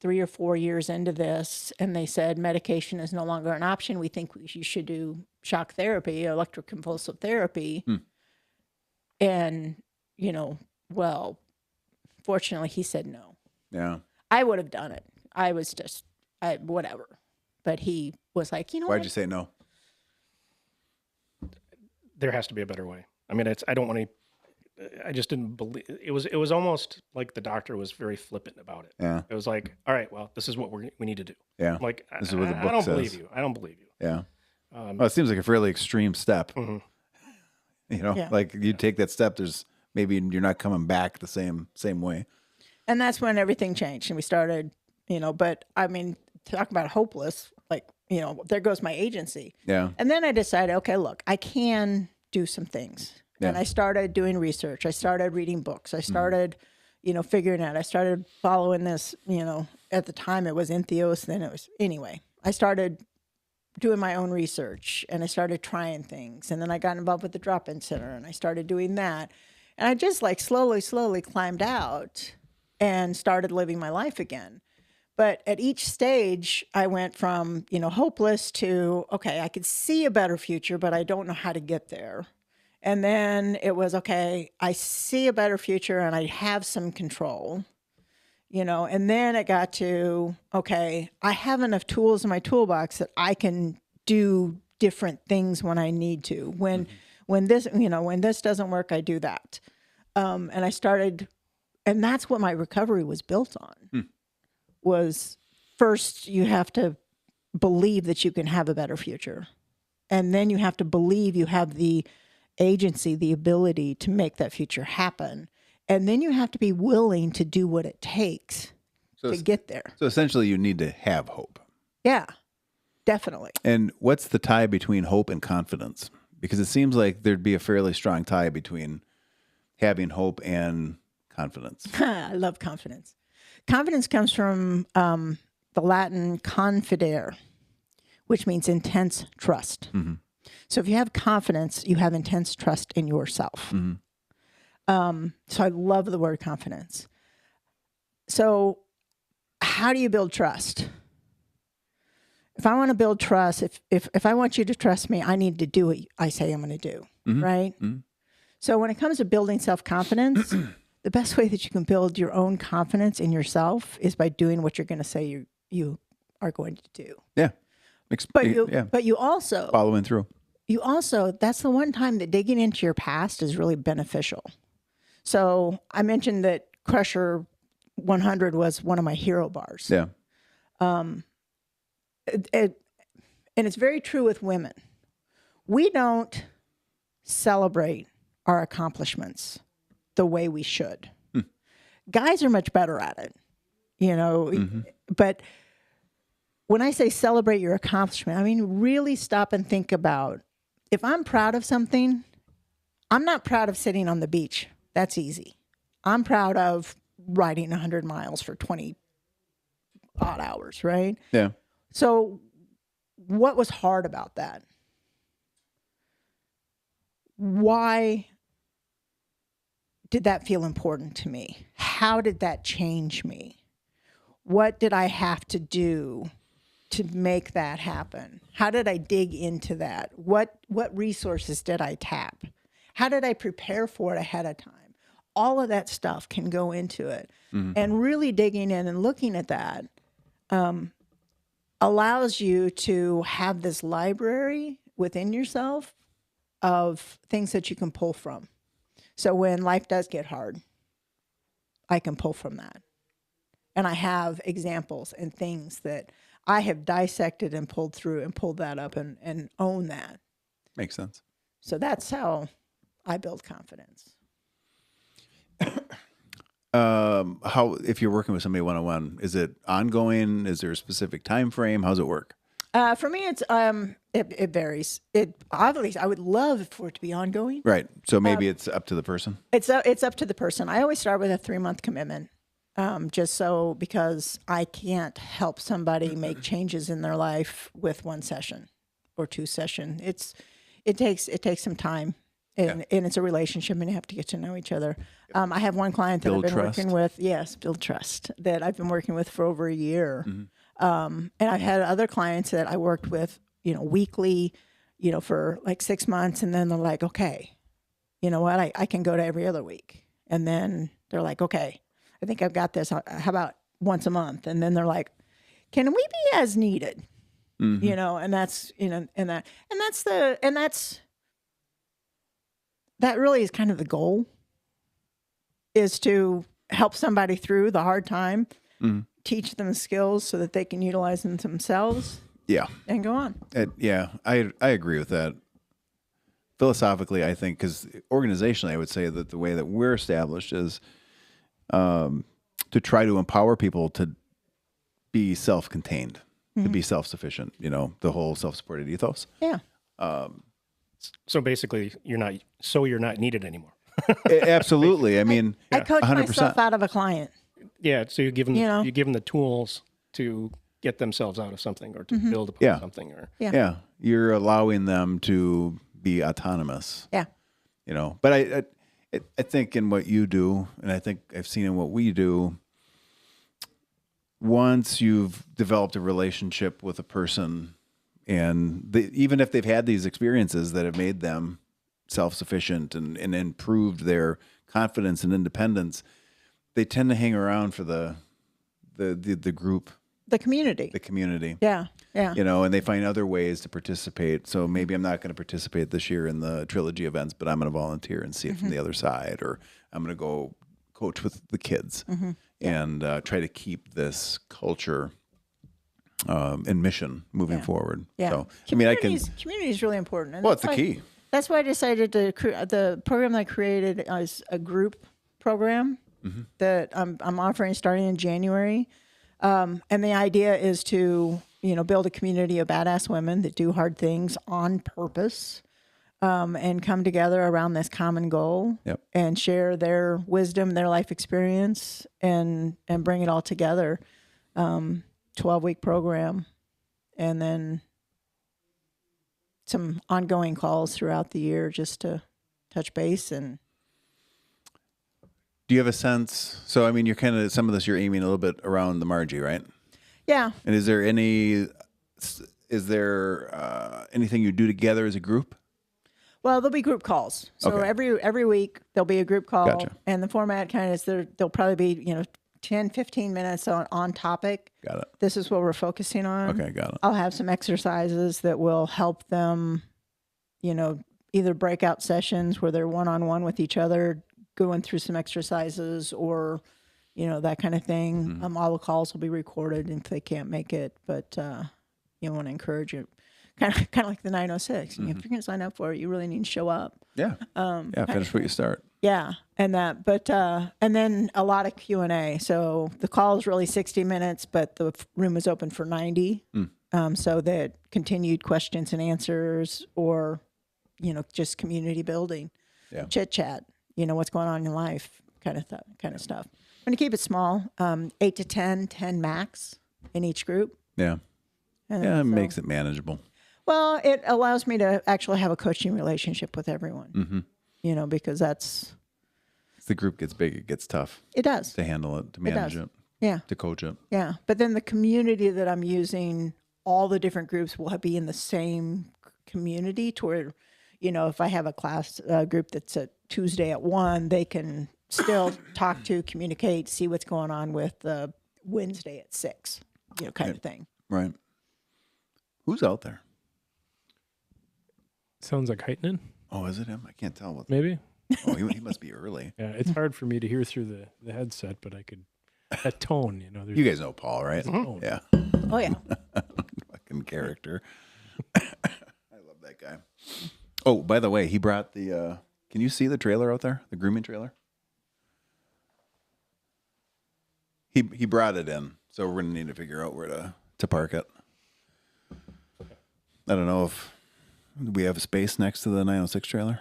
3 or 4 years into this, and they said medication is no longer an option. We think you should do shock therapy, electroconvulsive therapy. And, you know, well, fortunately, he said no. Yeah. I would have done it. I was just, whatever. But he was like, you know Why'd what? you say no? There has to be a better way. I mean, I just didn't believe it was almost like the doctor was very flippant about it. Yeah. It was like, all right, well, this is what we need to do. Yeah. I'm like, This is what the I book don't says. believe you. I don't believe you. Yeah. Well, it seems like a fairly extreme step. You know, Yeah. like you take that step, there's maybe you're not coming back the same way. And that's when everything changed. And we started, you know, but I mean, talk about hopeless, like, you know, there goes my agency. Yeah. And then I decided, okay, look, I can do some things. Yeah. And I started doing research. I started reading books. I started, you know, figuring out. I started following this, you know, at the time it was Entheos, then it was, anyway. I started doing my own research, and I started trying things. And then I got involved with the drop-in center, and I started doing that. And I just like slowly climbed out and started living my life again. But at each stage, I went from, hopeless to, okay, I could see a better future, but I don't know how to get there. And then it was, okay, I see a better future and I have some control, and then it got to, okay, I have enough tools in my toolbox that I can do different things when I need to. When this doesn't work, I do that. And I started, and that's what my recovery was built on. Was first you have to believe that you can have a better future. And then you have to believe you have the agency, the ability to make that future happen. And then you have to be willing to do what it takes to get there. So essentially you need to have hope. Yeah, definitely. And what's the tie between hope and confidence? Because it seems like there'd be a fairly strong tie between having hope and confidence. I love confidence. Confidence comes from the Latin confidere, which means intense trust. Mm-hmm. So if you have confidence, you have intense trust in yourself. Mm-hmm. So I love the word confidence. So how do you build trust? If I want to build trust, if I want you to trust me, I need to do what I say I'm going to do, right? Mm-hmm. So when it comes to building self-confidence, the best way that you can build your own confidence in yourself is by doing what you're going to say you are going to do. Yeah. But you also following through. That's the one time that digging into your past is really beneficial. So I mentioned that Crusher 100 was one of my hero bars. Yeah. And it's very true with women. We don't celebrate our accomplishments the way we should. Guys are much better at it, but when I say celebrate your accomplishment, I mean really stop and think about, if I'm proud of something, I'm not proud of sitting on the beach. That's easy. I'm proud of riding 100 miles for 20 odd hours, right? Yeah. So what was hard about that? Why did that feel important to me? How did that change me? What did I have to do to make that happen? How did I dig into that? What resources did I tap? How did I prepare for it ahead of time? All of that stuff can go into it. And really digging in and looking at that allows you to have this library within yourself of things that you can pull from. So when life does get hard, I can pull from that. And I have examples and things that I have dissected and pulled through and pulled that up and own that. Makes sense. So that's how I build confidence. How, if you're working with somebody one-on-one, is it ongoing? Is there a specific time frame? How's it work? For me, it's it varies. It obviously I would love for it to be ongoing. Right. So maybe it's up to the person. It's up to the person. I always start with a 3-month commitment, because I can't help somebody make changes in their life with 1 session or 2 session. It takes some time. And it's a relationship, and you have to get to know each other. I have one client that Build I've been trust. working with. Yes, build trust, that I've been working with for over a year. And I've had other clients that I worked with, weekly, for like 6 months. And then they're like, okay, you know what? I can go to every other week. And then they're like, okay, I think I've got this. How about once a month? And then they're like, can we be as needed? And that's, that really is kind of the goal, is to help somebody through the hard time, teach them skills so that they can utilize them themselves. Yeah. And go on. I agree with that. Philosophically, I think, because organizationally, I would say that the way that we're established is to try to empower people to be self-contained, to be self-sufficient, the whole self-supported ethos. Yeah. So basically, you're not needed anymore. Absolutely. I mean, I coach 100%. myself out of a client. Yeah. So you give them the tools to get themselves out of something, or to build upon something, or Yeah. You're allowing them to be autonomous. Yeah. But I think in what you do, and I think I've seen in what we do, once you've developed a relationship with a person, and even if they've had these experiences that have made them self-sufficient and improved their confidence and independence, they tend to hang around for the group, The community. the community. Yeah. Yeah. You know, and they find other ways to participate. So maybe I'm not going to participate this year in the trilogy events, but I'm going to volunteer and see it from the other side, or I'm going to go coach with the kids and try to keep this culture and mission moving forward. Yeah. So, I mean, Community is really important. And well, it's that's the why- key. That's why I decided to the program that I created is a group program that I'm offering starting in January. And the idea is to, build a community of badass women that do hard things on purpose, and come together around this common goal Yep. and share their wisdom, their life experience, and bring it all together. 12-week program, and then some ongoing calls throughout the year just to touch base. And Do you have a sense? So, I mean, you're kind of, some of this you're aiming a little bit around the Margie, right? yeah, And is there anything you do together as a group? well, there'll be group calls. So Okay. every week there'll be a group call. Gotcha. And the format kind of is there'll probably be, 10, 15 minutes on topic. Got it. This is what we're focusing on. Okay, got it. I'll have some exercises that will help them, either breakout sessions where they're one-on-one with each other, going through some exercises, or, that kind of thing. All the calls will be recorded if they can't make it, but you want to encourage it. Kind of like the 906. If you're going to sign up for it, you really need to show up. Yeah. Finish what you start. Yeah, and that, but and then a lot of Q&A. So the call is really 60 minutes, but the room is open for 90. So that continued questions and answers, or just community building, chit chat. What's going on in your life, kind of stuff. I'm going to keep it small, 8 to 10 max in each group. Yeah. And Yeah, it so- makes it manageable. Well, it allows me to actually have a coaching relationship with everyone. Because As the group gets big, it gets tough it does. to handle it, to manage it, Yeah. to coach it. Yeah, but then the community that I'm using, all the different groups will be in the same community to where, if I have a class group that's a Tuesday at 1, they can still talk to, communicate, see what's going on with the Wednesday at 6, kind of thing. Right. Who's out there? Sounds like Heitman, Oh, is it him? I can't tell. What maybe. he must be early. Yeah, it's hard for me to hear through the headset, but I could, that tone, there's You guys know Paul, right? tone. Yeah. Oh, yeah. Fucking character. I love that guy. Oh, by the way, he brought the, can you see the trailer out there? The grooming trailer? He brought it in, so we're going to need to figure out where to park it. I don't know if we have space next to the 906 trailer.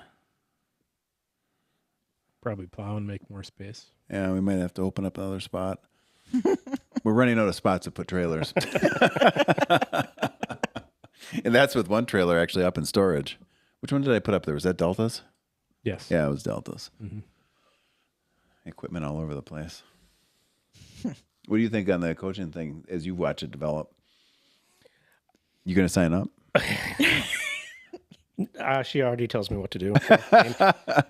Probably plow and make more space. Yeah, we might have to open up another spot. We're running out of spots to put trailers. And that's with one trailer actually up in storage. Which one did I put up there? Was that Delta's? Yes. Yeah, it was Delta's. Mm-hmm. Equipment all over the place. What do you think on the coaching thing as you watch it develop? You going to sign up? She already tells me what to do.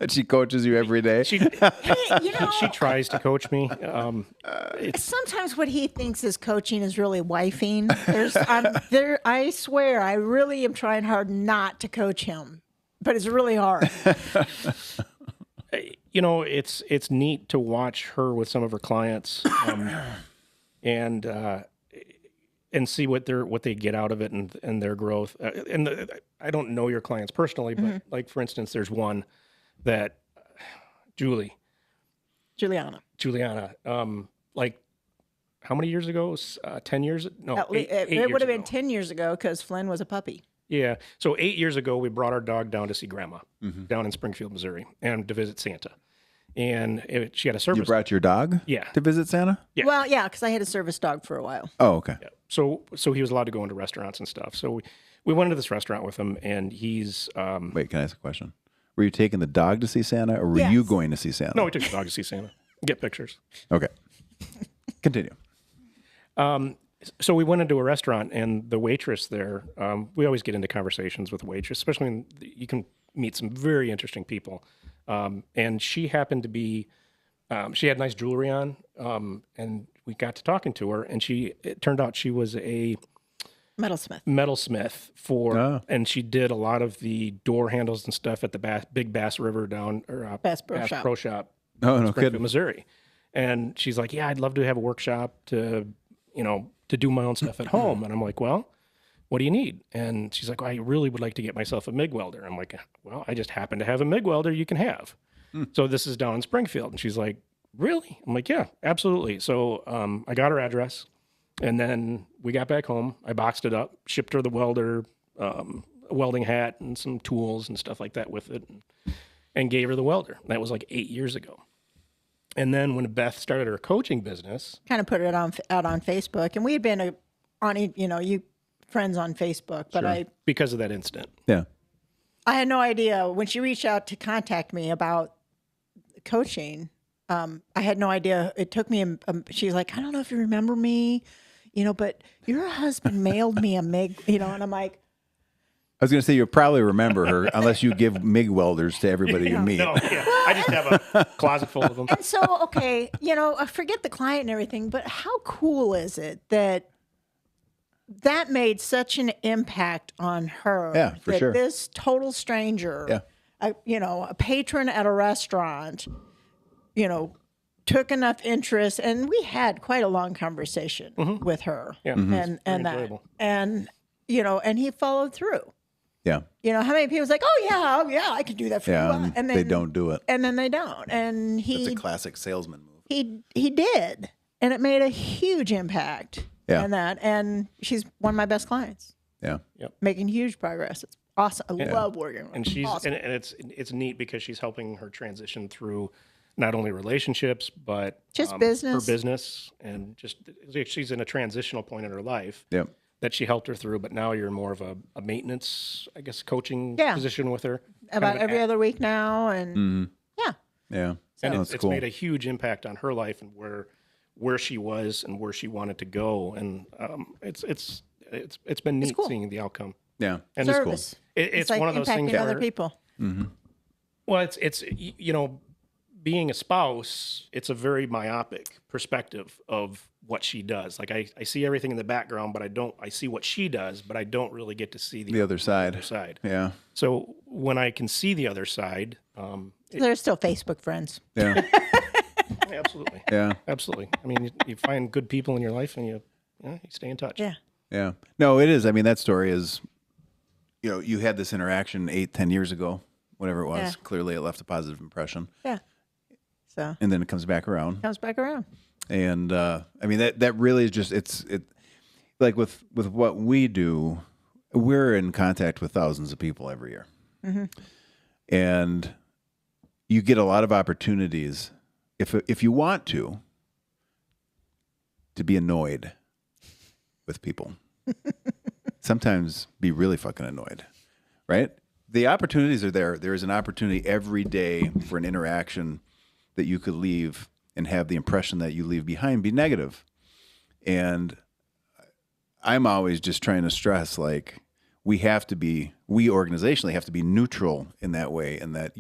She coaches you every day. She tries to coach me. It's Sometimes what he thinks is coaching is really wifing. I swear, I really am trying hard not to coach him, but it's really hard. it's neat to watch her with some of her clients, and see what they get out of it and their growth. I don't know your clients personally, but like for instance, there's one that Juliana, like how many years ago? 10 years? No, eight It years would have been ago. 10 years ago because Flynn was a puppy. Yeah. So 8 years ago, we brought our dog down to see Grandma down in Springfield, Missouri, and to visit Santa. And she had a service. You brought your dog Yeah. to visit Santa? Yeah. Well, yeah, because I had a service dog for a while. Oh, okay. Yeah. So he was allowed to go into restaurants and stuff. So we went into this restaurant with him, and he's Wait, can I ask a question? Were you taking the dog to see Santa, or were Yes. you going to see Santa? no, we took the dog to see Santa, get pictures. Okay. Continue. So we went into a restaurant, and the waitress there, we always get into conversations with the waitress, especially when you can meet some very interesting people. And she happened to be, she had nice jewelry on, and we got to talking to her, and it turned out she was a metalsmith and she did a lot of the door handles and stuff at the Big Bass River Bass Pro Shop. Oh, no Springfield, kidding. Missouri. And she's like, yeah, I'd love to have a workshop to do my own stuff at home. And I'm like, well, what do you need? And she's like, well, I really would like to get myself a MIG welder. I'm like, well, I just happen to have a MIG welder you can have. So this is down in Springfield. And she's like, really? I'm like, yeah, absolutely. So I got her address, and then we got back home. I boxed it up, shipped her the welder, a welding hat and some tools and stuff like that with it, and gave her the welder. That was like 8 years ago. And then when Beth started her coaching business, kind of put it out on Facebook, and we had been you friends on Facebook, but because of that incident. Yeah. I had no idea when she reached out to contact me about coaching. I had no idea. It took me. She's like, I don't know if you remember me, but your husband mailed me a MIG, and I'm like, I was going to say, you'll probably remember her unless you give MIG welders to everybody you meet. No, yeah. I just have a closet full of them. and so, okay, I forget the client and everything, but how cool is it that made such an impact on her? Yeah, for that sure. This total stranger, a patron at a restaurant, took enough interest, and we had quite a long conversation with her. Yeah, and that, enjoyable. and he followed through. Yeah. How many people's like, oh yeah, I could do that for Yeah. you, And and then they don't do it. and then they don't, and It's a classic salesman move. he did, and it made a huge impact. Yeah. And she's one of my best clients, Yeah. making huge progress. It's awesome. I love working with her. And she's awesome. and it's neat because she's helping her transition through not only relationships but Just business. her business, and just she's in a transitional point in her life Yep. that she helped her through. But now you're more of a maintenance, I guess, coaching Yeah. position with her. About every other week now, and yeah, Yeah. And That's it's cool. made a huge impact on her life and where she was and where she wanted to go. And it's been neat cool. seeing the outcome. Yeah. And service. It's like one of those impacting things other where, people. well, it's being a spouse, it's a very myopic perspective of what she does. Like I see everything in the background, but I see what she does, but I don't really get to see The other side. Yeah. So when I can see the other side, They're still Facebook friends. Yeah. absolutely. Yeah. Absolutely. I mean, you find good people in your life and you stay in touch. Yeah. Yeah. No, it is. I mean, that story is, you had this interaction 8-10 years ago, whatever it was. Yeah. Clearly it left a positive impression. Yeah. So And then it comes back around. comes back around. And I mean, that really is just, it like with what we do, we're in contact with thousands of people every year. And you get a lot of opportunities if you want to be annoyed with people. Sometimes be really fucking annoyed, right? The opportunities are there. There is an opportunity every day for an interaction that you could leave and have the impression that you leave behind be negative. And I'm always just trying to stress, like, we organizationally have to be neutral in that way, and that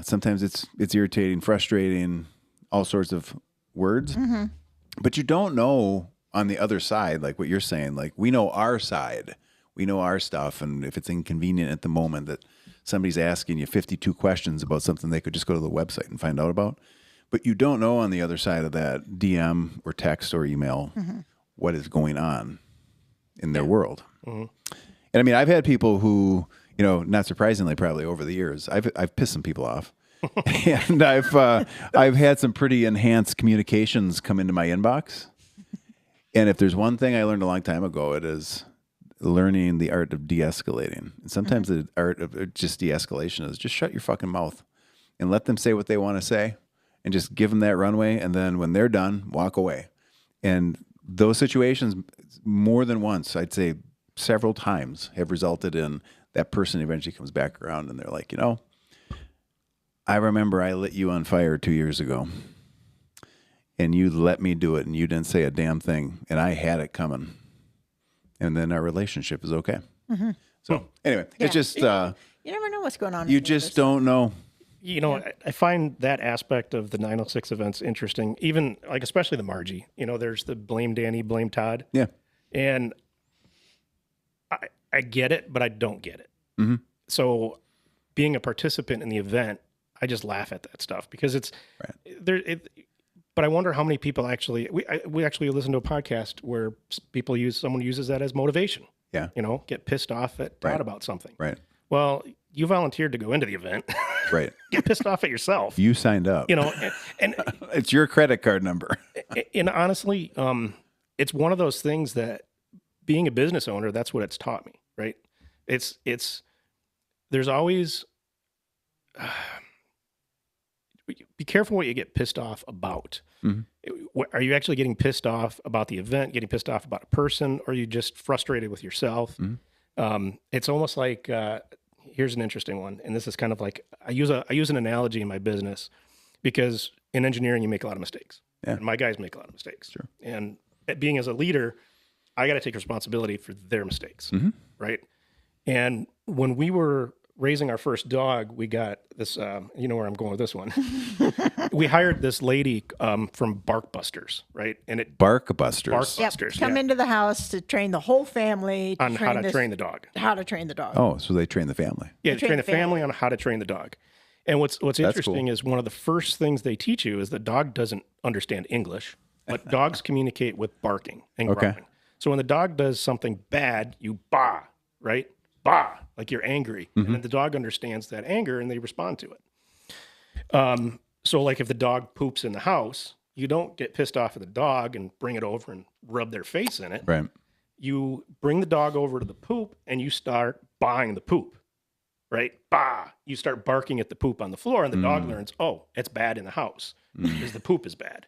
sometimes it's irritating, frustrating, all sorts of words, but you don't know on the other side, like what you're saying, like we know our side, we know our stuff. And if it's inconvenient at the moment that somebody's asking you 52 questions about something they could just go to the website and find out about, but you don't know on the other side of that DM or text or email what is going on in their world. And I mean, I've had people who, not surprisingly, probably over the years, I've pissed some people off. And I've had some pretty enhanced communications come into my inbox. And if there's one thing I learned a long time ago, it is learning the art of de-escalating. And sometimes the art of just de-escalation is just shut your fucking mouth and let them say what they want to say and just give them that runway. And then when they're done, walk away. And those situations, more than once, I'd say several times, have resulted in that person eventually comes back around and they're like, I remember I lit you on fire 2 years ago. and you let me do it and you didn't say a damn thing and I had it coming. And then our relationship is okay. So anyway, it's just, You never know what's going on. you in the just office. don't know. You know, I find that aspect of the 906 events interesting, even like, especially the Margie. You know, there's the blame Danny, blame Todd. Yeah. And I get it, but I don't get it. Mm-hmm. So being a participant in the event, I just laugh at that stuff because it's there. But I wonder how many people actually, we actually listen to a podcast where someone uses that as motivation. Yeah. You know, get pissed off at Todd about something. Right. Well, you volunteered to go into the event. Right. Get pissed off at yourself. You signed up. You know, and It's your credit card number. and honestly, it's one of those things that being a business owner, that's what it's taught me, right? There's always, be careful what you get pissed off about. Are you actually getting pissed off about the event, getting pissed off about a person, or are you just frustrated with yourself? It's almost like, here's an interesting one. And this is kind of like, I use an analogy in my business because in engineering, you make a lot of mistakes. Yeah. And my guys make a lot of mistakes. Sure. And being as a leader, I got to take responsibility for their mistakes. Right. And when we were raising our first dog, we got this, you know where I'm going with this one. We hired this lady from Barkbusters, right? And Barkbusters. Yep. Barkbusters, Come into the house to train the whole family on how to train the dog. How to train the dog. Oh, so they train the family. Yeah, train train the the family on how to train the dog. And what's interesting is one of the first things they teach you is the dog doesn't understand English, but dogs communicate with barking and growling. So when the dog does something bad, you bah, right? Bah, like you're angry. And then the dog understands that anger and they respond to it. So like if the dog poops in the house, you don't get pissed off at the dog and bring it over and rub their face in it. Right. You bring the dog over to the poop and you start baaing the poop, right? Bah. You start barking at the poop on the floor and the dog learns, oh, it's bad in the house because the poop is bad.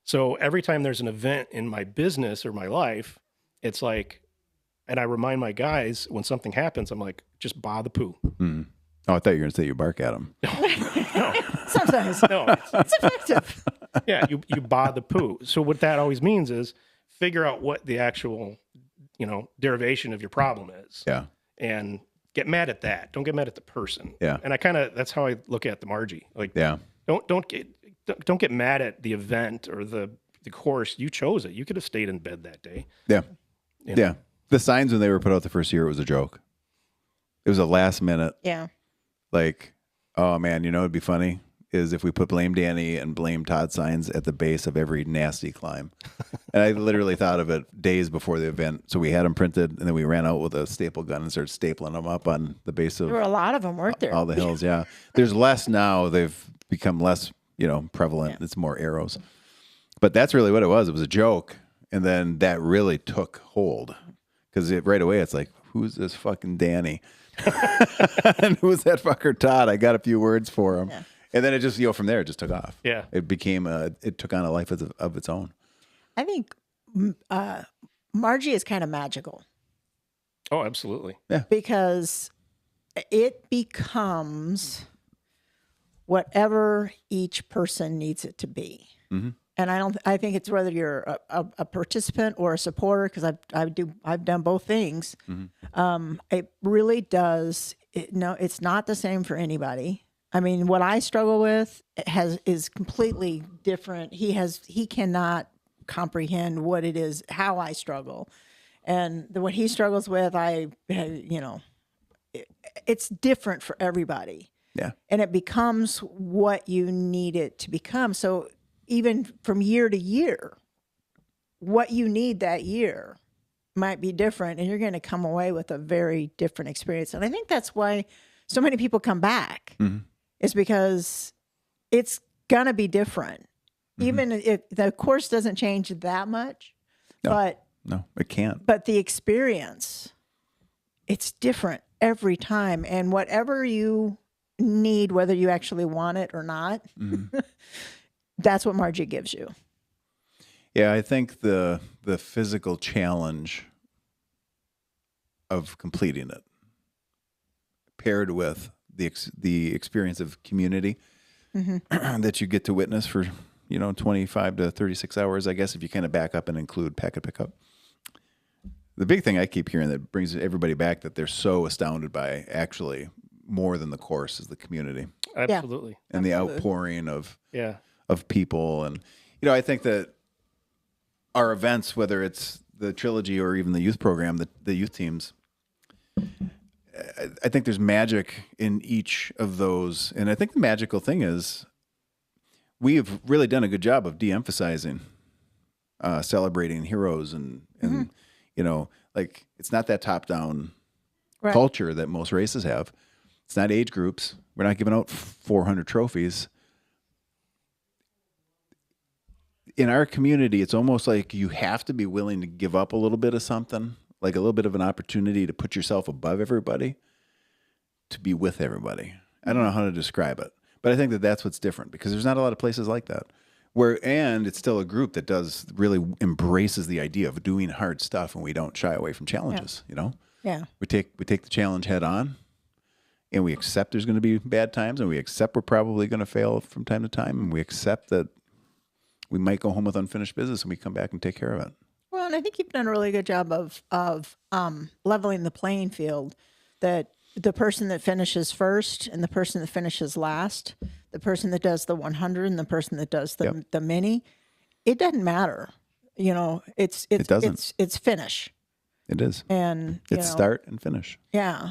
So every time there's an event in my business or my life, it's like, and I remind my guys when something happens, I'm like, just bah the poo. Oh, I thought you were going to say you bark at them. Sometimes. No, It's effective. yeah, you bah the poo. So what that always means is figure out what the actual, derivation of your problem is. Yeah. And get mad at that. Don't get mad at the person. Yeah. And that's how I look at the Margie. Like, Yeah. don't get mad at the event or the course. You chose it. You could have stayed in bed that day. Yeah. You know? Yeah. The signs when they were put out the first year, it was a joke. It was a last minute, Yeah. like, oh man, it'd be funny is if we put blame Danny and blame Todd signs at the base of every nasty climb. And I literally thought of it days before the event. So we had them printed and then we ran out with a staple gun and started stapling them up on the base of There were a lot of them, weren't there? all the hills. Yeah. There's less now. They've become less, prevalent. Yeah. It's more arrows. But that's really what it was. It was a joke. And then that really took hold because right away it's like, who's this fucking Danny? And who's that fucker Todd? I got a few words for him. Yeah. And then it just, from there, it just took off. Yeah. It became it took on a life of its own. I think Margie is kind of magical Oh, absolutely. because it becomes whatever each person needs it to be. And I think it's whether you're a participant or a supporter, because I've done both things. It really does. It's not the same for anybody. I mean, what I struggle with is completely different. He cannot comprehend what it is, how I struggle, and what he struggles with. It's different for everybody. Yeah. And it becomes what you need it to become. So even from year to year, what you need that year might be different, and you're going to come away with a very different experience. And I think that's why so many people come back, is because it's going to be different. Even if the course doesn't change that much, No, it can't. but the experience, it's different every time. And whatever you need, whether you actually want it or not, that's what Margie gives you. Yeah, I think the physical challenge of completing it, paired with the experience of community that you get to witness for 25 to 36 hours, I guess, if you kind of back up and include packet pickup. The big thing I keep hearing that brings everybody back that they're so astounded by actually more than the course is the community Absolutely. and the Absolutely. outpouring Yeah. of people. And, I think that our events, whether it's the trilogy or even the youth program, the youth teams, I think there's magic in each of those. And I think the magical thing is we have really done a good job of de-emphasizing celebrating heroes and like it's not that top-down Right. culture that most races have. It's not age groups. We're not giving out 400 trophies. In our community, it's almost like you have to be willing to give up a little bit of something, like a little bit of an opportunity to put yourself above everybody, to be with everybody. I don't know how to describe it, but I think that that's what's different because there's not a lot of places like that. And it's still a group that does really embraces the idea of doing hard stuff, and we don't shy away from challenges. Yeah. We take the challenge head on, and we accept there's going to be bad times, and we accept we're probably going to fail from time to time, and we accept that we might go home with unfinished business, and we come back and take care of it. Well, and I think you've done a really good job of leveling the playing field. That the person that finishes first and the person that finishes last, the person that does the 100 and the person that does the mini, it doesn't matter. It doesn't. It's finish. It is. And It's start and finish. Yeah.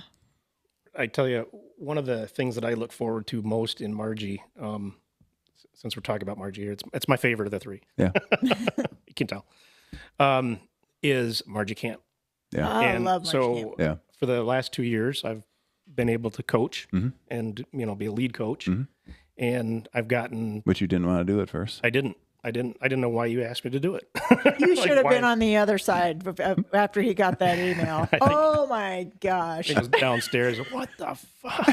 I tell you, one of the things that I look forward to most in Margie, since we're talking about Margie here, it's my favorite of the three. Yeah. You can tell, is Margie Camp. Yeah. I And love Margie so Camp. Yeah. for the last 2 years, I've been able to coach Mm-hmm. and, be a lead coach. And I've gotten, Which you didn't want to do at first. I didn't know why you asked me to do it. You should have why- been on the other side after he got that email. Oh my gosh. It was downstairs. What the fuck?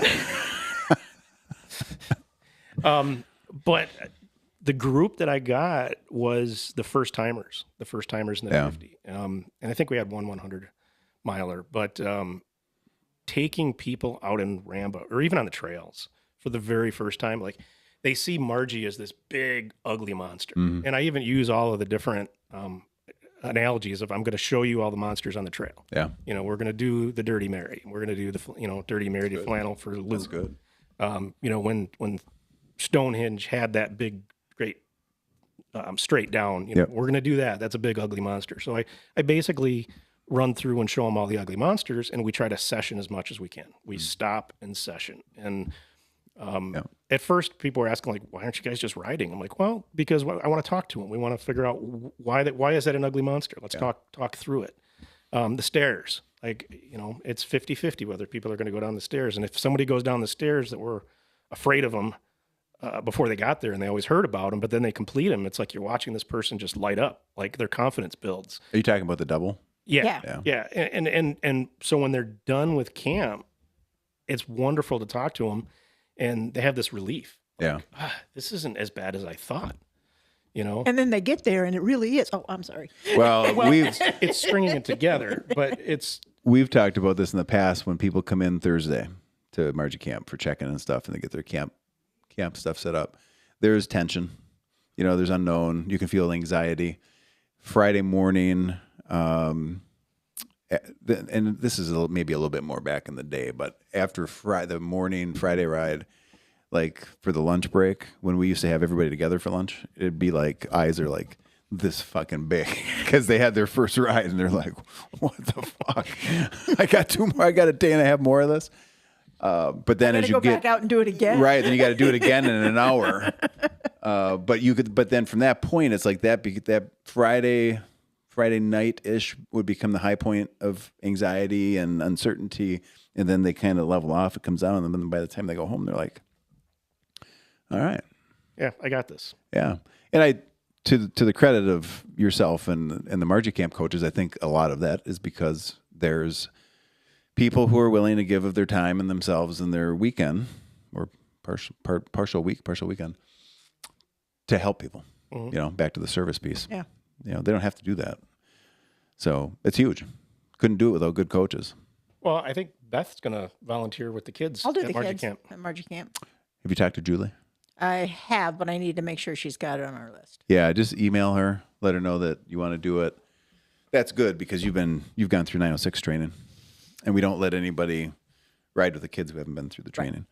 But the group that I got was the first timers in the Yeah. 50. And I think we had one 100 miler, but taking people out in Rambo or even on the trails for the very first time, like they see Margie as this big, ugly monster. And I even use all of the different analogies of I'm going to show you all the monsters on the trail. Yeah. We're going to do the Dirty Mary. We're going to do the, Dirty Mary to flannel for Lou. That's good. When Stonehenge had that big, great straight down, Yep. we're going to do that. That's a big, ugly monster. So I basically run through and show them all the ugly monsters, and we try to session as much as we can. We stop and session. And at first, people were asking, like, why aren't you guys just riding? I'm like, well, because I want to talk to them. We want to figure out why is that an ugly monster? Let's talk through it. The stairs, like, it's 50-50 whether people are going to go down the stairs. And if somebody goes down the stairs that were afraid of them before they got there and they always heard about them, but then they complete them, it's like you're watching this person just light up, like their confidence builds. Are you talking about the double? Yeah. And so when they're done with camp, it's wonderful to talk to them, and they have this relief. Yeah. This isn't as bad as I thought, And then they get there and it really is. Oh, I'm sorry. Well, It's stringing it together, but we've talked about this in the past when people come in Thursday to Margie Camp for check-in and stuff, and they get their camp stuff set up. There's tension. There's unknown. You can feel anxiety. Friday morning, and this is maybe a little bit more back in the day, but after the morning Friday ride, like for the lunch break, when we used to have everybody together for lunch, it'd be like eyes are like this fucking big because they had their first ride and they're like, what the fuck? I got 2 more. I got a day and a half more of this. But then as you go get back out and do it again. right, then you got to do it again in an hour. But then from that point, it's like that Friday night ish would become the high point of anxiety and uncertainty, and then they kind of level off. It comes down, and then by the time they go home, they're like, "All right, yeah, I got this." yeah." And to the credit of yourself and the Margie Camp coaches, I think a lot of that is because there's people who are willing to give of their time and themselves and their weekend or partial weekend to help people, back to the service piece. Yeah. They don't have to do that. So it's huge. Couldn't do it without good coaches. Well, I think Beth's going to volunteer with the kids I'll do at the Margie kids Camp. at Margie Camp. Have you talked to Julie? I have, but I need to make sure she's got it on our list. Yeah, just email her, let her know that you want to do it. That's good because you've gone through 906 training, and we don't let anybody ride with the kids who haven't been through the training.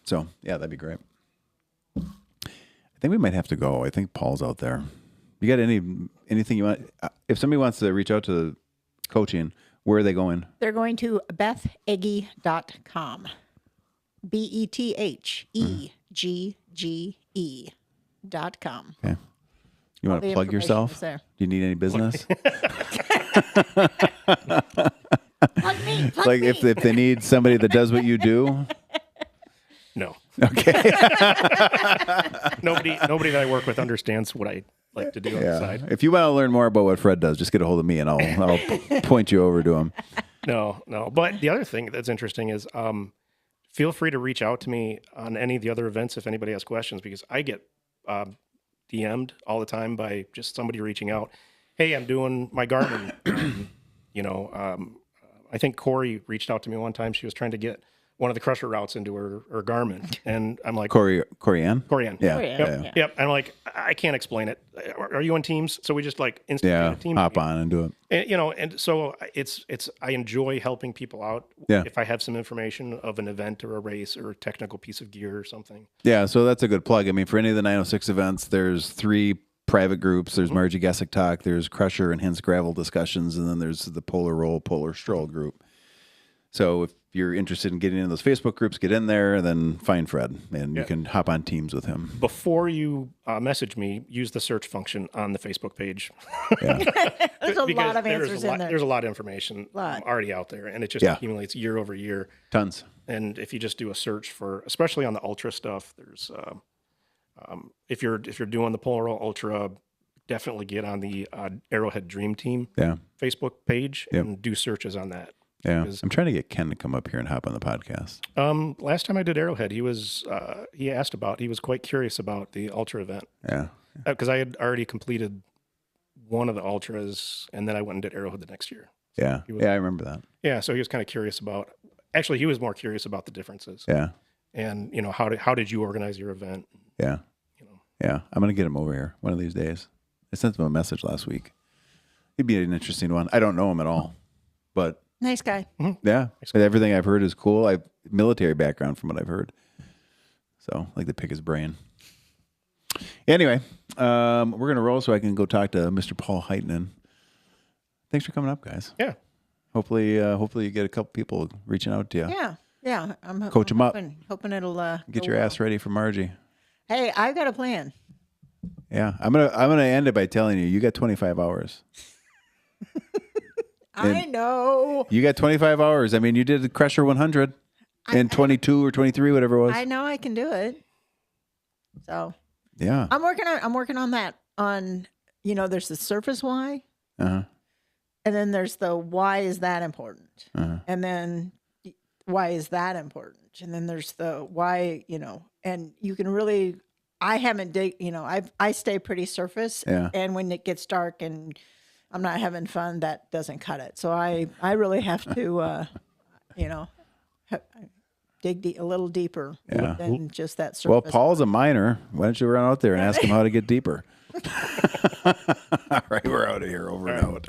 So yeah, that'd be great. I think we might have to go. I think Paul's out there. You got anything you want? If somebody wants to reach out to coaching, where are they going? They're going to bethegge.com. BETHEGGE.com. Okay. You want to plug yourself? Do you need any business? Plug me. Like if they need somebody that does what you do? No. Okay. Nobody that I work with understands what I like to do on the side. If you want to learn more about what Fred does, just get a hold of me and I'll point you over to him. No. But the other thing that's interesting is feel free to reach out to me on any of the other events if anybody has questions, because I get DM'd all the time by just somebody reaching out. Hey, I'm doing my Garmin. I think Corey reached out to me one time. She was trying to get one of the crusher routes into her Garmin. And I'm like, Corey Ann? Yeah. Yeah. Yep. I'm like, I can't explain it. Are you on Teams? So we just like instantly a team hop meeting. on and do it. And so it's I enjoy helping people out. Yeah. If I have some information of an event or a race or a technical piece of gear or something. Yeah, so that's a good plug. I mean, for any of the 906 events, there's 3 private groups. There's Margie Gessick Talk, there's Crusher and Hints Gravel discussions, and then there's the Polar Roll, Polar Stroll group. So if you're interested in getting in those Facebook groups, get in there, and then find Fred, and you can hop on Teams with him. Before you message me, use the search function on the Facebook page. Yeah. There's a lot of answers in there. There's a lot of information already out there, and it just accumulates year over year. Tons. And if you just do a search for, especially on the ultra stuff, there's if you're doing the Polar Ultra, definitely get on the Arrowhead Dream Team Facebook page and do searches on that. Yeah, I'm trying to get Ken to come up here and hop on the podcast. Last time I did Arrowhead, he was quite curious about the ultra event. Yeah, because I had already completed one of the ultras, and then I went and did Arrowhead the next year. So I remember that. Yeah, so he was kind of curious about. Actually, he was more curious about the differences. Yeah, and how did you organize your event? Yeah, yeah. I'm gonna get him over here one of these days. I sent him a message last week. He'd be an interesting one. I don't know him at all, but. Nice guy. Yeah. Everything I've heard is cool. I've military background from what I've heard. So I like to pick his brain. Anyway, we're going to roll so I can go talk to Mr. Paul Heitnen. Thanks for coming up, guys. Yeah. Hopefully you get a couple people reaching out to you. Yeah. I'm Coach him up. Hoping it'll get your ass ready for Margie. Hey, I've got a plan. Yeah. I'm gonna end it by telling you got 25 hours. I know. You got 25 hours. I mean, you did the Crusher 100 in 22 or 23, whatever it was. I know I can do it. So yeah, I'm working on that. There's the surface why, and then there's the why is that important, and then why is that important, and then there's the why. And you can really. I haven't I stay pretty surface, and when it gets dark and I'm not having fun, that doesn't cut it. So I really have to, dig a little deeper than just that surface. Well, Paul's a miner. Why don't you run out there and ask him how to get deeper? All right, we're out of here. Over and out.